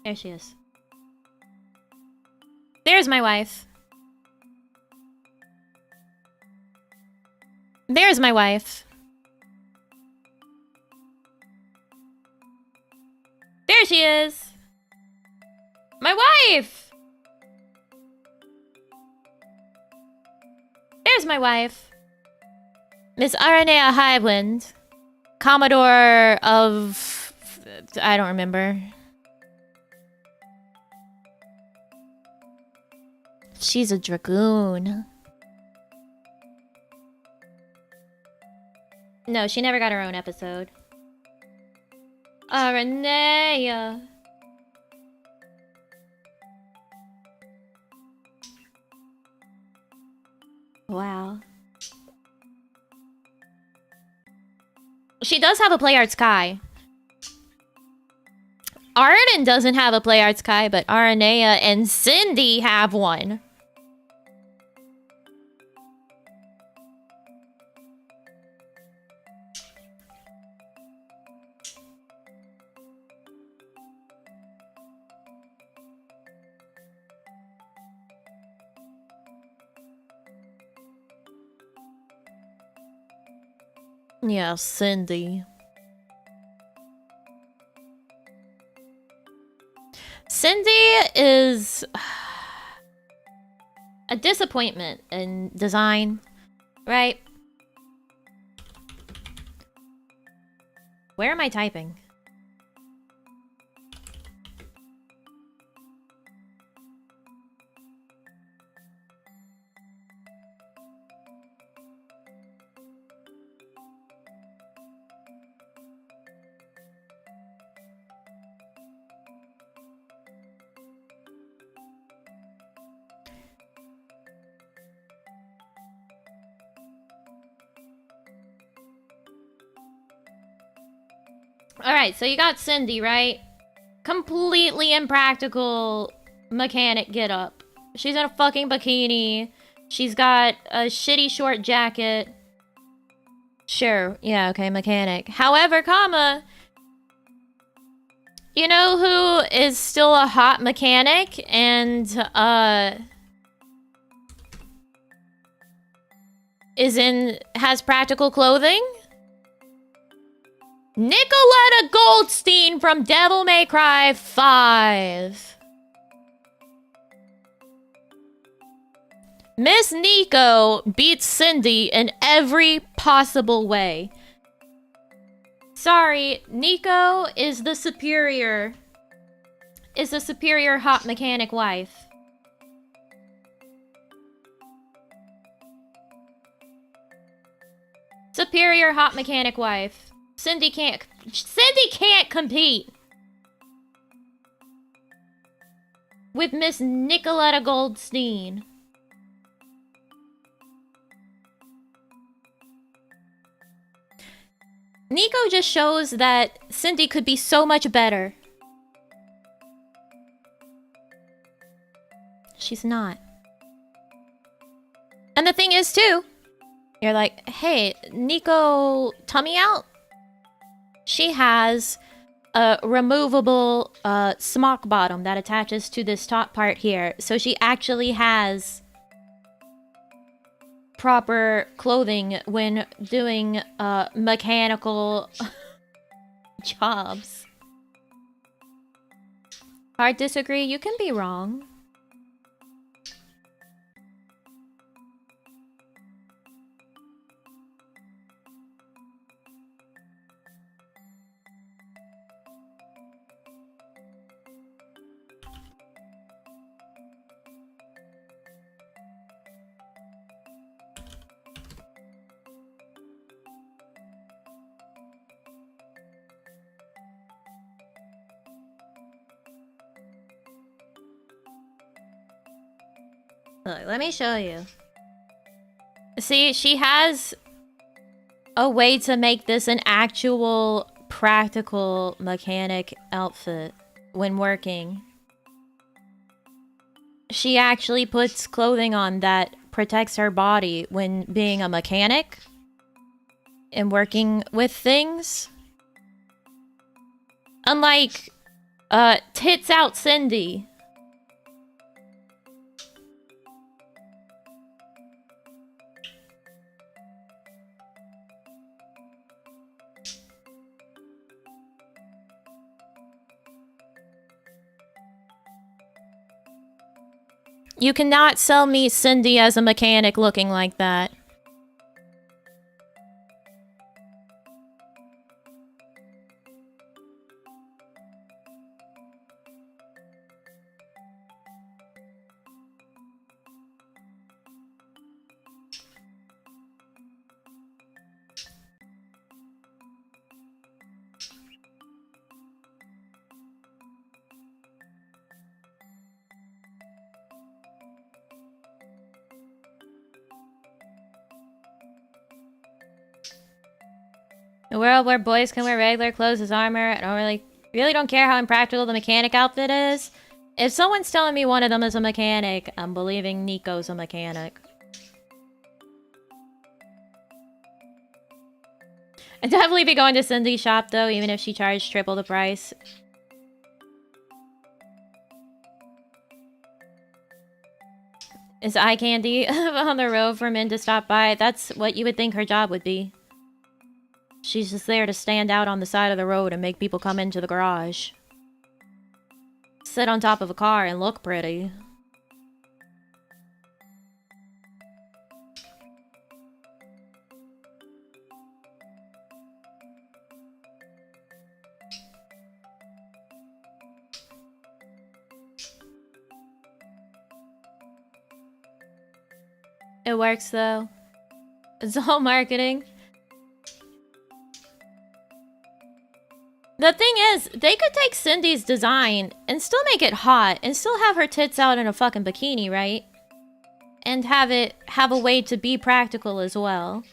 There she is. There's my wife. There's my wife. There she is. My wife. There's my wife. Miss Aranea Highwind. Commodore of... I don't remember. She's a dragoon. No, she never got her own episode. Aranea. Wow. She does have a Play Arts Kai. Arden doesn't have a Play Arts Kai, but Aranea and Cindy have one. Yeah, Cindy. Cindy is a disappointment in design, right? Where am I typing? Alright, so you got Cindy, right? Completely impractical mechanic getup. She's in a fucking bikini. She's got a shitty short jacket. Sure, yeah, okay, mechanic. However, comma... You know who is still a hot mechanic and, has practical clothing? Nicoletta Goldstein from Devil May Cry 5. Miss Nico beats Cindy in every possible way. Sorry, Nico is the superior hot mechanic wife. Superior hot mechanic wife. Cindy can't compete with Miss Nicoletta Goldstein. Nico just shows that Cindy could be so much better. She's not. And the thing is, too, you're like, hey, Nico, tummy out? She has a removable smock bottom that attaches to this top part here. So she actually has proper clothing when doing mechanical jobs. Hard disagree, you can be wrong. Look, let me show you. See, she has a way to make this an actual practical mechanic outfit when working. She actually puts clothing on that protects her body when being a mechanic and working with things. Unlike, Tits Out Cindy. You cannot sell me Cindy as a mechanic looking like that. A world where boys can wear regular clothes as armor. I don't really don't care how impractical the mechanic outfit is. If someone's telling me one of them is a mechanic, I'm believing Nico's a mechanic. I'd definitely be going to Cindy's shop though, even if she charged triple the price. Is eye candy on the road for men to stop by? That's what you would think her job would be. She's just there to stand out on the side of the road and make people come into the garage. Sit on top of a car and look pretty. It works though. It's all marketing. The thing is, they could take Cindy's design and still make it hot and still have her tits out in a fucking bikini, right? And have it have a way to be practical as well.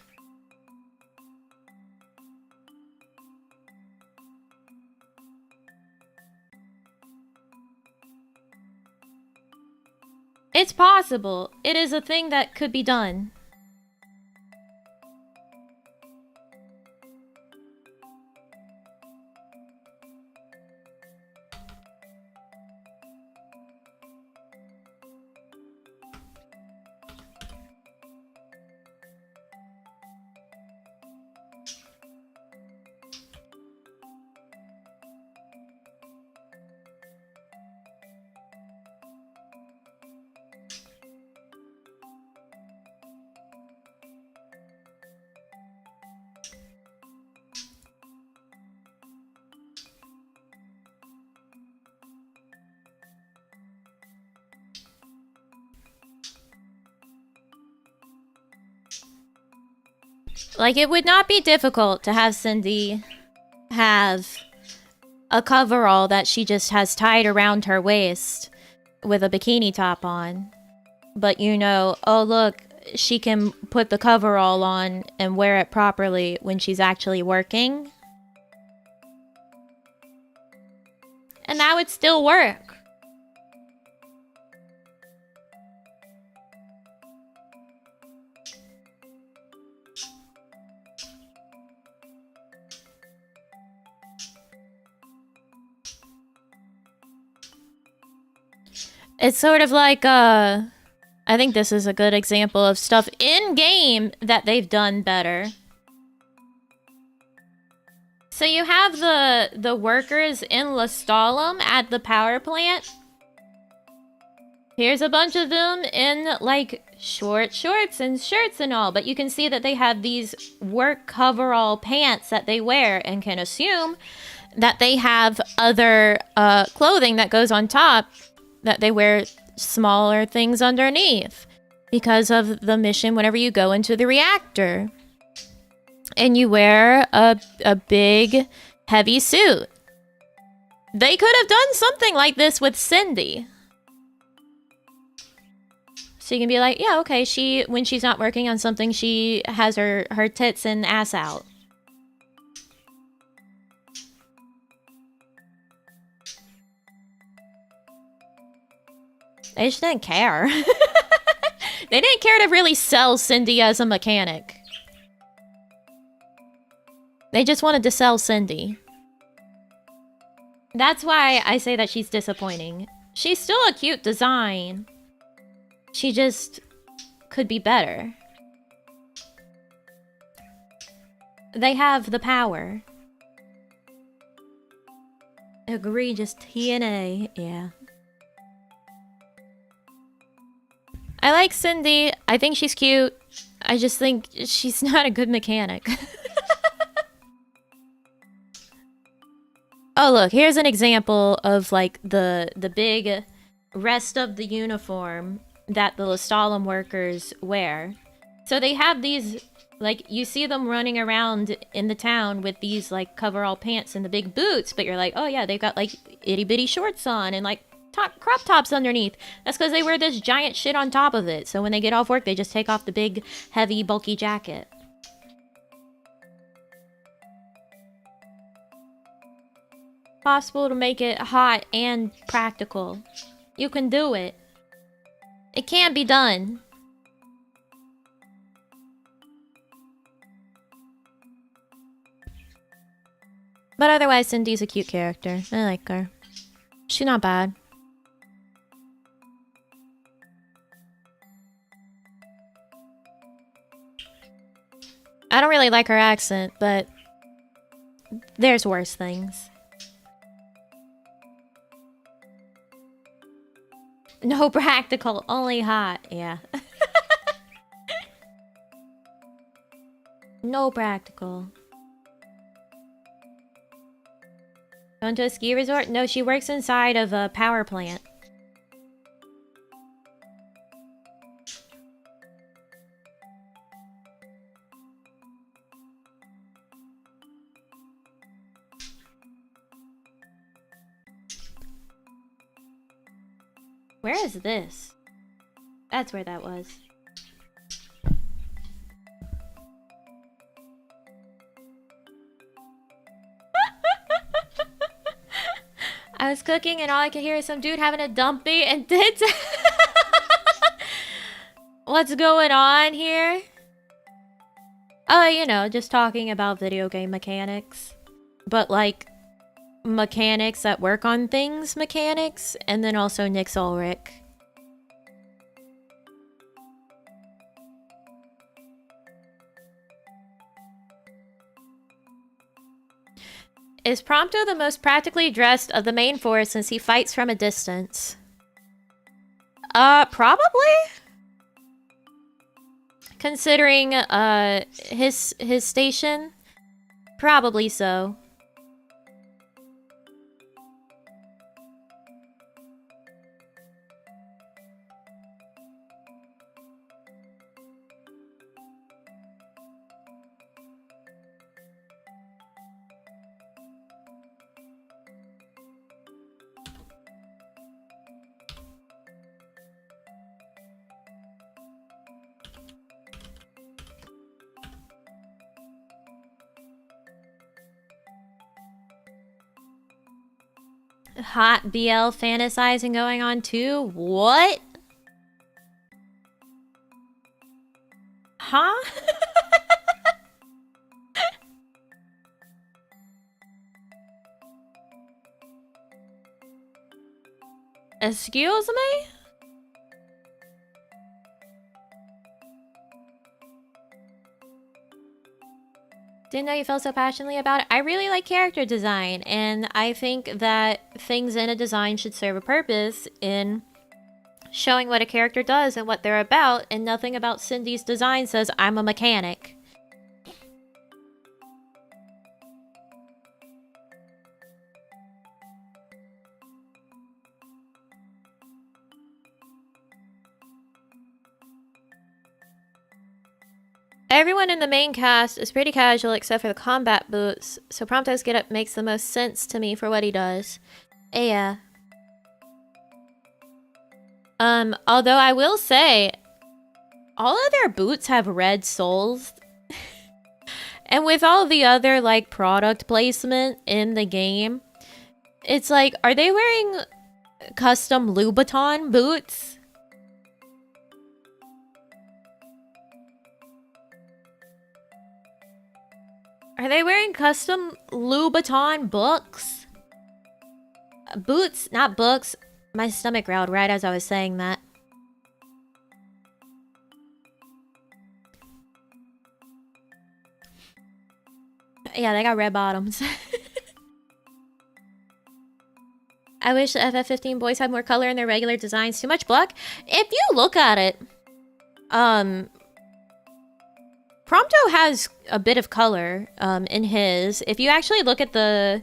It's possible. It is a thing that could be done. Like, it would not be difficult to have Cindy have a coverall that she just has tied around her waist with a bikini top on. But you know, oh look, she can put the coverall on and wear it properly when she's actually working. And that would still work. It's sort of like, I think this is a good example of stuff in-game that they've done better. So you have the workers in Lestalem at the power plant. Here's a bunch of them in, like, short shorts and shirts and all, but you can see that they have these work coverall pants that they wear and can assume that they have other clothing that goes on top, that they wear smaller things underneath because of the mission whenever you go into the reactor. And you wear a big, heavy suit. They could have done something like this with Cindy. So you can be like, yeah, okay, when she's not working on something, she has her tits and ass out. They just didn't care. They didn't care to really sell Cindy as a mechanic. They just wanted to sell Cindy. That's why I say that she's disappointing. She's still a cute design. She just could be better. They have the power. Egregious TNA, yeah. I like Cindy. I think she's cute. I just think she's not a good mechanic. Oh, look, here's an example of, like, the big rest of the uniform that the Lestalem workers wear. So they have these, like, you see them running around in the town with these, like, coverall pants and the big boots, but you're like, oh yeah, they've got, like, itty-bitty shorts on and, like, crop tops underneath. That's because they wear this giant shit on top of it. So when they get off work, they just take off the big, heavy, bulky jacket. Possible to make it hot and practical. You can do it. It can be done. But otherwise, Cindy's a cute character. I like her. She's not bad. I don't really like her accent, but there's worse things. No practical, only hot. Yeah. No practical. Going to a ski resort? No, she works inside of a power plant. Where is this? That's where that was. I was cooking and all I could hear is some dude having a dumpy and tits. What's going on here? Oh, you know, just talking about video game mechanics. But like, mechanics that work on things mechanics, and then also Nick's Ulrich. Is Prompto the most practically dressed of the main four since he fights from a distance? Probably? Considering, his station? Probably so. hot BL fantasizing going on too? What? Huh? Excuse me? Didn't know you felt so passionately about it. I really like character design, and I think that things in a design should serve a purpose in showing what a character does and what they're about, and nothing about Cindy's design says I'm a mechanic. Everyone in the main cast is pretty casual except for the combat boots, so Prompto's getup makes the most sense to me for what he does. Yeah. Although I will say, all of their boots have red soles. And with all the other, like, product placement in the game, it's like, are they wearing custom Louboutin boots? Are they wearing custom Louboutin books? Boots, not books. My stomach growled right as I was saying that. Yeah, they got red bottoms. I wish the FF15 boys had more color in their regular designs. Too much black? If you look at it, Prompto has a bit of color in his. If you actually look at the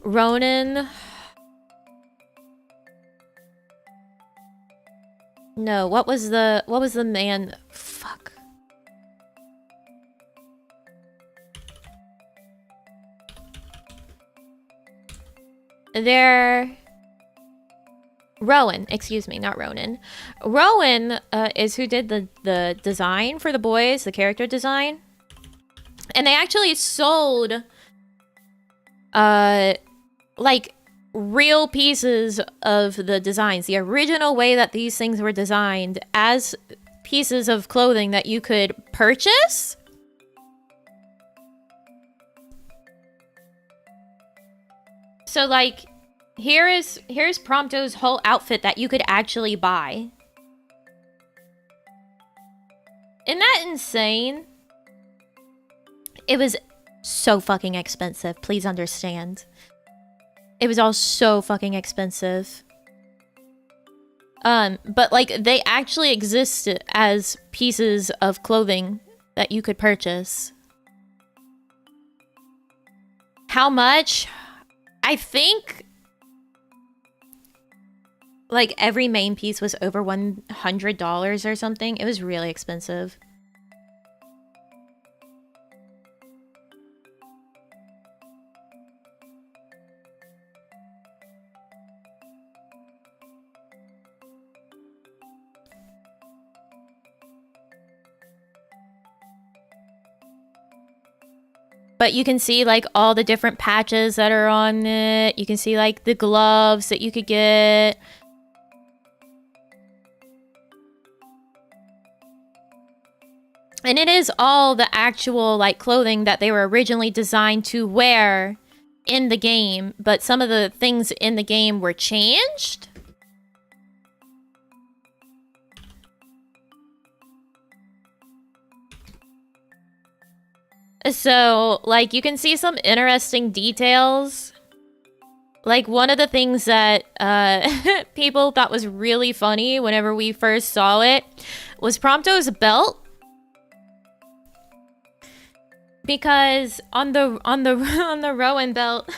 Ronin... No, what was the man? Fuck. They're... Rowan, excuse me, not Ronin. Rowan is who did the design for the boys, the character design. And they actually sold, like, real pieces of the designs. The original way that these things were designed as pieces of clothing that you could purchase. So, like... Here's Prompto's whole outfit that you could actually buy. Isn't that insane? It was so fucking expensive, please understand. It was all so fucking expensive. But like, they actually existed as pieces of clothing that you could purchase. How much? I think... like, every main piece was over $100 or something. It was really expensive. But you can see, like, all the different patches that are on it. You can see, like, the gloves that you could get. And it is all the actual, like, clothing that they were originally designed to wear in the game. But some of the things in the game were changed. So, like, you can see some interesting details. Like, one of the things that people thought was really funny whenever we first saw it was Prompto's belt. Because on the Rowan belt,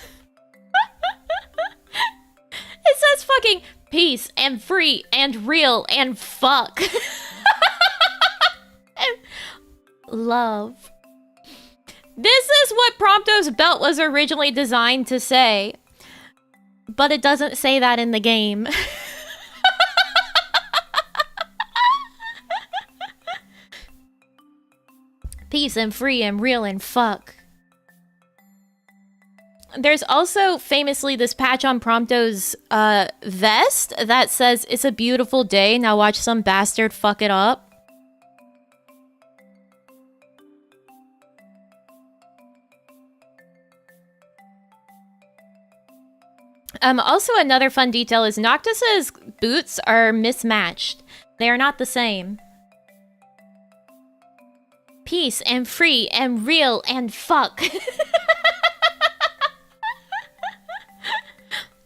it says fucking peace and free and real and fuck. And love. This is what Prompto's belt was originally designed to say. But it doesn't say that in the game. Peace and free and real and fuck. There's also famously this patch on Prompto's vest that says, "It's a beautiful day, now watch some bastard fuck it up." Also another fun detail is Noctis's boots are mismatched. They are not the same. Peace and free and real and fuck.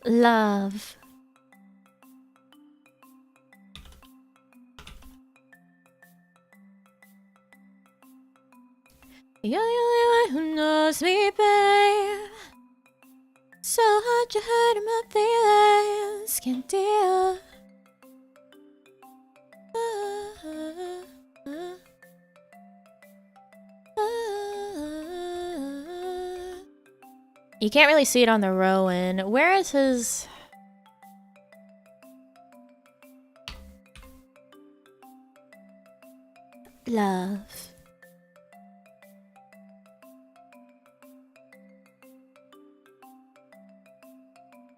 Love. You're the only one who knows me, babe. So hard you hurt my feelings, can't deal. You can't really see it on the Rowan. Where is his... Love.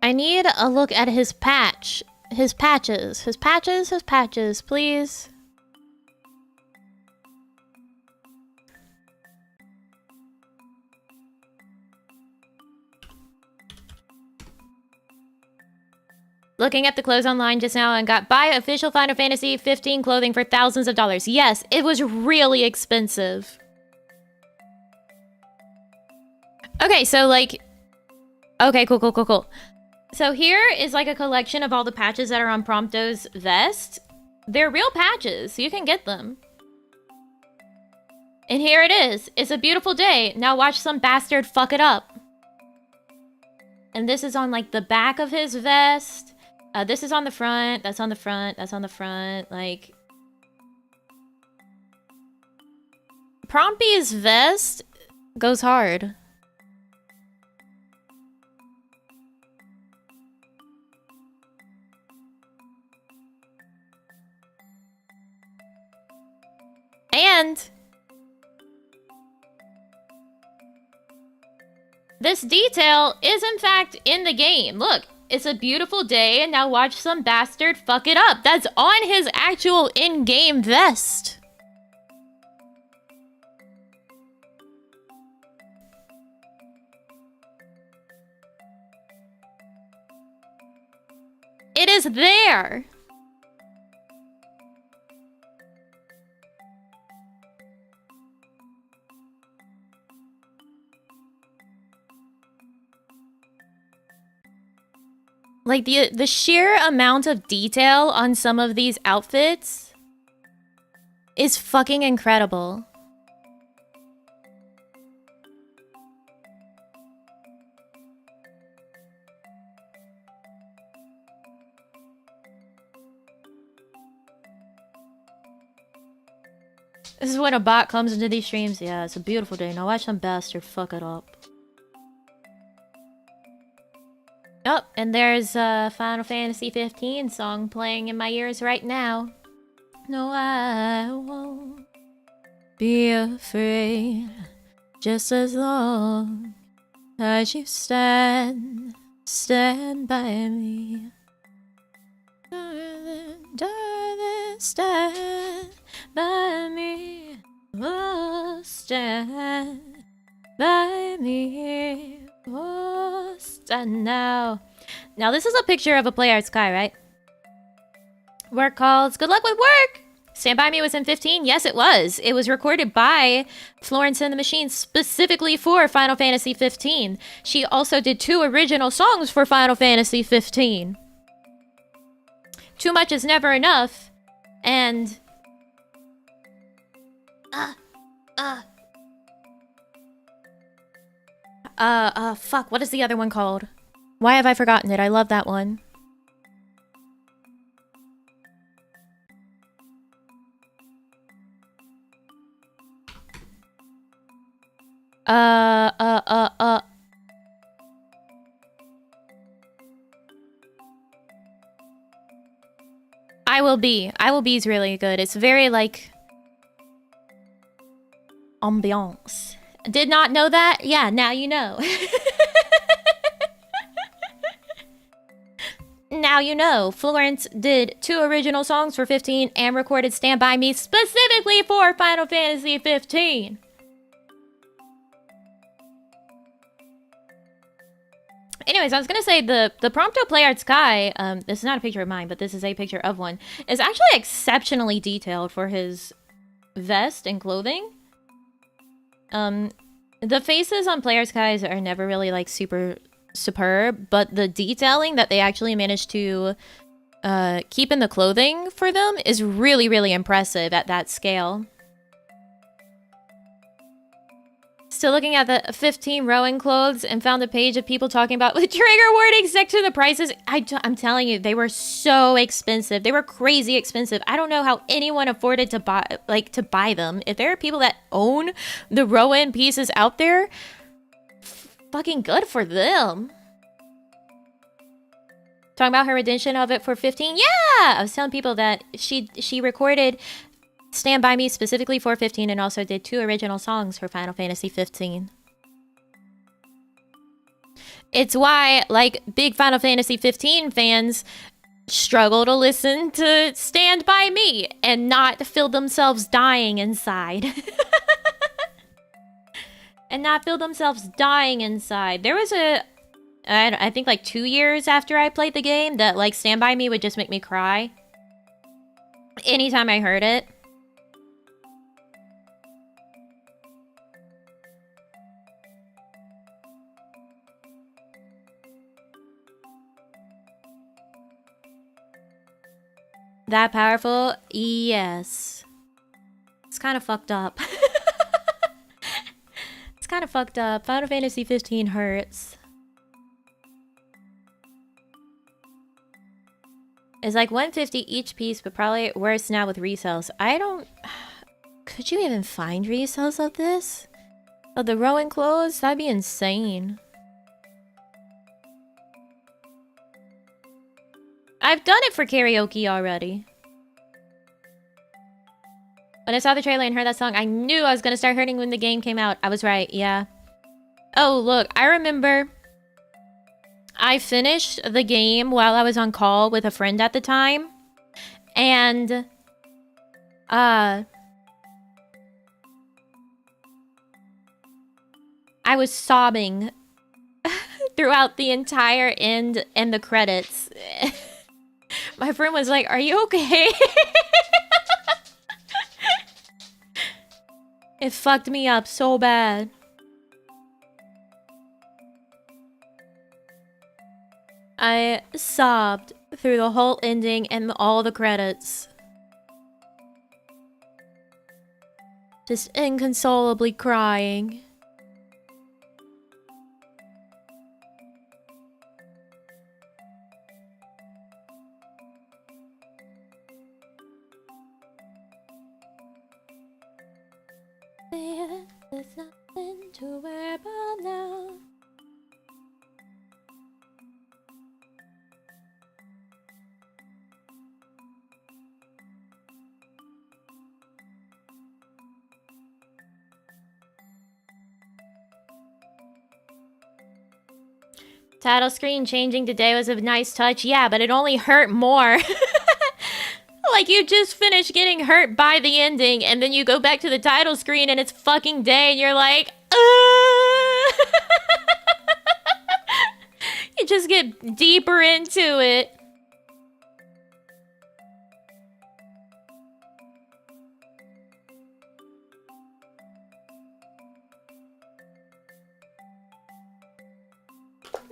I need a look at his patch. His patches. His patches, his patches, please. Looking at the clothes online just now and got buy official Final Fantasy 15 clothing for thousands of dollars. Yes, it was really expensive. Okay, so like... Okay, cool. So here is like a collection of all the patches that are on Prompto's vest. They're real patches, so you can get them. And here it is. It's a beautiful day. Now watch some bastard fuck it up. And this is on like the back of his vest. This is on the front. That's on the front. That's on the front. Like... Prompy's vest goes hard. And this detail is in fact in the game. Look, it's a beautiful day and now watch some bastard fuck it up. That's on his actual in-game vest. It is there. Like, the sheer amount of detail on some of these outfits is fucking incredible. This is when a bot comes into these streams. Yeah, it's a beautiful day. Now watch some bastard fuck it up. Oh, and there's a Final Fantasy 15 song playing in my ears right now. No, I won't be afraid, just as long as you stand by me. Darling, stand by me. Oh, stand by me. Oh, stand now. Now, this is a picture of a Play Art Sky, right? Work calls. Good luck with work! Stand By Me was in 15? Yes, it was. It was recorded by Florence and the Machine specifically for Final Fantasy 15. She also did 2 original songs for Final Fantasy 15. Too much is never enough. And... fuck, what is the other one called? Why have I forgotten it? I love that one. I Will Be. I Will Be is really good. It's very, like... ambiance. Did not know that? Yeah, now you know. now you know. Florence did 2 original songs for 15 and recorded Stand By Me specifically for Final Fantasy 15. Anyways, I was gonna say the Prompto Play Art Sky, this is not a picture of mine, but this is a picture of one, is actually exceptionally detailed for his vest and clothing. The faces on Player Skies are never really like super superb, but the detailing that they actually managed to keep in the clothing for them is really, really impressive at that scale. Still looking at the 15 rowing clothes and found a page of people talking about the trigger warnings next to the prices. I'm telling you, they were so expensive. They were crazy expensive. I don't know how anyone afforded to buy them. If there are people that own the row-in pieces out there, fucking good for them. Talking about her rendition of it for 15. Yeah! I was telling people that she recorded Stand By Me specifically for 15 and also did 2 original songs for Final Fantasy 15. It's why, like, big Final Fantasy 15 fans struggle to listen to Stand By Me and not feel themselves dying inside. And not feel themselves dying inside. There was I think like 2 years after I played the game that like Stand By Me would just make me cry anytime I heard it. That powerful? Yes. It's kind of fucked up. It's kind of fucked up. Final Fantasy 15 hurts. It's like 150 each piece, but probably worse now with resells. I don't... Could you even find resells of this? Of the rowing clothes? That'd be insane. I've done it for karaoke already. When I saw the trailer and heard that song, I knew I was gonna start hurting when the game came out. I was right, yeah. Oh, look, I remember I finished the game while I was on call with a friend at the time. And, I was sobbing throughout the end and the credits. My friend was like, "Are you okay?" It fucked me up so bad. I sobbed through the whole ending and all the credits. Just inconsolably crying. There's nothing to worry about now. Title screen changing today was a nice touch. Yeah, but it only hurt more. Like you just finished getting hurt by the ending and then you go back to the title screen and it's fucking day and you're like, You just get deeper into it.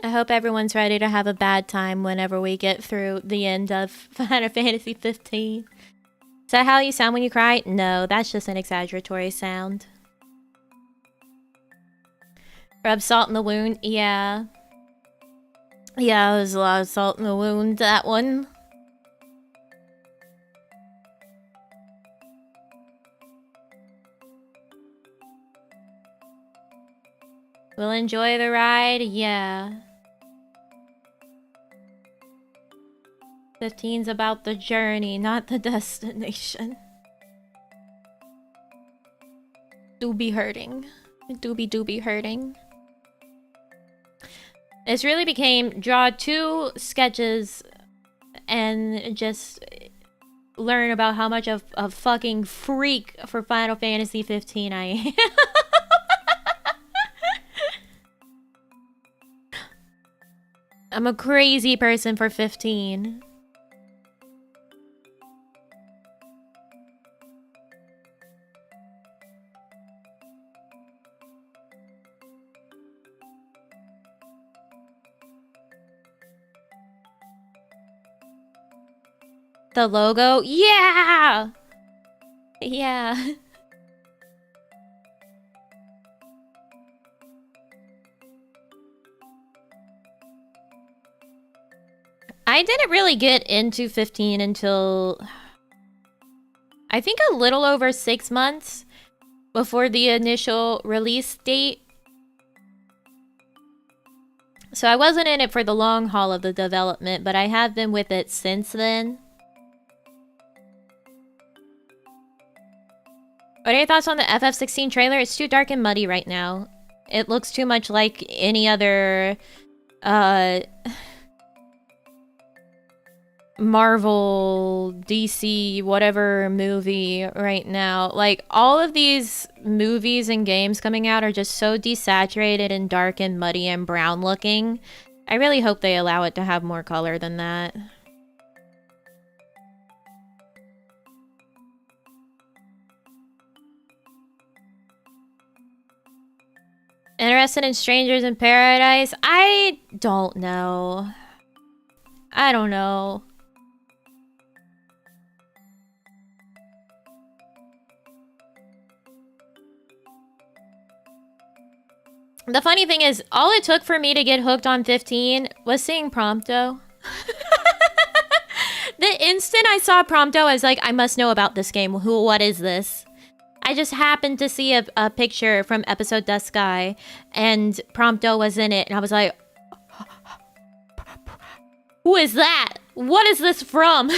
I hope everyone's ready to have a bad time whenever we get through the end of Final Fantasy 15. Is that how you sound when you cry? No, that's just an exaggeratory sound. Rub salt in the wound? Yeah. Yeah, there's a lot of salt in the wound, that one. We'll enjoy the ride? Yeah. 15's about the journey, not the destination. Do be hurting. Do be hurting. This really became draw 2 sketches and just learn about how much of a fucking freak for Final Fantasy 15 I am. I'm a crazy person for 15. The logo? Yeah! Yeah. I didn't really get into 15 until I think a little over 6 months before the initial release date. So I wasn't in it for the long haul of the development, but I have been with it since then. What are your thoughts on the FF16 trailer? It's too dark and muddy right now. It looks too much like any other Marvel, DC, whatever movie right now. Like, all of these movies and games coming out are just so desaturated and dark and muddy and brown looking. I really hope they allow it to have more color than that. Interested in Strangers in Paradise? I don't know. I don't know. The funny thing is, all it took for me to get hooked on 15 was seeing Prompto. The instant I saw Prompto, I was like, I must know about this game. What is this? I just happened to see a picture from episode Dusk Sky, and Prompto was in it, and I was like, who is that? What is this from?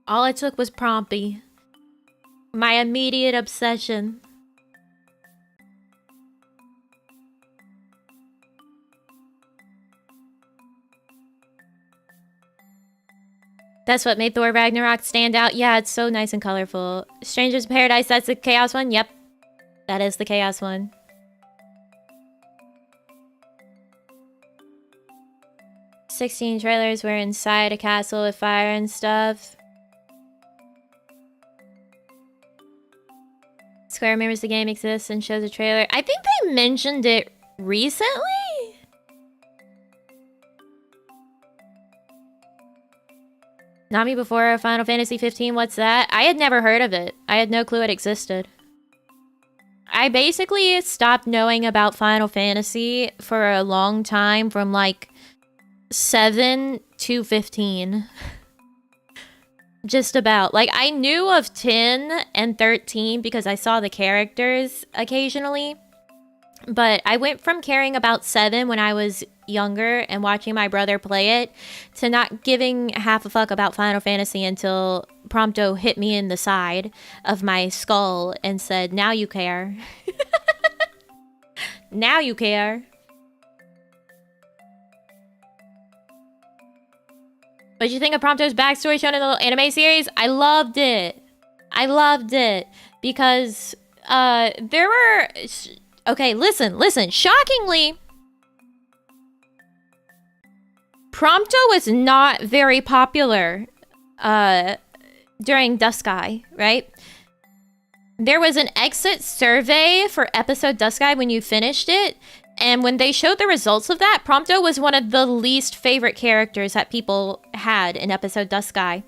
All it took was Prompy. My immediate obsession. That's what made Thor Ragnarok stand out. Yeah, it's so nice and colorful. Strangers in Paradise, that's the Chaos one? Yep. That is the Chaos one. "16 trailers were inside a castle with fire and stuff. Square remembers the game exists and shows a trailer. I think they mentioned it recently? Nami before Final Fantasy 15, what's that? I had never heard of it. I had no clue it existed. I basically stopped knowing about Final Fantasy for a long time, from like 7 to 15. Just about. Like, I knew of 10 and 13 because I saw the characters occasionally. But I went from caring about 7 when I was younger and watching my brother play it to not giving half a fuck about Final Fantasy until Prompto hit me in the side of my skull and said, now you care. Now you care. What'd you think of Prompto's backstory shown in the little anime series? I loved it. I loved it. Because, there were... Okay, listen. Shockingly, Prompto was not very popular, during Dusk Sky, right? There was an exit survey for episode Dusk Sky when you finished it, and when they showed the results of that, Prompto was one of the least favorite characters that people had in episode Dusk Sky.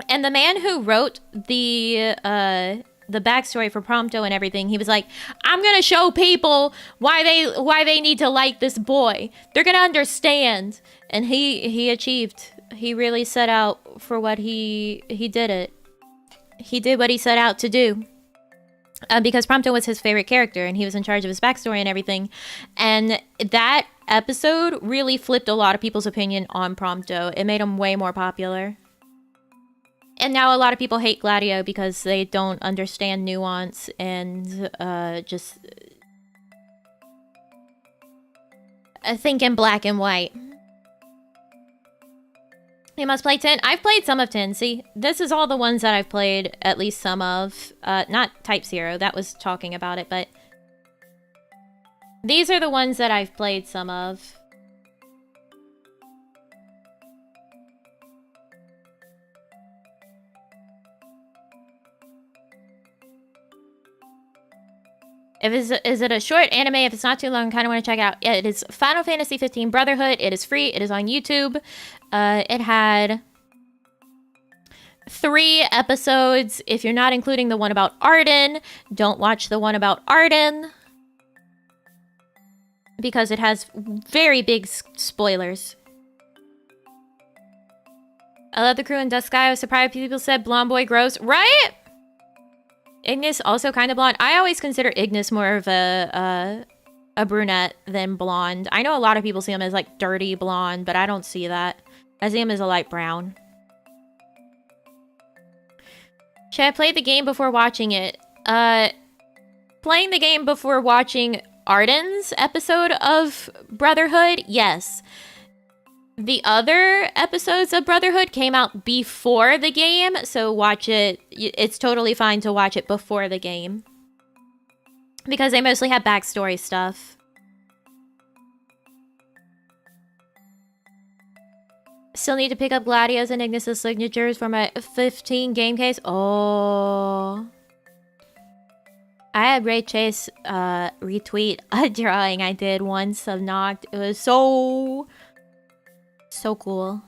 And the man who wrote the backstory for Prompto and everything, he was like, I'm gonna show people why they need to like this boy. They're gonna understand. And he achieved. He really set out for what he did it. He did what he set out to do. Because Prompto was his favorite character and he was in charge of his backstory and everything. And that episode really flipped a lot of people's opinion on Prompto. It made him way more popular. And now a lot of people hate Gladio because they don't understand nuance and just... I think in black and white. You must play 10. I've played some of 10. See, this is all the ones that I've played at least some of. Not Type 0. That was talking about it, but these are the ones that I've played some of. Is it a short anime? If it's not too long, I kind of want to check it out. Yeah, it is Final Fantasy 15 Brotherhood. It is free. It is on YouTube. It had 3 episodes. If you're not including the one about Arden, don't watch the one about Arden, because it has very big spoilers. I love the crew in Dusk Sky. I was surprised people said blonde boy gross. Right? Ignis also kind of blonde. I always consider Ignis more of a brunette than blonde. I know a lot of people see him as like dirty blonde, but I don't see that. I see him as a light brown. Should I play the game before watching it? Playing the game before watching Arden's episode of Brotherhood? Yes. The other episodes of Brotherhood came out before the game, so watch it. It's totally fine to watch it before the game, because they mostly have backstory stuff. Still need to pick up Gladio's and Ignis' signatures for my 15 game case. Oh. I had Ray Chase retweet a drawing I did once of Noctis. It was so cool.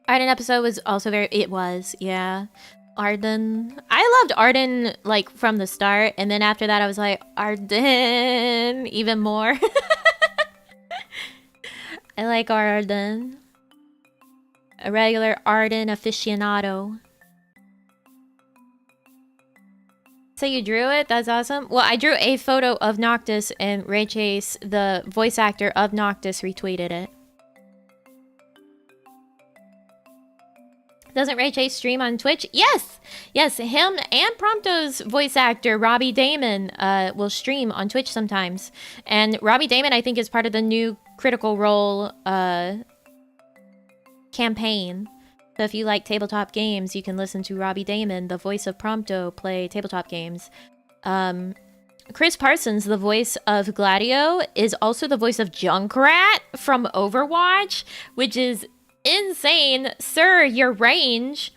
Arden episode was also very... It was, yeah. Arden. I loved Arden, like, from the start. And then after that, I was like, Arden even more. I like Arden. A regular Arden aficionado. So you drew it? That's awesome. Well, I drew a photo of Noctis, and Ray Chase, the voice actor of Noctis, retweeted it. Doesn't Ray Chase stream on Twitch? Yes! Yes, him and Prompto's voice actor, Robbie Damon, will stream on Twitch sometimes. And Robbie Damon, I think, is part of the new Critical Role campaign. So if you like tabletop games, you can listen to Robbie Damon, the voice of Prompto, play tabletop games. Chris Parsons, the voice of Gladio, is also the voice of Junkrat from Overwatch, which is insane. Sir, your range.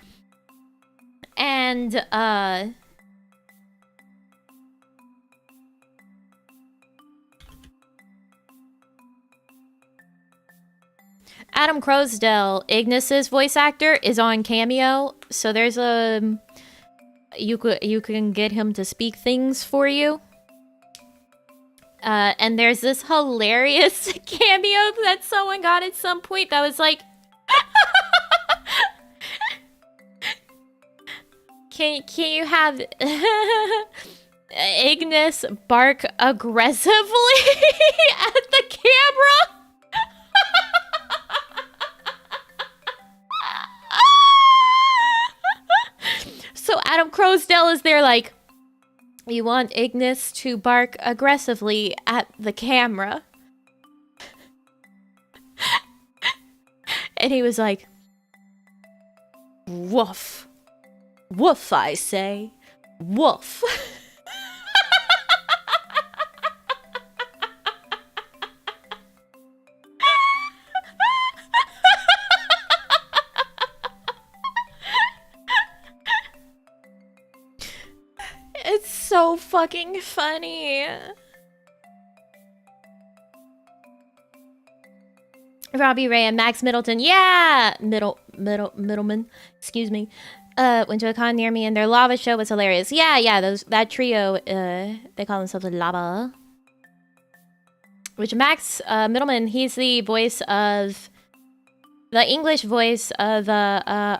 And, Adam Crosdell, Ignis's voice actor, is on Cameo, so there's a... You can get him to speak things for you. And there's this hilarious cameo that someone got at some point that was like... Can you have Ignis bark aggressively at the camera? So Adam Crosdell is there like, you want Ignis to bark aggressively at the camera. And he was like, woof. Woof, I say. Woof. It's so fucking funny. Robbie Ray and Max Middleton. Yeah! Middleman. Excuse me. Went to a con near me and their lava show was hilarious. Yeah, that trio, they call themselves Lava. Which Max Middleman, he's the voice of... The English voice of, fuck.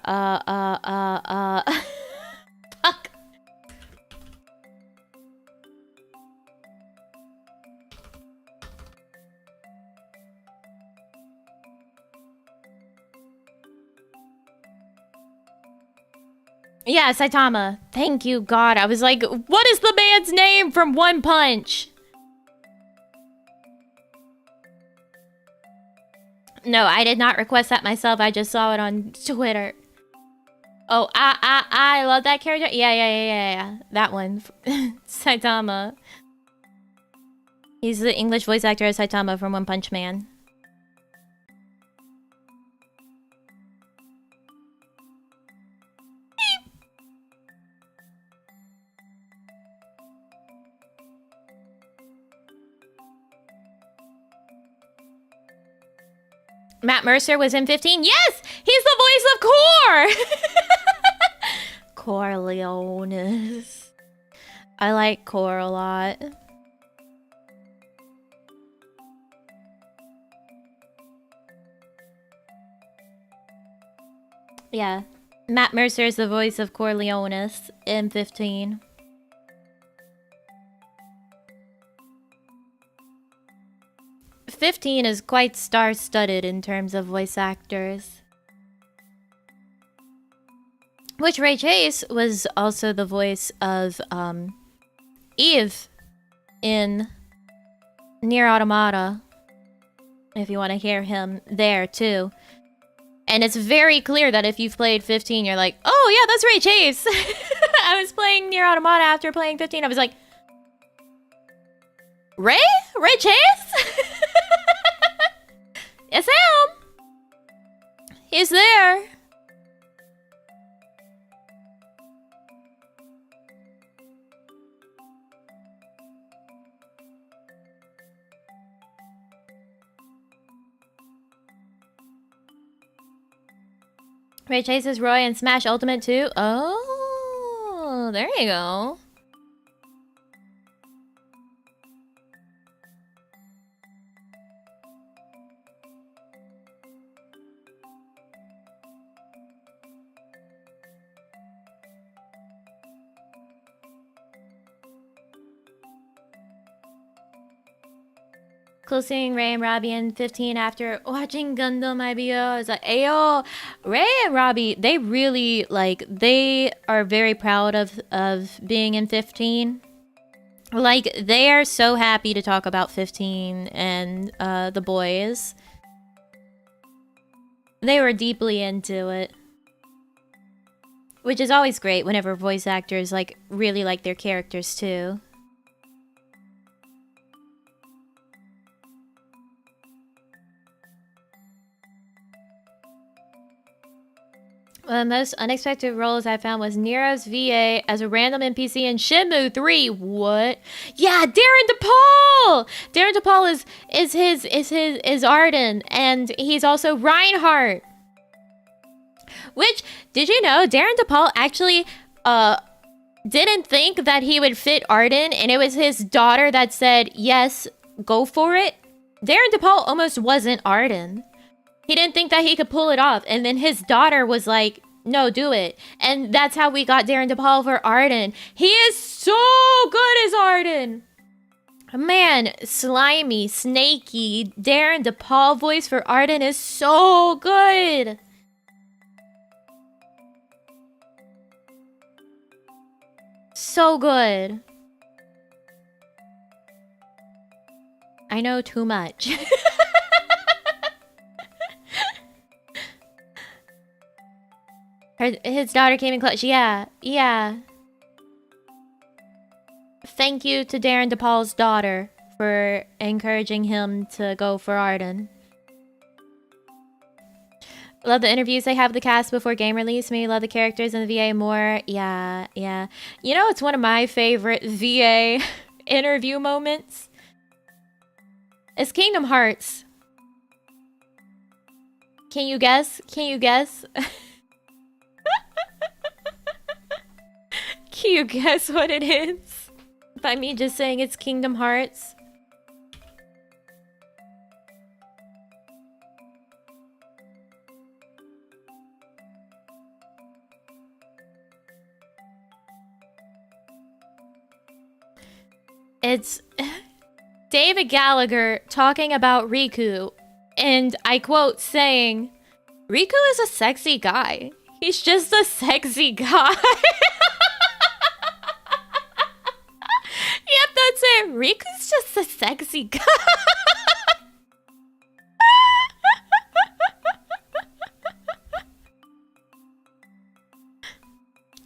Yeah, Saitama. Thank you, God. I was like, what is the man's name from One Punch? No, I did not request that myself. I just saw it on Twitter. Oh, I love that character. Yeah. That one. Saitama. He's the English voice actor of Saitama from One Punch Man. Matt Mercer was in 15. Yes! He's the voice of Core! Corleones. I like Core a lot. Yeah. Matt Mercer is the voice of Corleones in 15. '15 is quite star-studded in terms of voice actors. Which Ray Chase was also the voice of Eve in Nier Automata. If you want to hear him there too. And it's very clear that if you've played 15, you're like, oh yeah, that's Ray Chase. I was playing Nier Automata after playing 15. I was like, Ray Chase? It's him. He's there. Ray Chase is Roy in Smash Ultimate 2. Oh, there you go. Closing Ray and Robbie in 15 after watching Gundam IBO. It's like, ayo, Ray and Robbie, they really, like, they are very proud of being in 15. Like, they are so happy to talk about 15 and the boys. They were deeply into it. Which is always great whenever voice actors, like, really like their characters, too. One of the most unexpected roles I found was Nero's VA as a random NPC in Shenmue 3. What? Yeah, Darren DePaul! Darren DePaul is Arden, and he's also Reinhardt. Which, did you know, Darren DePaul actually didn't think that he would fit Arden, and it was his daughter that said, yes, go for it. Darren DePaul almost wasn't Arden. He didn't think that he could pull it off. And then his daughter was like, no, do it. And that's how we got Darren DePaul for Arden. He is so good as Arden. Man, slimy, snaky, Darren DePaul voice for Arden is so good. So good. I know too much. His daughter came in clutch. Yeah. Thank you to Darren DePaul's daughter for encouraging him to go for Arden. Love the interviews they have with the cast before game release. Maybe love the characters in the VA more. Yeah. You know, it's one of my favorite VA interview moments. It's Kingdom Hearts. Can you guess? Can you guess what it is? By me just saying it's Kingdom Hearts. It's David Gallagher talking about Riku, and I quote saying, Riku is a sexy guy. He's just a sexy guy. Yep, that's it. Riku's just a sexy guy.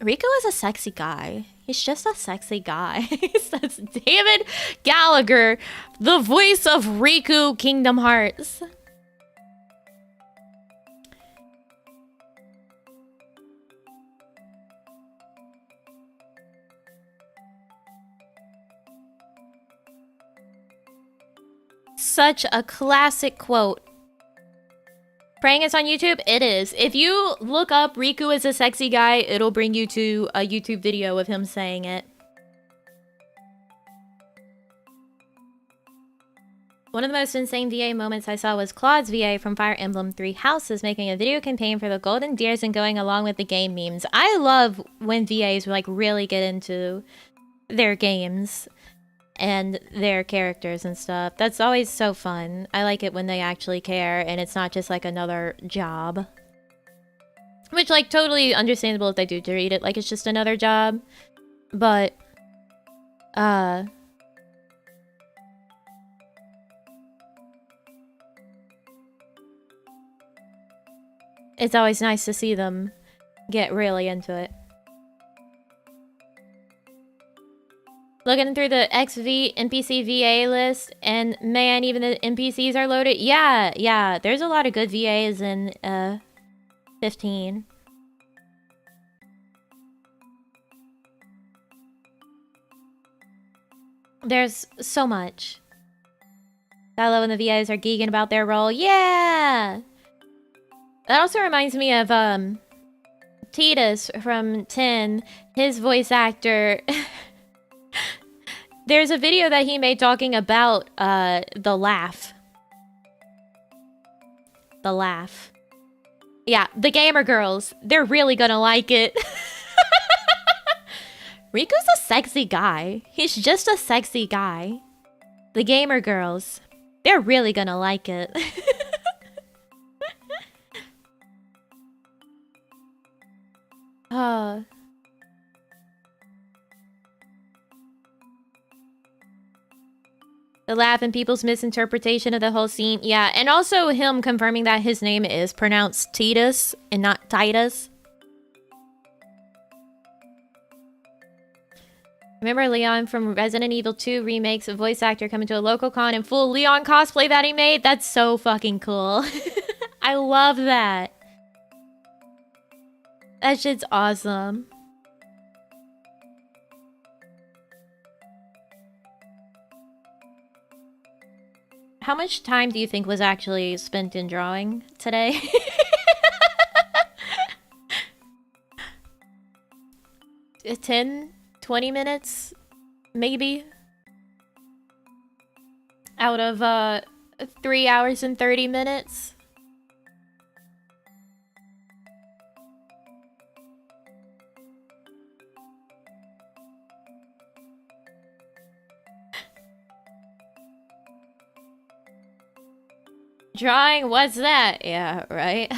Riku is a sexy guy. He's just a sexy guy. That's David Gallagher, the voice of Riku Kingdom Hearts. Such a classic quote. Praying it's on YouTube? It is. If you look up Riku is a sexy guy, it'll bring you to a YouTube video of him saying it. One of the most insane VA moments I saw was Claude's VA from Fire Emblem Three Houses making a video campaign for the Golden Deers and going along with the game memes. I love when VAs like really get into their games and their characters and stuff. That's always so fun. I like it when they actually care and it's not just like another job. Which, like, totally understandable if they do treat it like it's just another job. But, it's always nice to see them get really into it. Looking through the XV NPC VA list, and man, even the NPCs are loaded. Yeah, there's a lot of good VAs in 15. There's so much. I love when the VAs are geeking about their role. Yeah! That also reminds me of Titus from 10, his voice actor. There's a video that he made talking about the laugh. The laugh. Yeah, the gamer girls. They're really gonna like it. Riku's a sexy guy. He's just a sexy guy. The gamer girls. They're really gonna like it. The laugh and people's misinterpretation of the whole scene. Yeah, and also him confirming that his name is pronounced Titus and not Titus. Remember Leon from Resident Evil 2 remakes, a voice actor coming to a local con in full Leon cosplay that he made? That's so fucking cool. I love that. That shit's awesome. How much time do you think was actually spent in drawing today? 10, 20 minutes, maybe? Out of 3 hours and 30 minutes? Drawing? What's that? Yeah, right?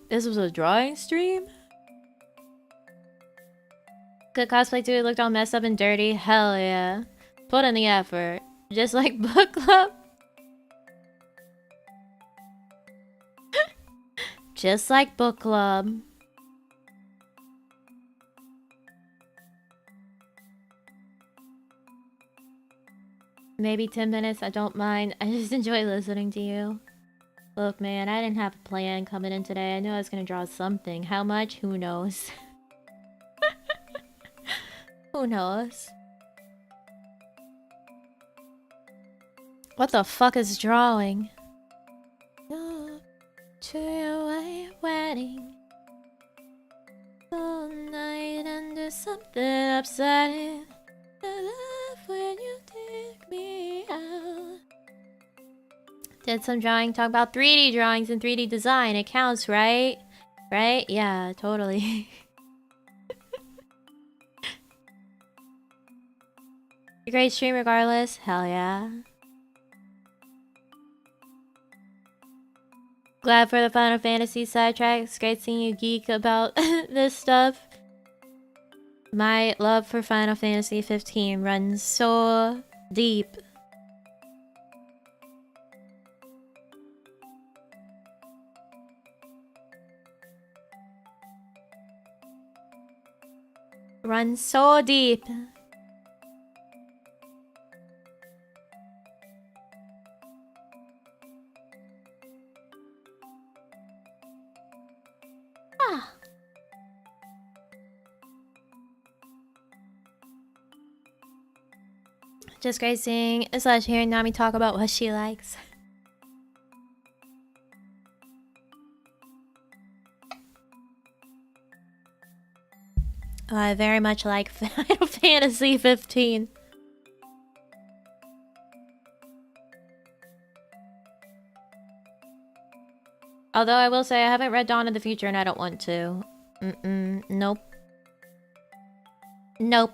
This was a drawing stream? Good cosplay too, it looked all messed up and dirty. Hell yeah. Put in the effort. Just like book club. Just like book club. Maybe 10 minutes, I don't mind. I just enjoy listening to you. Look, man, I didn't have a plan coming in today. I knew I was gonna draw something. How much? Who knows? Who knows? What the fuck is drawing? Go to your wedding all night and do something upsetting. I love when you take me out. Did some drawing, talk about 3D drawings and 3D design. It counts, right? Right? Yeah, totally. A great stream regardless. Hell yeah. Glad for the Final Fantasy sidetrack. It's great seeing you geek about this stuff. My love for Final Fantasy 15 runs so deep. Runs so deep. Ah. Just great seeing / hearing Nami talk about what she likes. I very much like Final Fantasy 15. Although I will say I haven't read Dawn of the Future and I don't want to. Nope. Nope.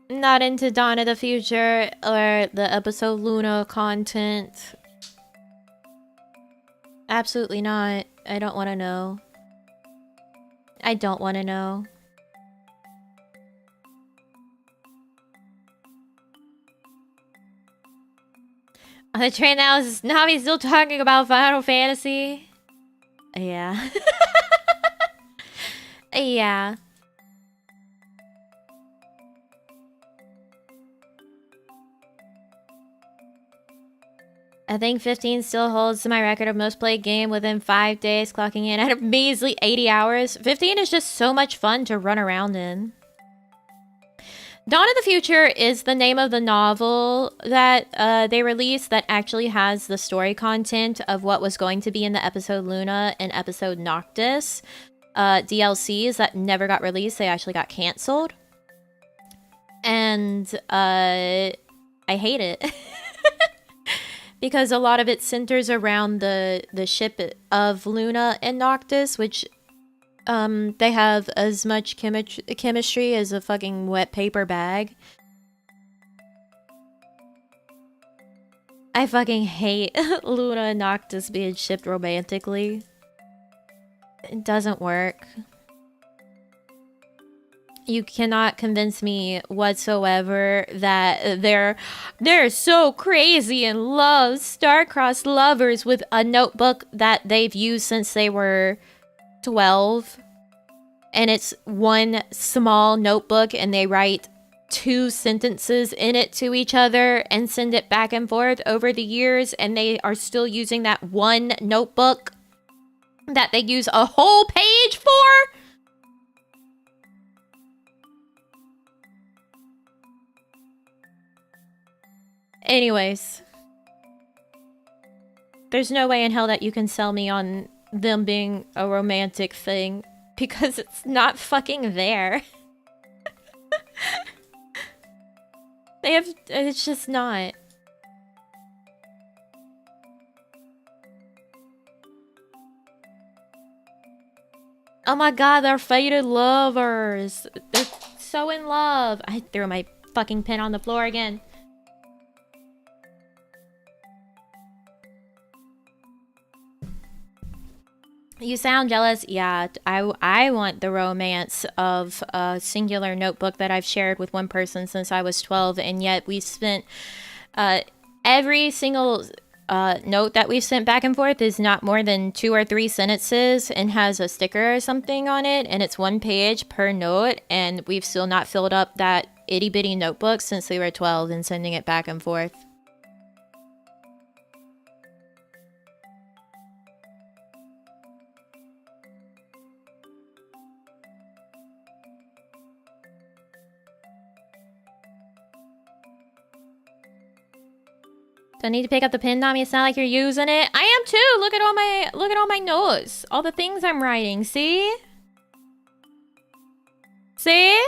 Not into Dawn of the Future or the episode Luna content. Absolutely not. I don't want to know. I don't want to know. On the train now is Nami still talking about Final Fantasy? Yeah. Yeah. I think 15 still holds my record of most played game within 5 days, clocking in at a measly 80 hours. 15 is just so much fun to run around in. Dawn of the Future is the name of the novel that they released that actually has the story content of what was going to be in the episode Luna and episode Noctis. DLCs that never got released, they actually got cancelled. And I hate it. Because a lot of it centers around the ship of Luna and Noctis, which they have as much chemistry as a fucking wet paper bag. I fucking hate Luna and Noctis being shipped romantically. It doesn't work. You cannot convince me whatsoever that they're so crazy in love, star-crossed lovers with a notebook that they've used since they were 12. And it's one small notebook and they write 2 sentences in it to each other and send it back and forth over the years, and they are still using that one notebook that they use a whole page for? Anyways, there's no way in hell that you can sell me on them being a romantic thing, because it's not fucking there. It's just not. Oh my god, they're fated lovers. They're so in love. I threw my fucking pen on the floor again. You sound jealous? Yeah, I want the romance of a singular notebook that I've shared with one person since I was 12, and yet we spent every single note that we've sent back and forth is not more than 2 or 3 sentences and has a sticker or something on it, and it's 1 page per note, and we've still not filled up that itty-bitty notebook since we were 12 and sending it back and forth. Do I need to pick up the pen, Nami? It's not like you're using it. I am too. Look at all my notes. All the things I'm writing. See? See?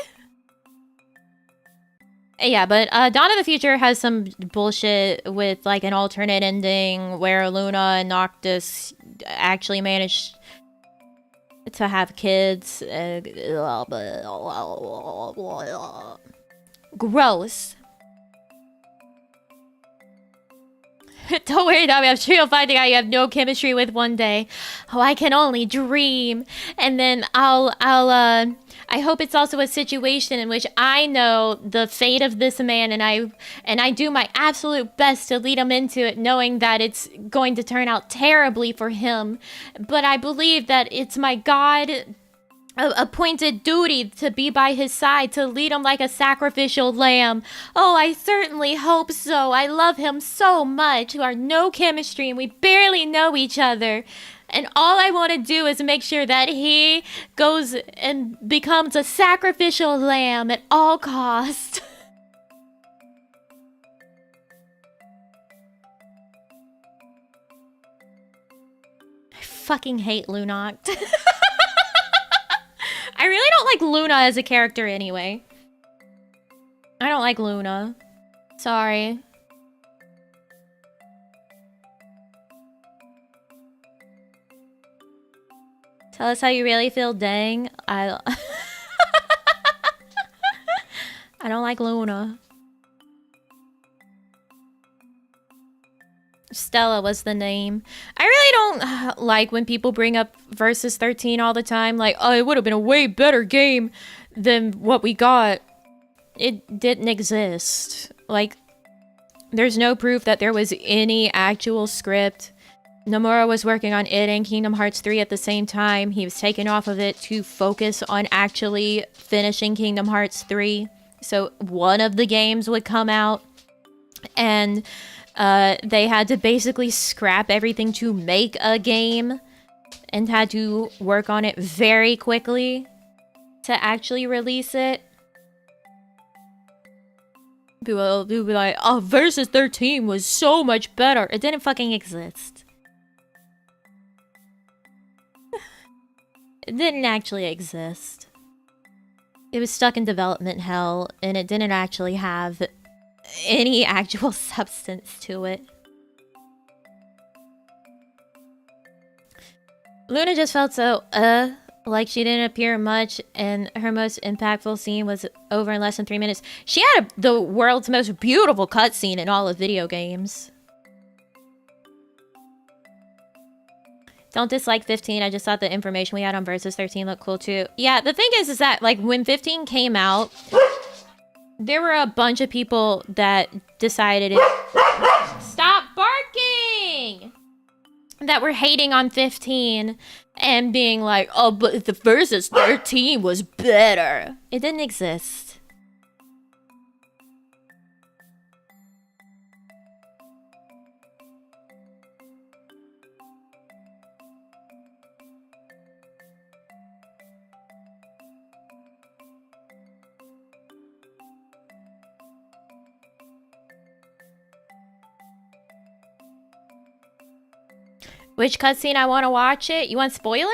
Yeah, but Dawn of the Future has some bullshit with like an alternate ending where Luna and Noctis actually managed to have kids. Gross. Don't worry, Nami. I'm sure you'll find a guy you have no chemistry with one day. Oh, I can only dream. And then I hope it's also a situation in which I know the fate of this man, and I do my absolute best to lead him into it, knowing that it's going to turn out terribly for him. But I believe that it's my God appointed duty to be by his side, to lead him like a sacrificial lamb. Oh, I certainly hope so. I love him so much. We are no chemistry and we barely know each other. And all I want to do is make sure that he goes and becomes a sacrificial lamb at all cost. I fucking hate Lunoct. I really don't like Luna as a character anyway. I don't like Luna. Sorry. Tell us how you really feel, dang. I don't like Luna. Stella was the name. I really don't like when people bring up Versus 13 all the time. Like, oh, it would have been a way better game than what we got. It didn't exist. Like, there's no proof that there was any actual script. Nomura was working on it and Kingdom Hearts 3 at the same time. He was taken off of it to focus on actually finishing Kingdom Hearts 3. So one of the games would come out, and they had to basically scrap everything to make a game and had to work on it very quickly to actually release it. People will be like, oh, Versus 13 was so much better. It didn't fucking exist. It didn't actually exist. It was stuck in development hell, and it didn't actually have any actual substance to it. Luna just felt so, like she didn't appear much, and her most impactful scene was over in less than 3 minutes. She had the world's most beautiful cutscene in all of video games. Don't dislike 15. I just thought the information we had on Versus 13 looked cool too. Yeah, the thing is that, like, when 15 came out, there were a bunch of people that decided stop barking! That were hating on 15 and being like, oh, but the Versus 13 was better. It didn't exist. Which cutscene I want to watch it? You want spoilers?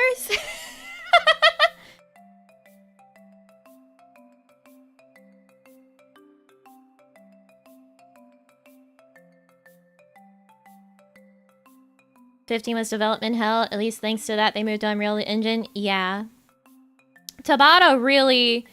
$15 was development hell. At least thanks to that, they moved to Unreal Engine. Yeah. Tabata really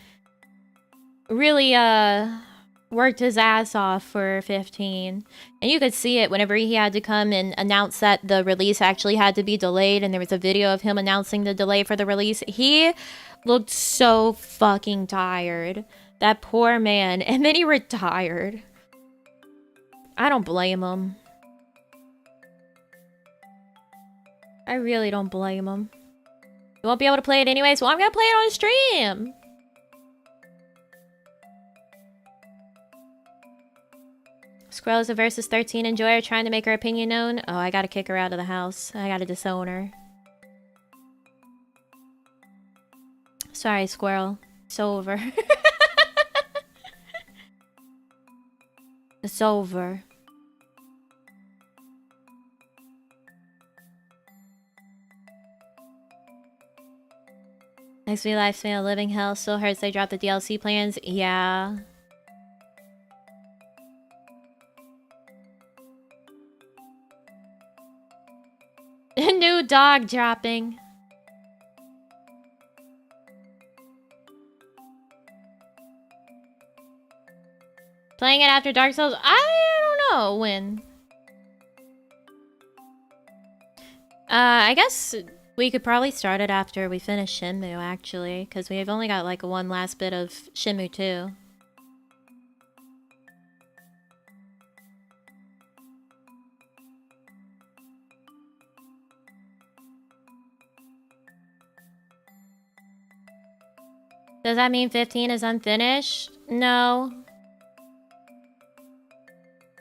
worked his ass off for 15. And you could see it whenever he had to come and announce that the release actually had to be delayed, and there was a video of him announcing the delay for the release. He looked so fucking tired. That poor man. And then he retired. I don't blame him. I really don't blame him. You won't be able to play it anyways? Well, I'm gonna play it on stream. Squirrel is a Versus 13 enjoyer trying to make her opinion known. Oh, I gotta kick her out of the house. I gotta disown her. Sorry, Squirrel. It's over. It's over. XV Lifespan, Living Hell still hurts they dropped the DLC plans. Yeah. A new dog dropping. Playing it after Dark Souls? I don't know when. I guess we could probably start it after we finish Shenmue, actually, because we've only got like one last bit of Shenmue 2. Does that mean 15 is unfinished? No.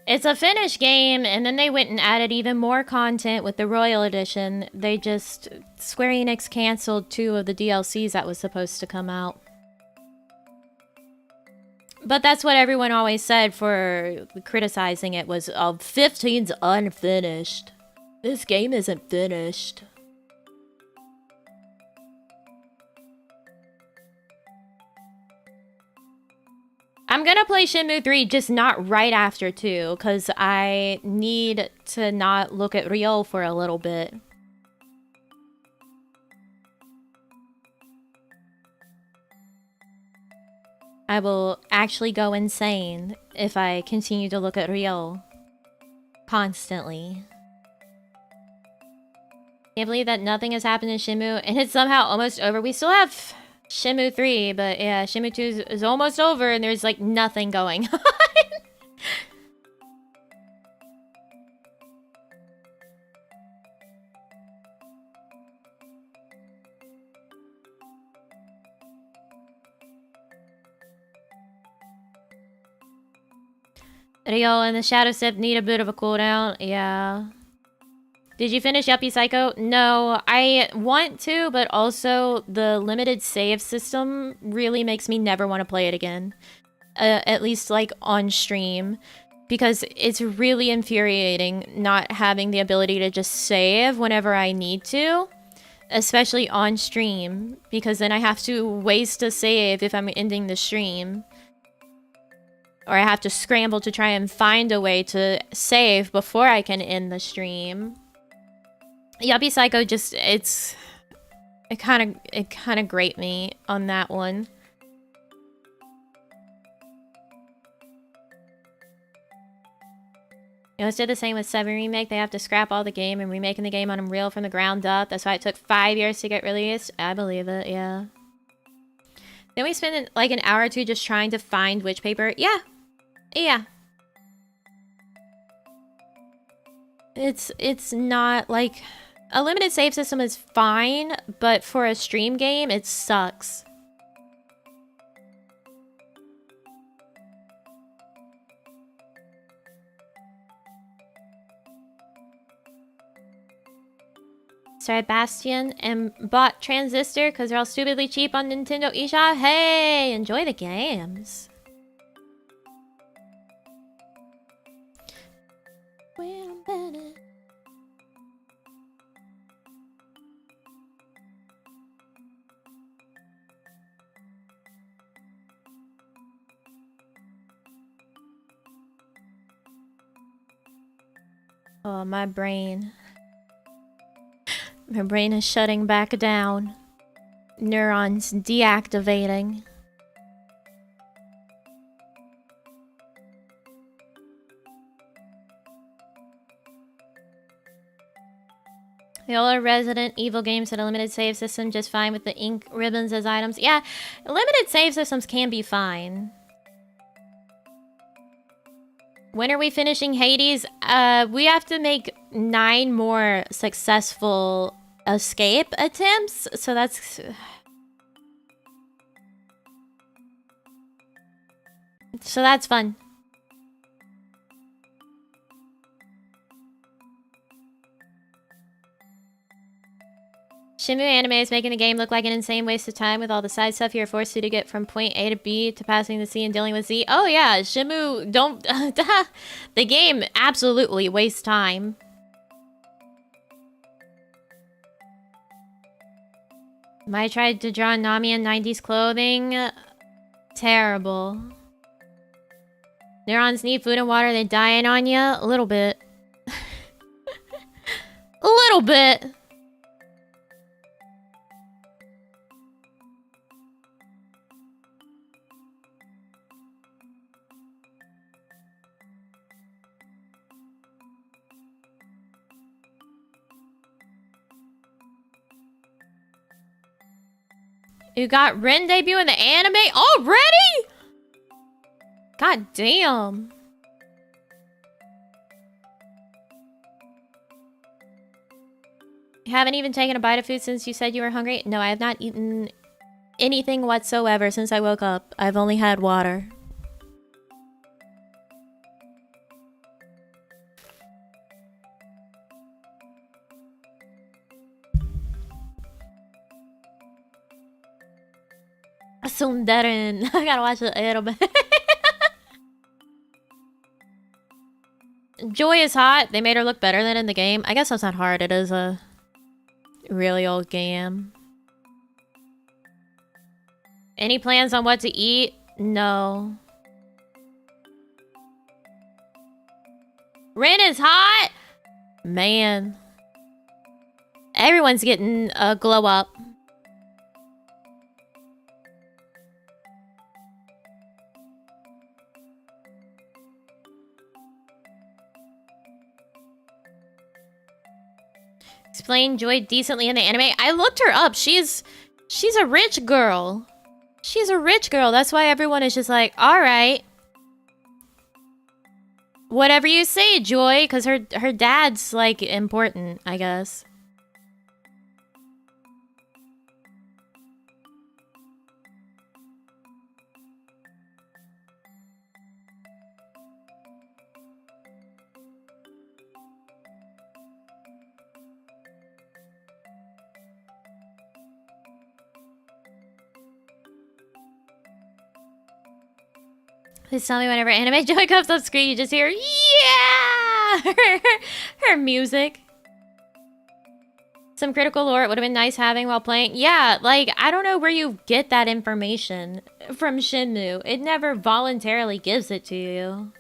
It's a finished game, and then they went and added even more content with the Royal Edition. They just... Square Enix canceled 2 of the DLCs that was supposed to come out. But that's what everyone always said for criticizing it was, 15's unfinished. This game isn't finished. I'm gonna play Shenmue 3, just not right after 2, because I need to not look at Ryo for a little bit. I will actually go insane if I continue to look at Ryo constantly. Can't believe that nothing has happened in Shenmue, and it's somehow almost over. We still have Shenmue 3, but yeah, Shenmue 2 is almost over, and there's like nothing going on. Ryo and the Shadow Sip need a bit of a cooldown. Yeah. Did you finish Yuppie Psycho? No, I want to, but also the limited save system really makes me never want to play it again. At least like on stream. Because it's really infuriating not having the ability to just save whenever I need to. Especially on stream. Because then I have to waste a save if I'm ending the stream. Or I have to scramble to try and find a way to save before I can end the stream. Yuppie Psycho just, it kind of grate me on that one. It was did the same with 7 Remake. They have to scrap all the game and remaking the game on Unreal from the ground up. That's why it took 5 years to get released. I believe it, yeah. Then we spent like an hour or two just trying to find witch paper. Yeah. Yeah. It's not like... A limited save system is fine, but for a stream game, it sucks. Started Bastion and bought Transistor because they're all stupidly cheap on Nintendo eShop. Hey, enjoy the games. Wait a minute. Oh, my brain. My brain is shutting back down. Neurons deactivating. The older Resident Evil games had a limited save system just fine with the ink ribbons as items. Yeah, limited save systems can be fine. When are we finishing Hades? We have to make 9 more successful escape attempts, so that's... So that's fun. Shenmue anime is making the game look like an insane waste of time with all the side stuff you're forced to get from point A to B to passing the C and dealing with Z. Oh yeah, Shenmue, don't... The game absolutely wastes time. I tried to draw Nami in 90s clothing. Terrible. Neurons need food and water, they dying on ya? A little bit. A little bit. You got Ren debut in the anime already? God damn. You haven't even taken a bite of food since you said you were hungry? No, I have not eaten anything whatsoever since I woke up. I've only had water. Sunderen. I gotta watch it a little bit. Joy is hot. They made her look better than in the game. I guess that's not hard. It is a really old game. Any plans on what to eat? No. Ren is hot? Man. Everyone's getting a glow up. Explain Joy decently in the anime. I looked her up. She's a rich girl. She's a rich girl. That's why everyone is just like, all right. Whatever you say, Joy, because her dad's like important, I guess. Please tell me whenever anime Joy comes up screen, you just hear, yeah! her music. Some critical lore it would have been nice having while playing. Yeah, like, I don't know where you get that information from Shenmue. It never voluntarily gives it to you.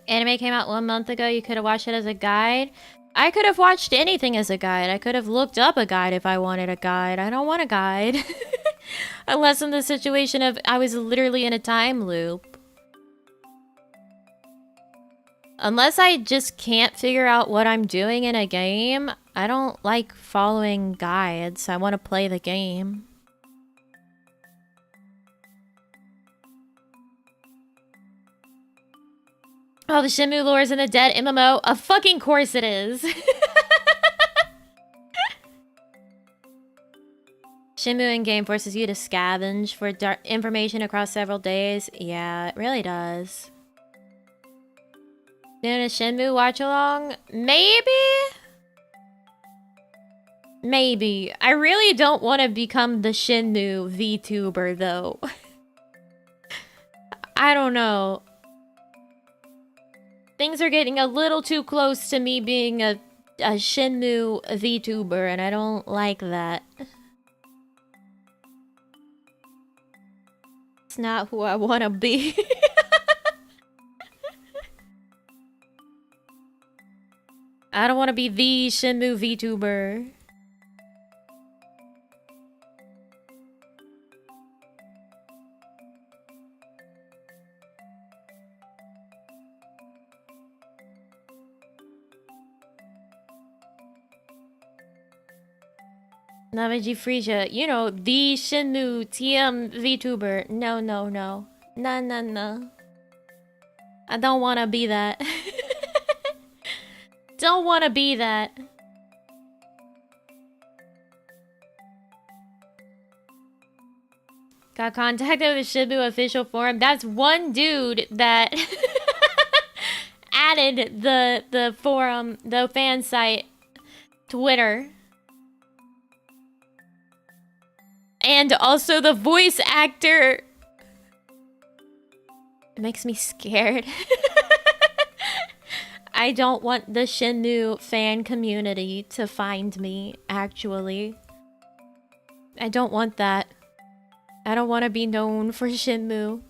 Anime came out 1 month ago. You could have watched it as a guide. I could have watched anything as a guide. I could have looked up a guide if I wanted a guide. I don't want a guide. Unless in the situation of I was literally in a time loop. Unless I just can't figure out what I'm doing in a game, I don't like following guides. I want to play the game. Oh, the Shenmue lore is in the dead MMO. Of fucking course it is. Shenmue in-game forces you to scavenge for information across several days. Yeah, it really does. Doing a Shenmue watch-along? Maybe? Maybe. I really don't want to become the Shenmue VTuber, though. I don't know. Things are getting a little too close to me being a Shenmue VTuber, and I don't like that. It's not who I want to be. I don't want to be the Shenmue VTuber. Namaji Frisia, you know, the Shenmue TM VTuber. No, no, no. No, no, no. I don't want to be that. Don't want to be that. Got contacted with the Shenmue official forum. That's one dude that added the forum, the fan site, Twitter. And also the voice actor. It makes me scared. I don't want the Shenmue fan community to find me, actually. I don't want that. I don't want to be known for Shenmue.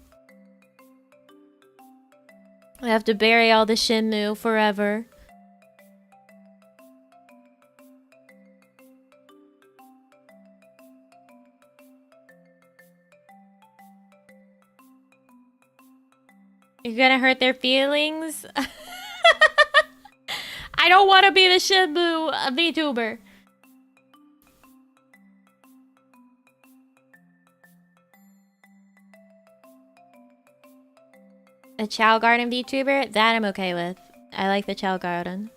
I have to bury all the Shenmue forever. You're gonna hurt their feelings? I don't want to be the Shenmue VTuber. A Chow Garden VTuber? That I'm okay with. I like the Chow Garden.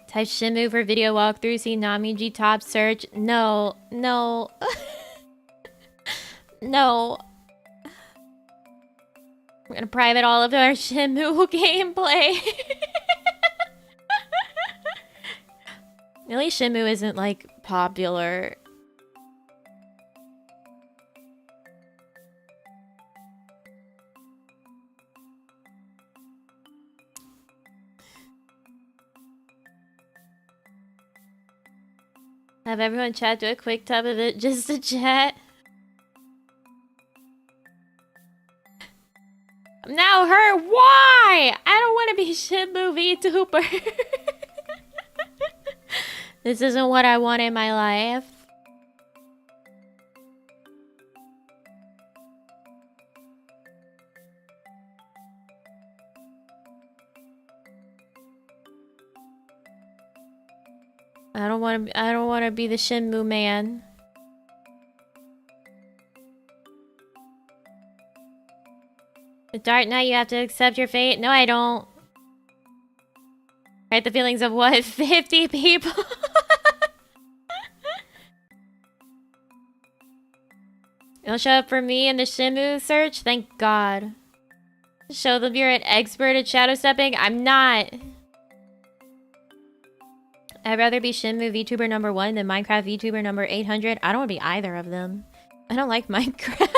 Type Shenmue for video walkthrough. See Namine top search. No. No. No. We're gonna private all of our Shenmue gameplay. At least Shenmue isn't, like, popular. Have everyone chat, do a quick tub of it just to chat. I'm now hurt. Why? I don't want to be Shenmue VTuber. This isn't what I want in my life. I don't want to be the Shenmue man. The Dark Knight, you have to accept your fate. No, I don't. Hurt the feelings of what? 50 people? It'll show up for me in the Shenmue search? Thank God. Show them you're an expert at shadow stepping? I'm not. I'd rather be Shenmue VTuber number 1 than Minecraft VTuber number 800. I don't want to be either of them. I don't like Minecraft.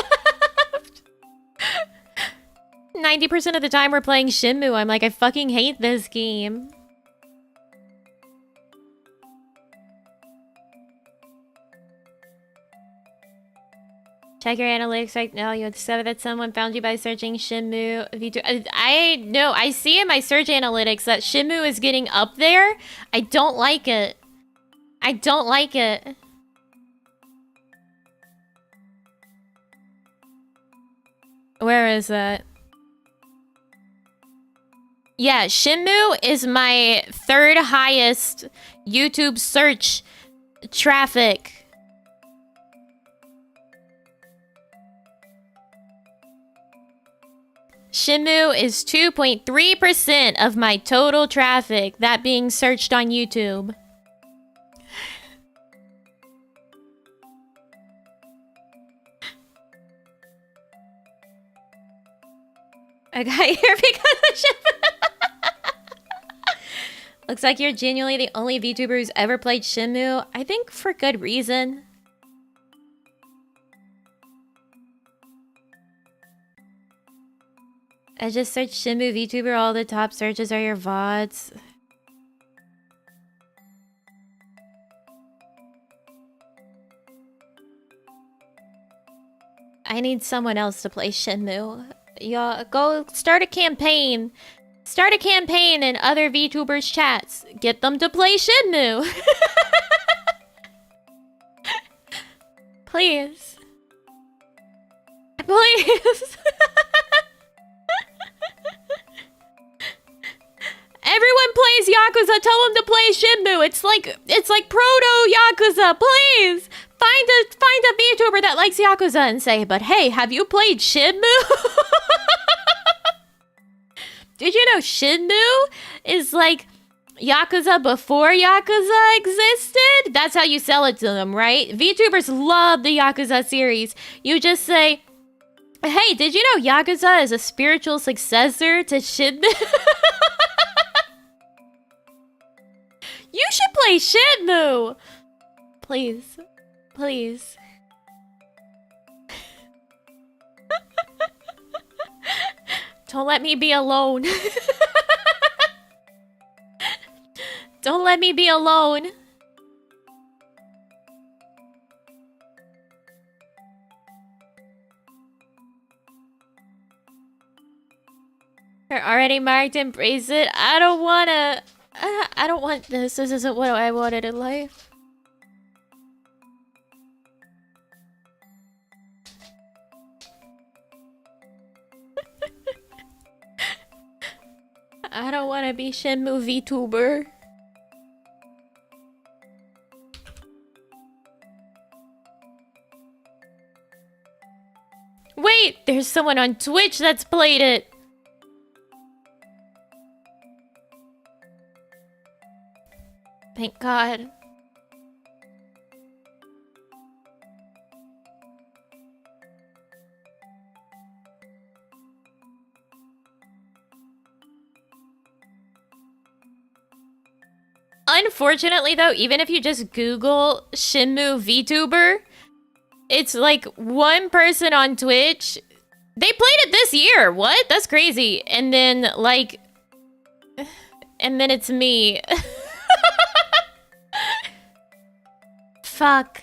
90% of the time we're playing Shenmue, I'm like, I fucking hate this game. Check your analytics right now. You discover that someone found you by searching Shenmue VTuber. I see in my search analytics that Shenmue is getting up there. I don't like it. I don't like it. Where is that? Yeah, Shenmue is my 3rd highest YouTube search traffic. Shenmue is 2.3% of my total traffic, that being searched on YouTube. I got here because of Shenmue. Looks like you're genuinely the only VTuber who's ever played Shenmue. I think for good reason. I just searched Shenmue VTuber. All the top searches are your VODs. I need someone else to play Shenmue. Y'all, go start a campaign. Start a campaign in other VTubers' chats. Get them to play Shenmue. Please. Please. Everyone plays Yakuza. Tell them to play Shenmue. It's like proto Yakuza. Please find a VTuber that likes Yakuza and say, but hey, have you played Shenmue? Did you know Shenmue is like Yakuza before Yakuza existed? That's how you sell it to them, right? VTubers love the Yakuza series. You just say, hey, did you know Yakuza is a spiritual successor to Shenmue? You should play Shenmue! Please. Please. Don't let me be alone. Don't let me be alone. You're already marked, embrace it. I don't wanna... I don't want this. This isn't what I wanted in life. I don't want to be Shenmue VTuber. Wait, there's someone on Twitch that's played it. Thank God. Unfortunately, though, even if you just Google Shenmue VTuber, it's like one person on Twitch. They played it this year. What? That's crazy. And then, like... And then it's me. Fuck.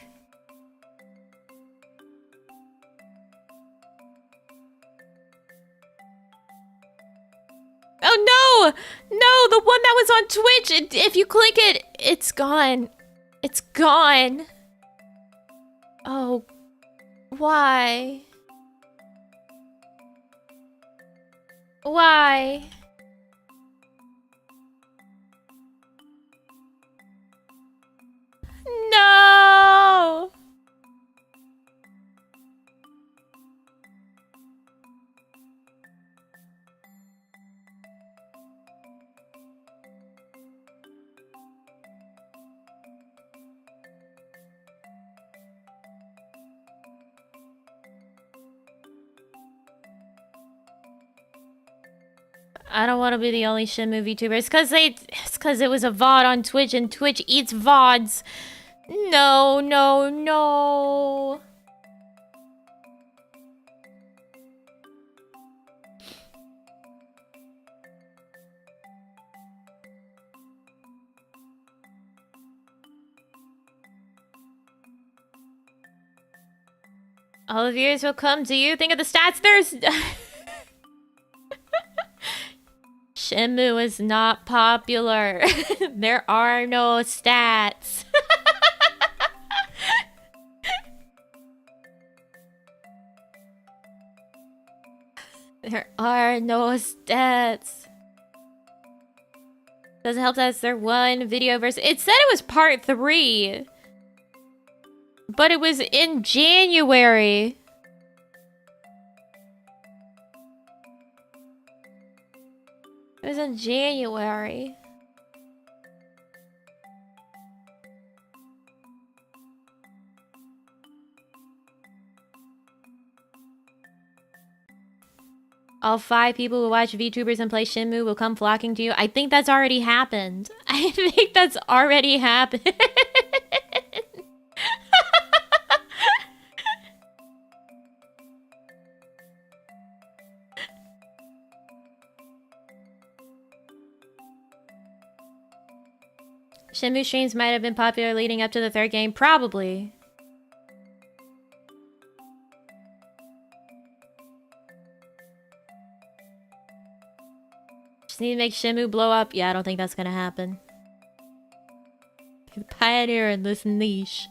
Oh no! No, the one that was on Twitch, if you click it, it's gone. It's gone. Oh. Why? Why? No! I don't want to be the only Shenmue VTuber. It's cause it was a VOD on Twitch and Twitch eats VODs. No, no, no. All the viewers will come to you. Think of the stats. There's... Shenmue is not popular. There are no stats. There are no stats. Doesn't help that it's their one video versus... It said it was part 3. But it was in January. It was in January. All 5 people who watch VTubers and play Shenmue will come flocking to you. I think that's already happened. I think that's already happened. Shenmue streams might have been popular leading up to the 3rd game. Probably. Just need to make Shenmue blow up. Yeah, I don't think that's gonna happen. The pioneer in this niche.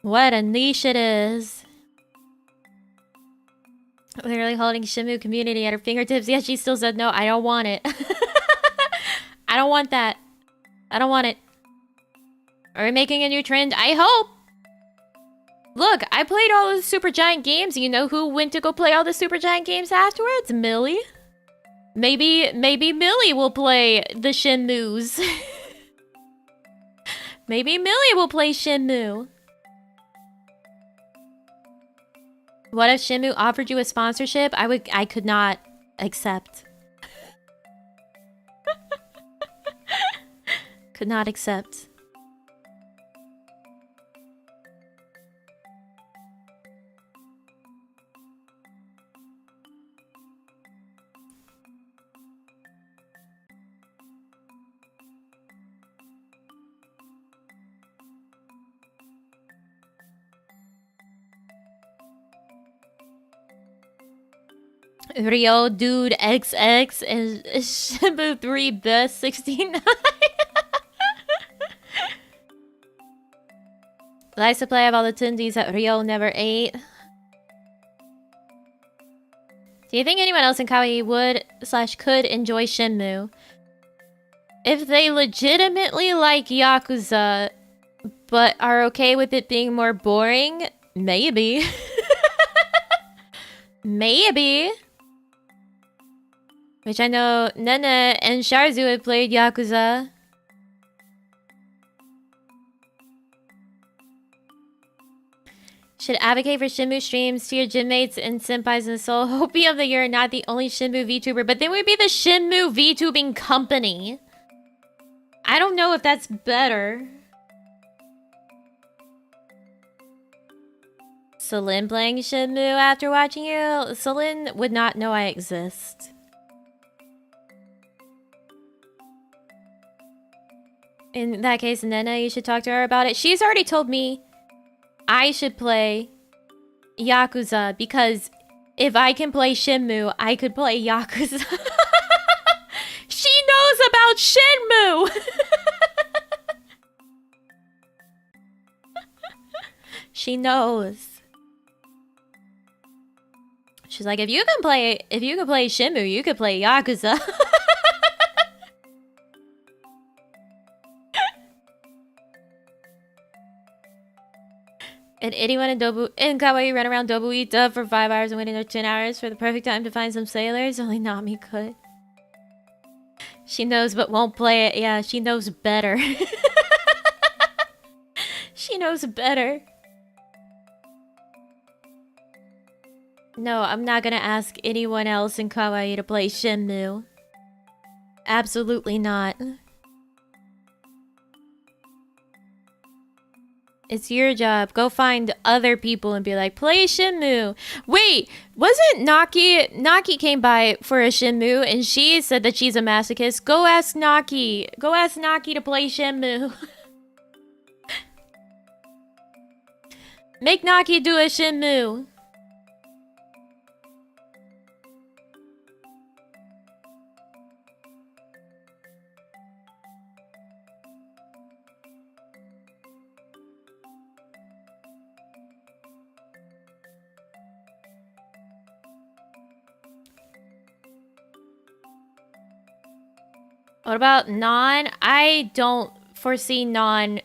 What a niche it is. Literally holding Shenmue community at her fingertips. Yet she still said no, I don't want it. I don't want that. I don't want it. Are we making a new trend? I hope! Look, I played all the Super Giant games. You know who went to go play all the Super Giant games afterwards? Millie. Maybe Millie will play the Shenmues. Maybe Millie will play Shenmue. What if Shenmue offered you a sponsorship? I could not accept. Could not accept. Rio Dude XX and Shenmue 3 Best 69. Life supply of all the tundies that Rio never ate. Do you think anyone else in Kawaii would/could enjoy Shenmue? If they legitimately like Yakuza, but are okay with it being more boring, maybe. Maybe. Which I know Nene and Sharzu had played Yakuza. Should advocate for Shenmue streams to your gym mates and senpais and Seoul. Hopium that you're not the only Shenmue VTuber, but then we'd be the Shenmue VTubing company. I don't know if that's better. Celine playing Shenmue after watching you? Celine would not know I exist. In that case, Nena, you should talk to her about it. She's already told me I should play Yakuza because if I can play Shenmue, I could play Yakuza. She knows about Shenmue! She knows. She's like, if you can play Shenmue, you could play Yakuza. And anyone in Kawaii run around Dobuita for 5 hours and wait another 10 hours for the perfect time to find some sailors? Only Nami could. She knows but won't play it. Yeah, she knows better. She knows better. No, I'm not gonna ask anyone else in Kawaii to play Shenmue. Absolutely not. It's your job. Go find other people and be like, play Shenmue. Wait, wasn't Naki? Naki came by for a Shenmue and she said that she's a masochist. Go ask Naki. Go ask Naki to play Shenmue. Make Naki do a Shenmue. What about Non? I don't foresee Non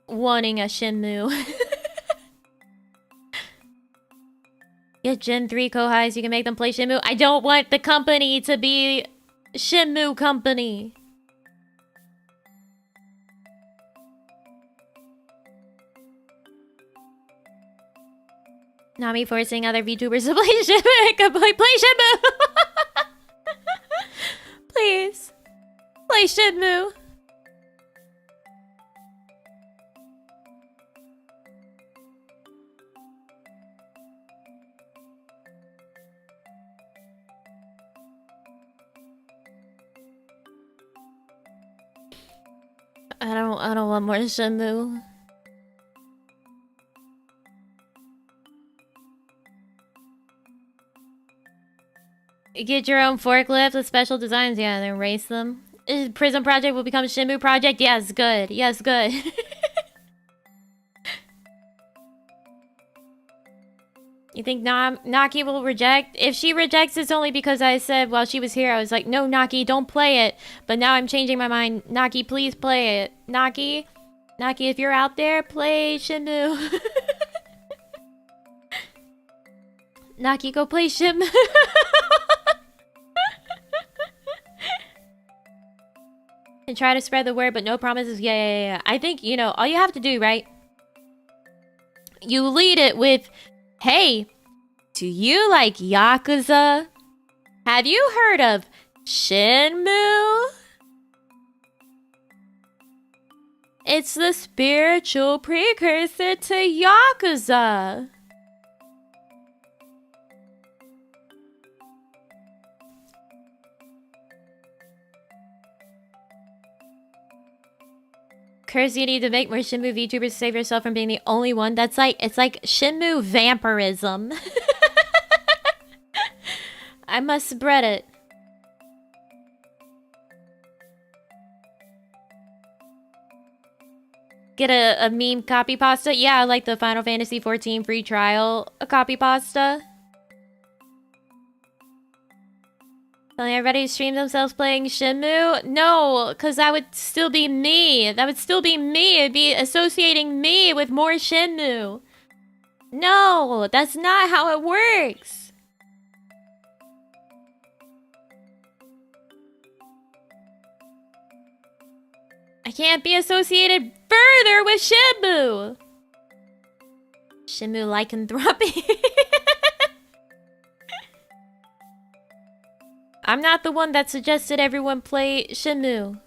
wanting a Shenmue. Get Gen 3 Kohais, you can make them play Shenmue. I don't want the company to be Shenmue company. Nami forcing other VTubers to play Shenmue. Play Shenmue! Please. Play Shenmue. I don't want more Shenmue. Get your own forklift with special designs, yeah, and then race them. Prison Project will become Shenmue Project. Yes, good. Yes, good. You think Naki will reject? If she rejects, it's only because I said while she was here, I was like, no, Naki, don't play it. But now I'm changing my mind. Naki, please play it. Naki, if you're out there, play Shenmue. Naki, go play Shenmue. And try to spread the word, but no promises. Yeah. I think, you know, all you have to do, right? You lead it with, hey, do you like Yakuza? Have you heard of Shenmue? It's the spiritual precursor to Yakuza. Curse, you need to make more Shenmue VTubers to save yourself from being the only one. It's like Shenmue vampirism. I must spread it. Get a meme copy pasta? Yeah, like the Final Fantasy XIV free trial copy pasta. Telling everybody to stream themselves playing Shenmue? No, because that would still be me. That would still be me. It'd be associating me with more Shenmue. No, that's not how it works. I can't be associated further with Shenmue. Shenmue lycanthropy. I'm not the one that suggested everyone play Shenmue.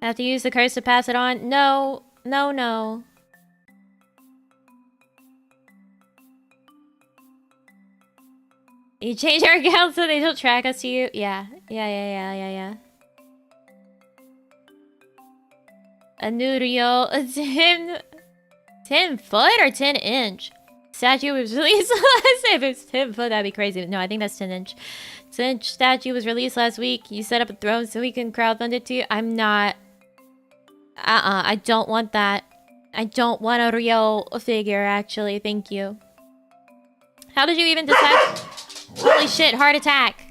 I have to use the curse to pass it on? No, no, no. You change our account so they don't track us to you? Yeah. Yeah. A noodle. 10 foot or 10 inch? Statue was released last. If it's 10 foot, that'd be crazy. No, I think that's 10 inch. 10 inch statue was released last week. You set up a throne so we can crowdfund it to you. I'm not. I don't want that. I don't want a real figure, actually. Thank you. How did you even decide? Holy shit, heart attack.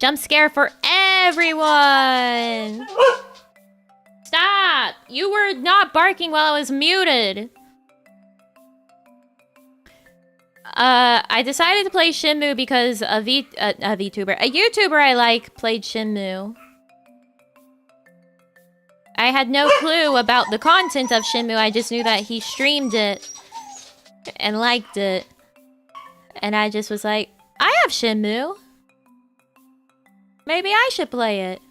Jump scare for everyone! Stop! You were not barking while I was muted. I decided to play Shenmue because a YouTuber I like played Shenmue. I had no clue about the content of Shenmue, I just knew that he streamed it and liked it. And I just was like, I have Shenmue. Maybe I should play it.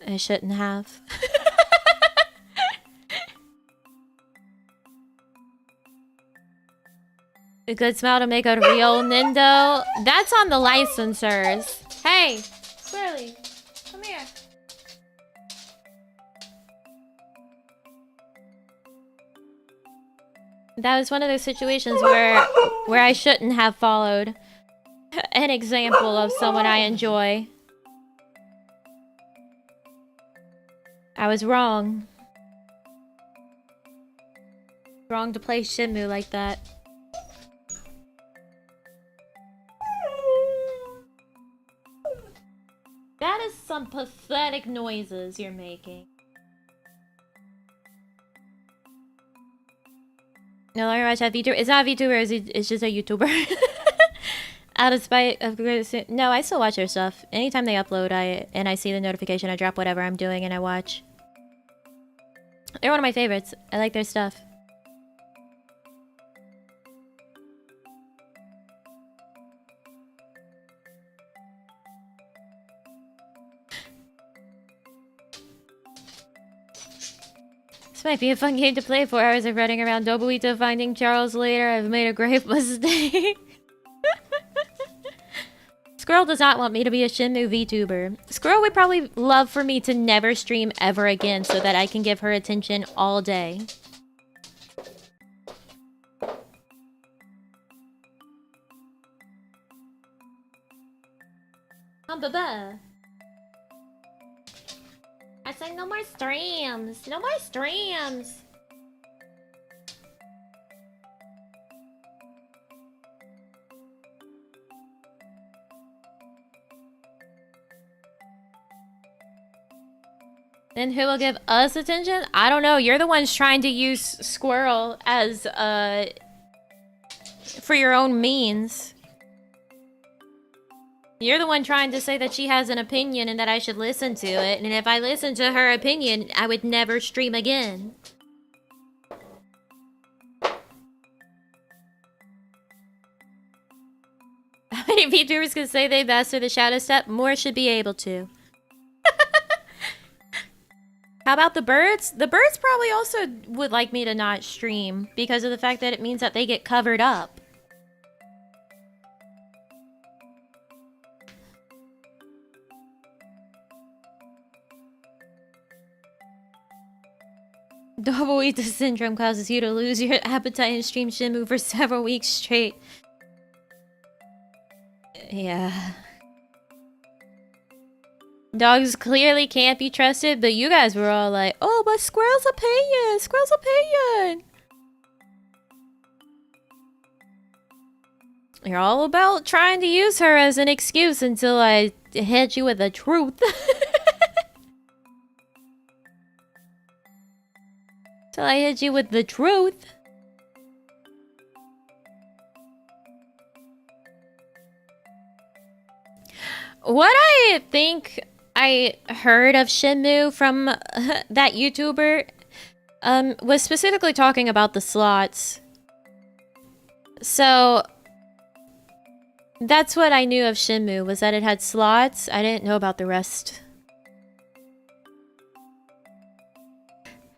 I shouldn't have. A good smile to make a real Nindo. That's on the licensors. Hey, Squirrely, come here. That was one of those situations where I shouldn't have followed an example of someone I enjoy. I was wrong. Wrong to play Shenmue like that. That is some pathetic noises you're making. No longer watch that VTuber. It's not a VTuber, it's just a YouTuber. Out of spite of... No, I still watch their stuff. Anytime they upload, I see the notification, I drop whatever I'm doing and I watch. They're one of my favorites. I like their stuff. This might be a fun game to play. 4 hours of running around Dobuito finding Charles later. I've made a grave mistake. Squirrel does not want me to be a Shenmue VTuber. Squirrel would probably love for me to never stream ever again so that I can give her attention all day. I said no more streams. No more streams. Then who will give us attention? I don't know. You're the ones trying to use Squirrel as, for your own means. You're the one trying to say that she has an opinion and that I should listen to it. And if I listened to her opinion, I would never stream again. How many VTubers can say they master the shadow step? More should be able to. How about the birds? The birds probably also would like me to not stream because of the fact that it means that they get covered up. Double eat syndrome causes you to lose your appetite and stream Shenmue for several weeks straight. Yeah. Dogs clearly can't be trusted, but you guys were all like, oh, but Squirrel's opinion! Squirrel's opinion! You're all about trying to use her as an excuse until I hit you with the truth. Till I hit you with the truth. What I think I heard of Shenmue from that YouTuber was specifically talking about the slots. So that's what I knew of Shenmue, was that it had slots. I didn't know about the rest.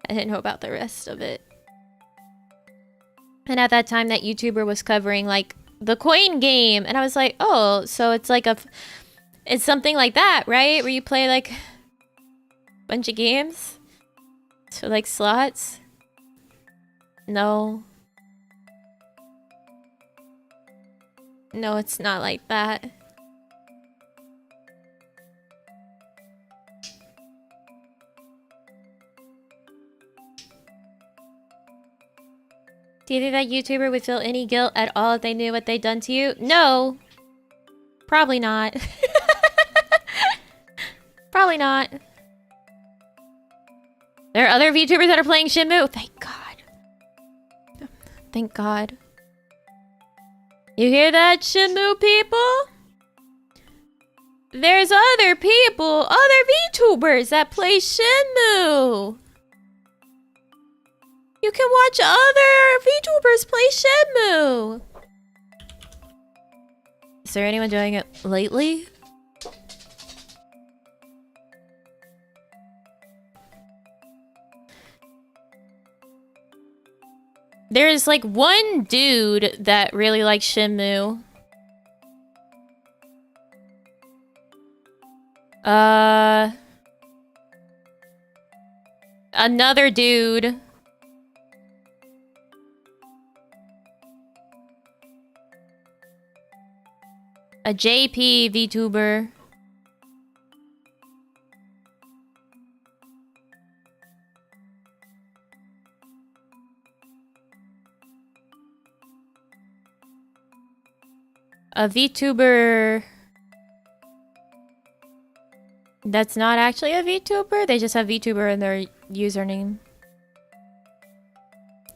I didn't know about the rest of it. And at that time, that YouTuber was covering like the coin game, and I was like, oh, so it's like it's something like that, right? Where you play like a bunch of games? So like slots? No. No, it's not like that. Do you think that YouTuber would feel any guilt at all if they knew what they'd done to you? No. Probably not. Probably not. There are other VTubers that are playing Shenmue. Thank God. Thank God. You hear that, Shenmue people? There's other people, other VTubers that play Shenmue. You can watch other VTubers play Shenmue. Is there anyone doing it lately? There's like one dude that really likes Shenmue. Another dude. A JP VTuber. A VTuber that's not actually a VTuber. They just have VTuber in their username.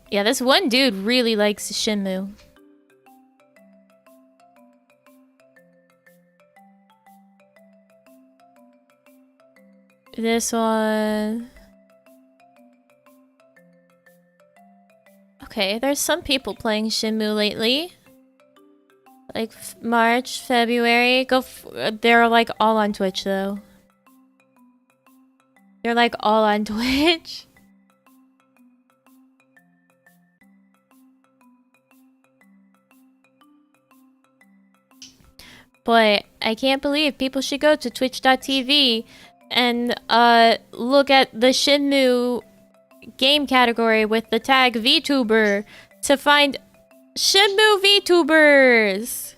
Yeah, this one dude really likes Shenmue. This one... Okay, there's some people playing Shenmue lately. Like March, February. They're like all on Twitch though. They're like all on Twitch. But I can't believe people should go to twitch.tv and look at the Shenmue game category with the tag VTuber to find Shenmue VTubers.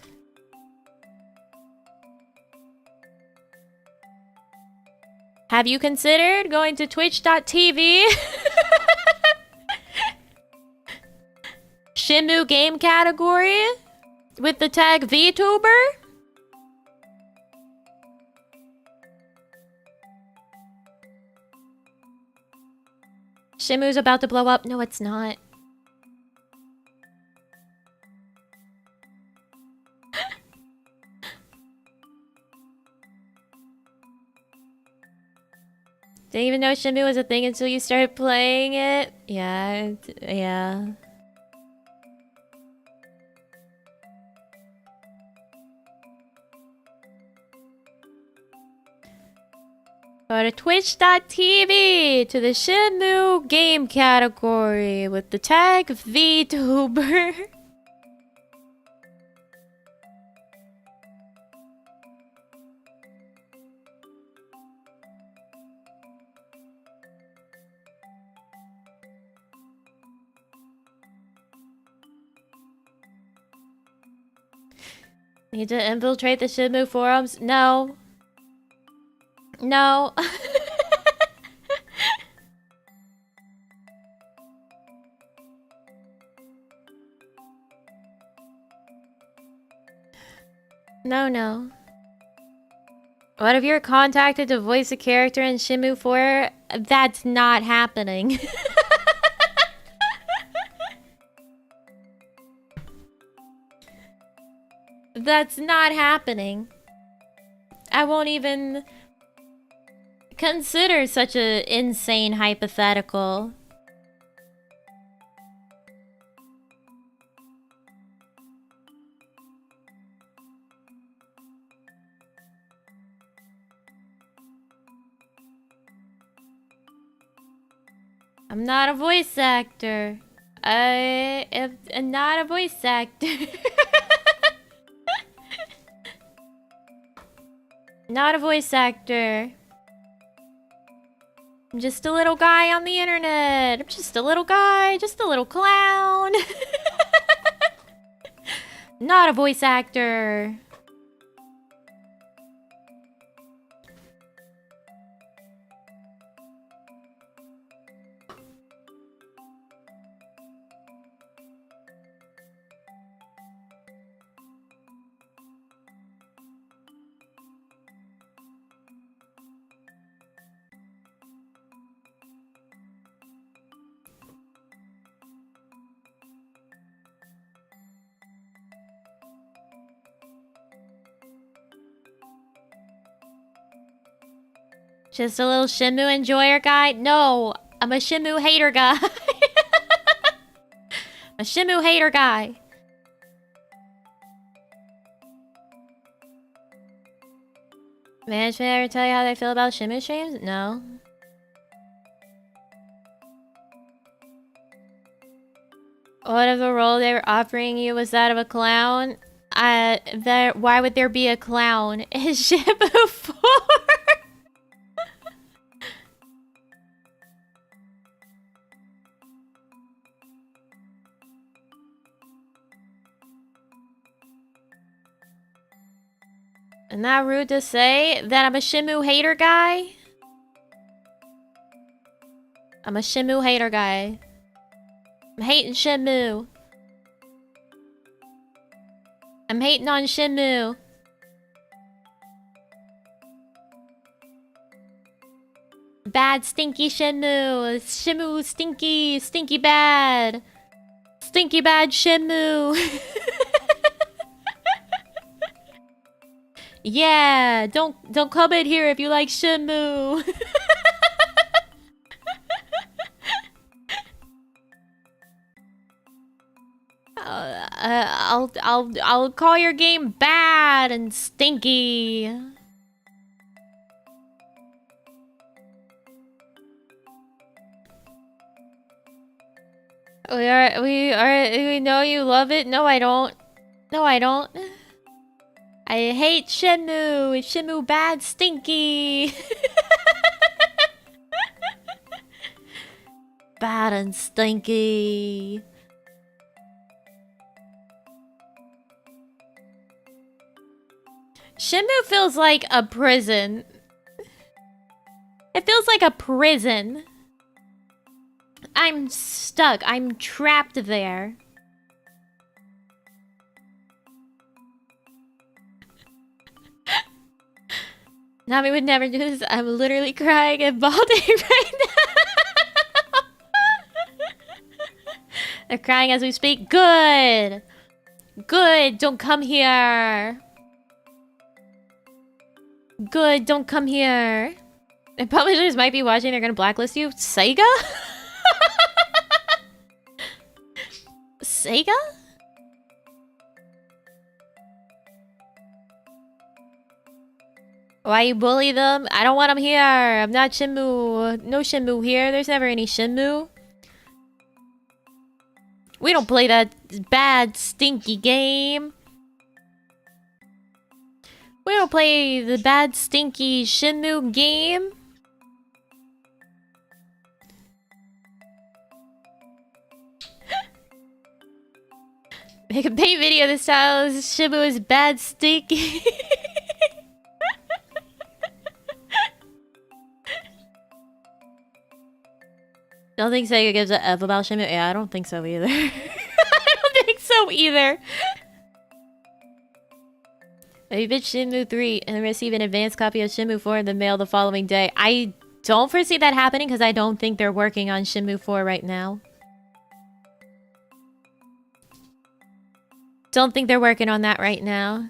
Have you considered going to twitch.tv? Shenmue game category with the tag VTuber? Shenmue's about to blow up. No, it's not. Didn't even know Shenmue was a thing until you started playing it. Yeah, yeah. Go to twitch.tv to the Shenmue game category with the tag VTuber. Need to infiltrate the Shenmue forums? No. No. No, no. What if you're contacted to voice a character in Shenmue 4? That's not happening. That's not happening. I won't even consider such an insane hypothetical. I'm not a voice actor. I am not a voice actor. Not a voice actor. I'm just a little guy on the internet. I'm just a little guy, just a little clown. Not a voice actor. Just a little Shenmue enjoyer guy? No, I'm a Shenmue hater guy. A Shenmue hater guy. Management ever tell you how they feel about Shenmue streams? No. What if the role they were offering you was that of a clown? Why would there be a clown in Shenmue 4? Isn't that rude to say that I'm a Shenmue hater guy? I'm a Shenmue hater guy. I'm hating Shenmue. I'm hating on Shenmue. Bad, stinky Shenmue. Shenmue, stinky, stinky bad. Stinky bad Shenmue. Yeah, don't come in here if you like Shenmue. I'll call your game bad and stinky. We know you love it. No, I don't. No, I don't. I hate Shenmue. Shenmue bad, stinky. Bad and stinky. Shenmue feels like a prison. It feels like a prison. I'm stuck. I'm trapped there. Nami would never do this. I'm literally crying and balding right now. They're crying as we speak. Good. Good. Don't come here. Good. Don't come here. The publishers might be watching, they're gonna blacklist you. Sega? Sega? Why you bully them? I don't want them here. I'm not Shenmue. No Shenmue here. There's never any Shenmue. We don't play that bad, stinky game. We don't play the bad, stinky Shenmue game. Make a paint video this style. Shenmue is bad, stinky. Don't think Sega gives a F about Shenmue. Yeah, I don't think so either. I don't think so either. Maybe bitch Shenmue 3 and receive an advanced copy of Shenmue 4 in the mail the following day. I don't foresee that happening because I don't think they're working on Shenmue 4 right now. Don't think they're working on that right now.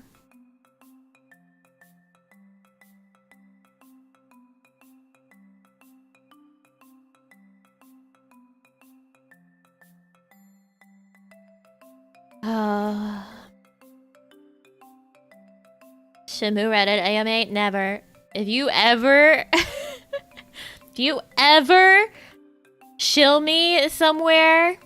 Shenmue Reddit AMA? Never. If you ever... if you ever shill me somewhere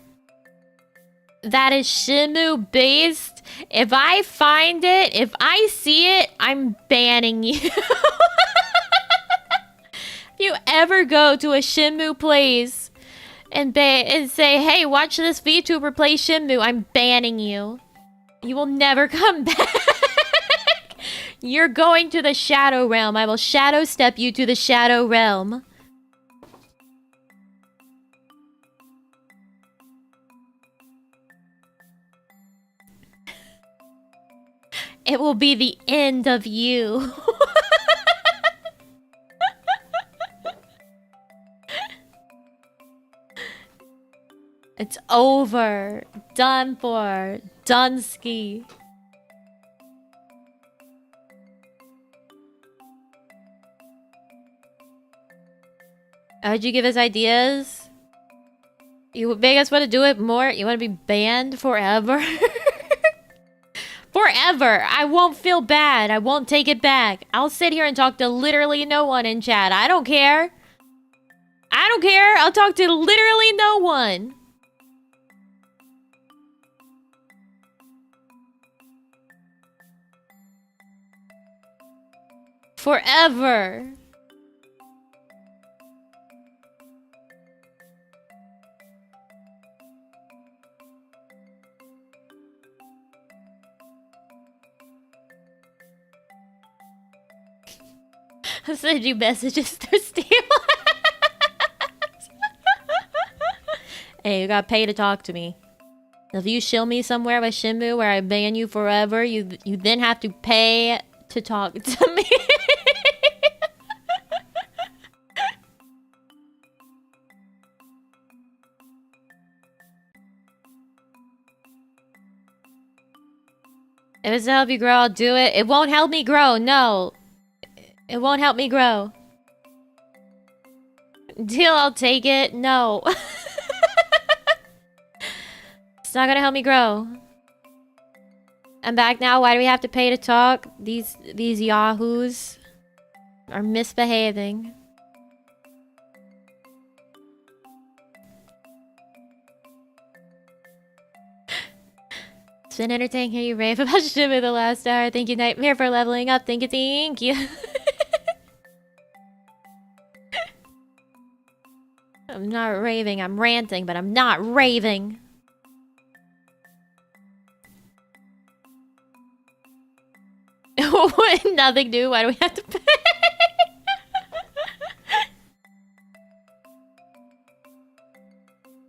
that is Shenmue based, if I find it, if I see it, I'm banning you. If you ever go to a Shenmue place and say, hey, watch this VTuber play Shenmue, I'm banning you. You will never come back. You're going to the Shadow Realm. I will shadow step you to the Shadow Realm. It will be the end of you. It's over. Done for. Dunsky. How'd you give us ideas? You make us want to do it more? You want to be banned forever? Forever! I won't feel bad. I won't take it back. I'll sit here and talk to literally no one in chat. I don't care. I don't care. I'll talk to literally no one. Forever. I'll send you messages through Steam. Hey, you gotta pay to talk to me. If you shill me somewhere with Shenmue where I ban you forever, you then have to pay to talk to me. If it's to help you grow, I'll do it. It won't help me grow, no. It won't help me grow. Deal, I'll take it. No. It's not gonna help me grow. I'm back now. Why do we have to pay to talk? These yahoos are misbehaving. It's been entertaining hearing you rave about Shenmue the last hour. Thank you, Nightmare, for leveling up. Thank you, thank you. I'm not raving, I'm ranting, but I'm not raving. Nothing new, why do we have to pay?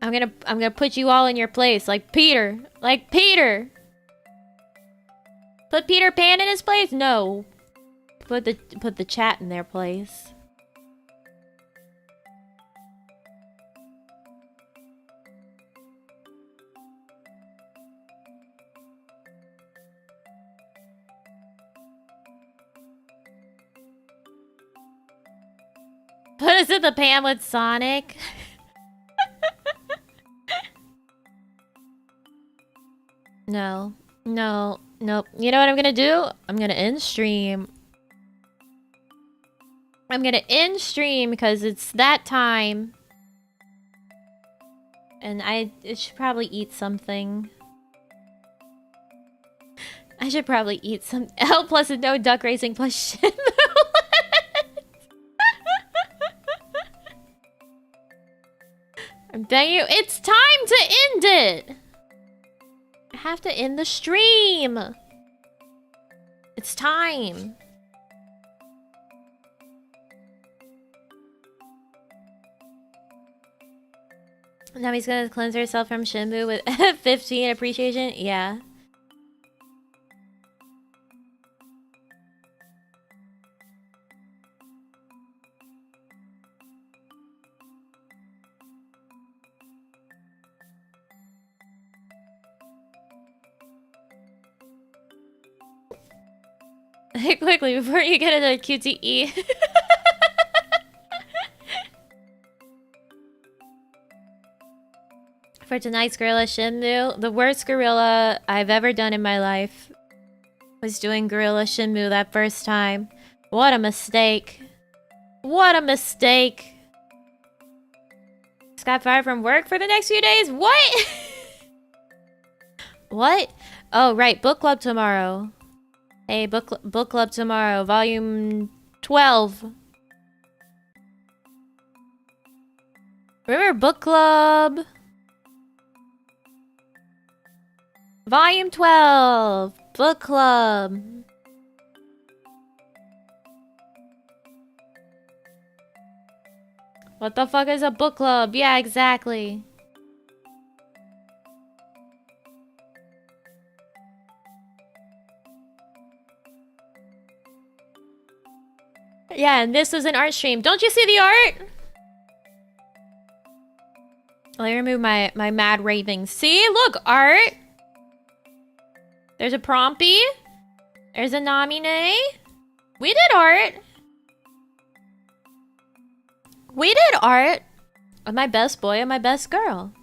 I'm gonna put you all in your place, like Peter. Like Peter! Put Peter Pan in his place? No. Put the chat in their place. Put us in the pan with Sonic. No. No. Nope. You know what I'm gonna do? I'm gonna end stream. I'm gonna end stream because it's that time. And I should probably eat something. I should probably eat some L plus and no duck racing plus Shenmue. I'm begging you, it's time to end it! I have to end the stream! It's time! Now he's gonna cleanse herself from Shenmue with F15 appreciation? Yeah. Quickly, before you get into QTE. For tonight's Gorilla Shenmue, the worst gorilla I've ever done in my life was doing Gorilla Shenmue that first time. What a mistake. What a mistake. Just got fired from work for the next few days? What? What? Oh, right. Book club tomorrow. Hey, book club tomorrow. Volume 12. Remember book club? Volume 12. Book club. What the fuck is a book club? Yeah, exactly. Yeah, and this is an art stream. Don't you see the art? Let me remove my mad raving. See? Look, art. There's a Prompto. There's a Namine. We did art. We did art. Of my best boy and my best girl.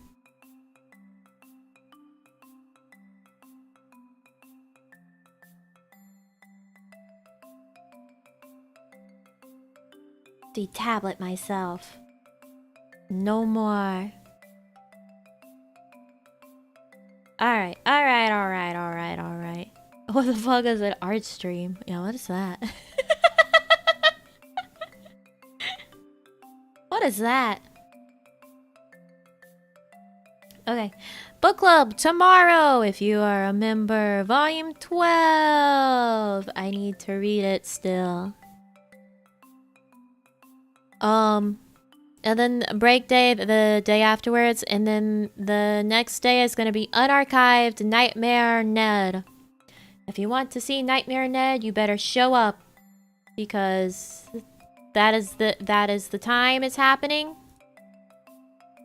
Detablet myself. No more. Alright. What the fuck is an art stream? Yeah, what is that? What is that? Okay. Book club tomorrow if you are a member. Volume 12. I need to read it still. And then break day the day afterwards, and then the next day is gonna be unarchived Nightmare Ned. If you want to see Nightmare Ned, you better show up, because that is the time it's happening.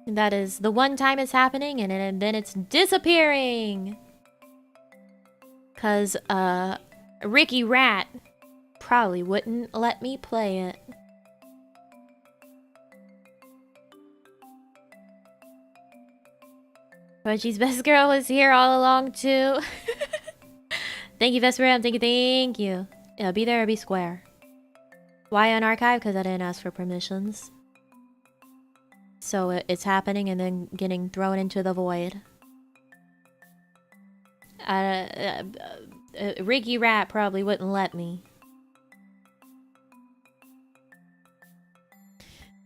That is the one time it's happening, and then it's disappearing. Cause Ricky Rat probably wouldn't let me play it. Reggie's best girl was here all along too. Thank you, Vesperam. Thank you. Yeah, be there or be square. Why unarchive? Because I didn't ask for permissions. So it's happening and then getting thrown into the void. Ricky Rat probably wouldn't let me.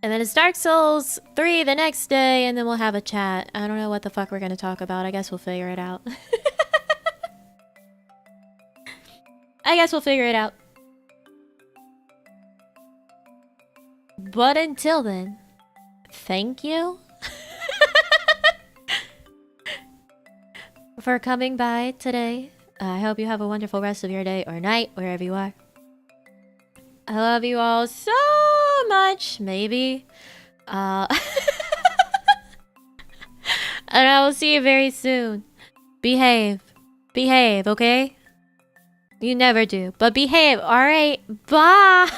And then it's Dark Souls 3 the next day, and then we'll have a chat. I don't know what the fuck we're gonna talk about. I guess we'll figure it out. I guess we'll figure it out. But until then, thank you for coming by today. I hope you have a wonderful rest of your day or night, wherever you are. I love you all so much, maybe. And I will see you very soon. Behave. Behave, okay? You never do, but behave, alright? Bye!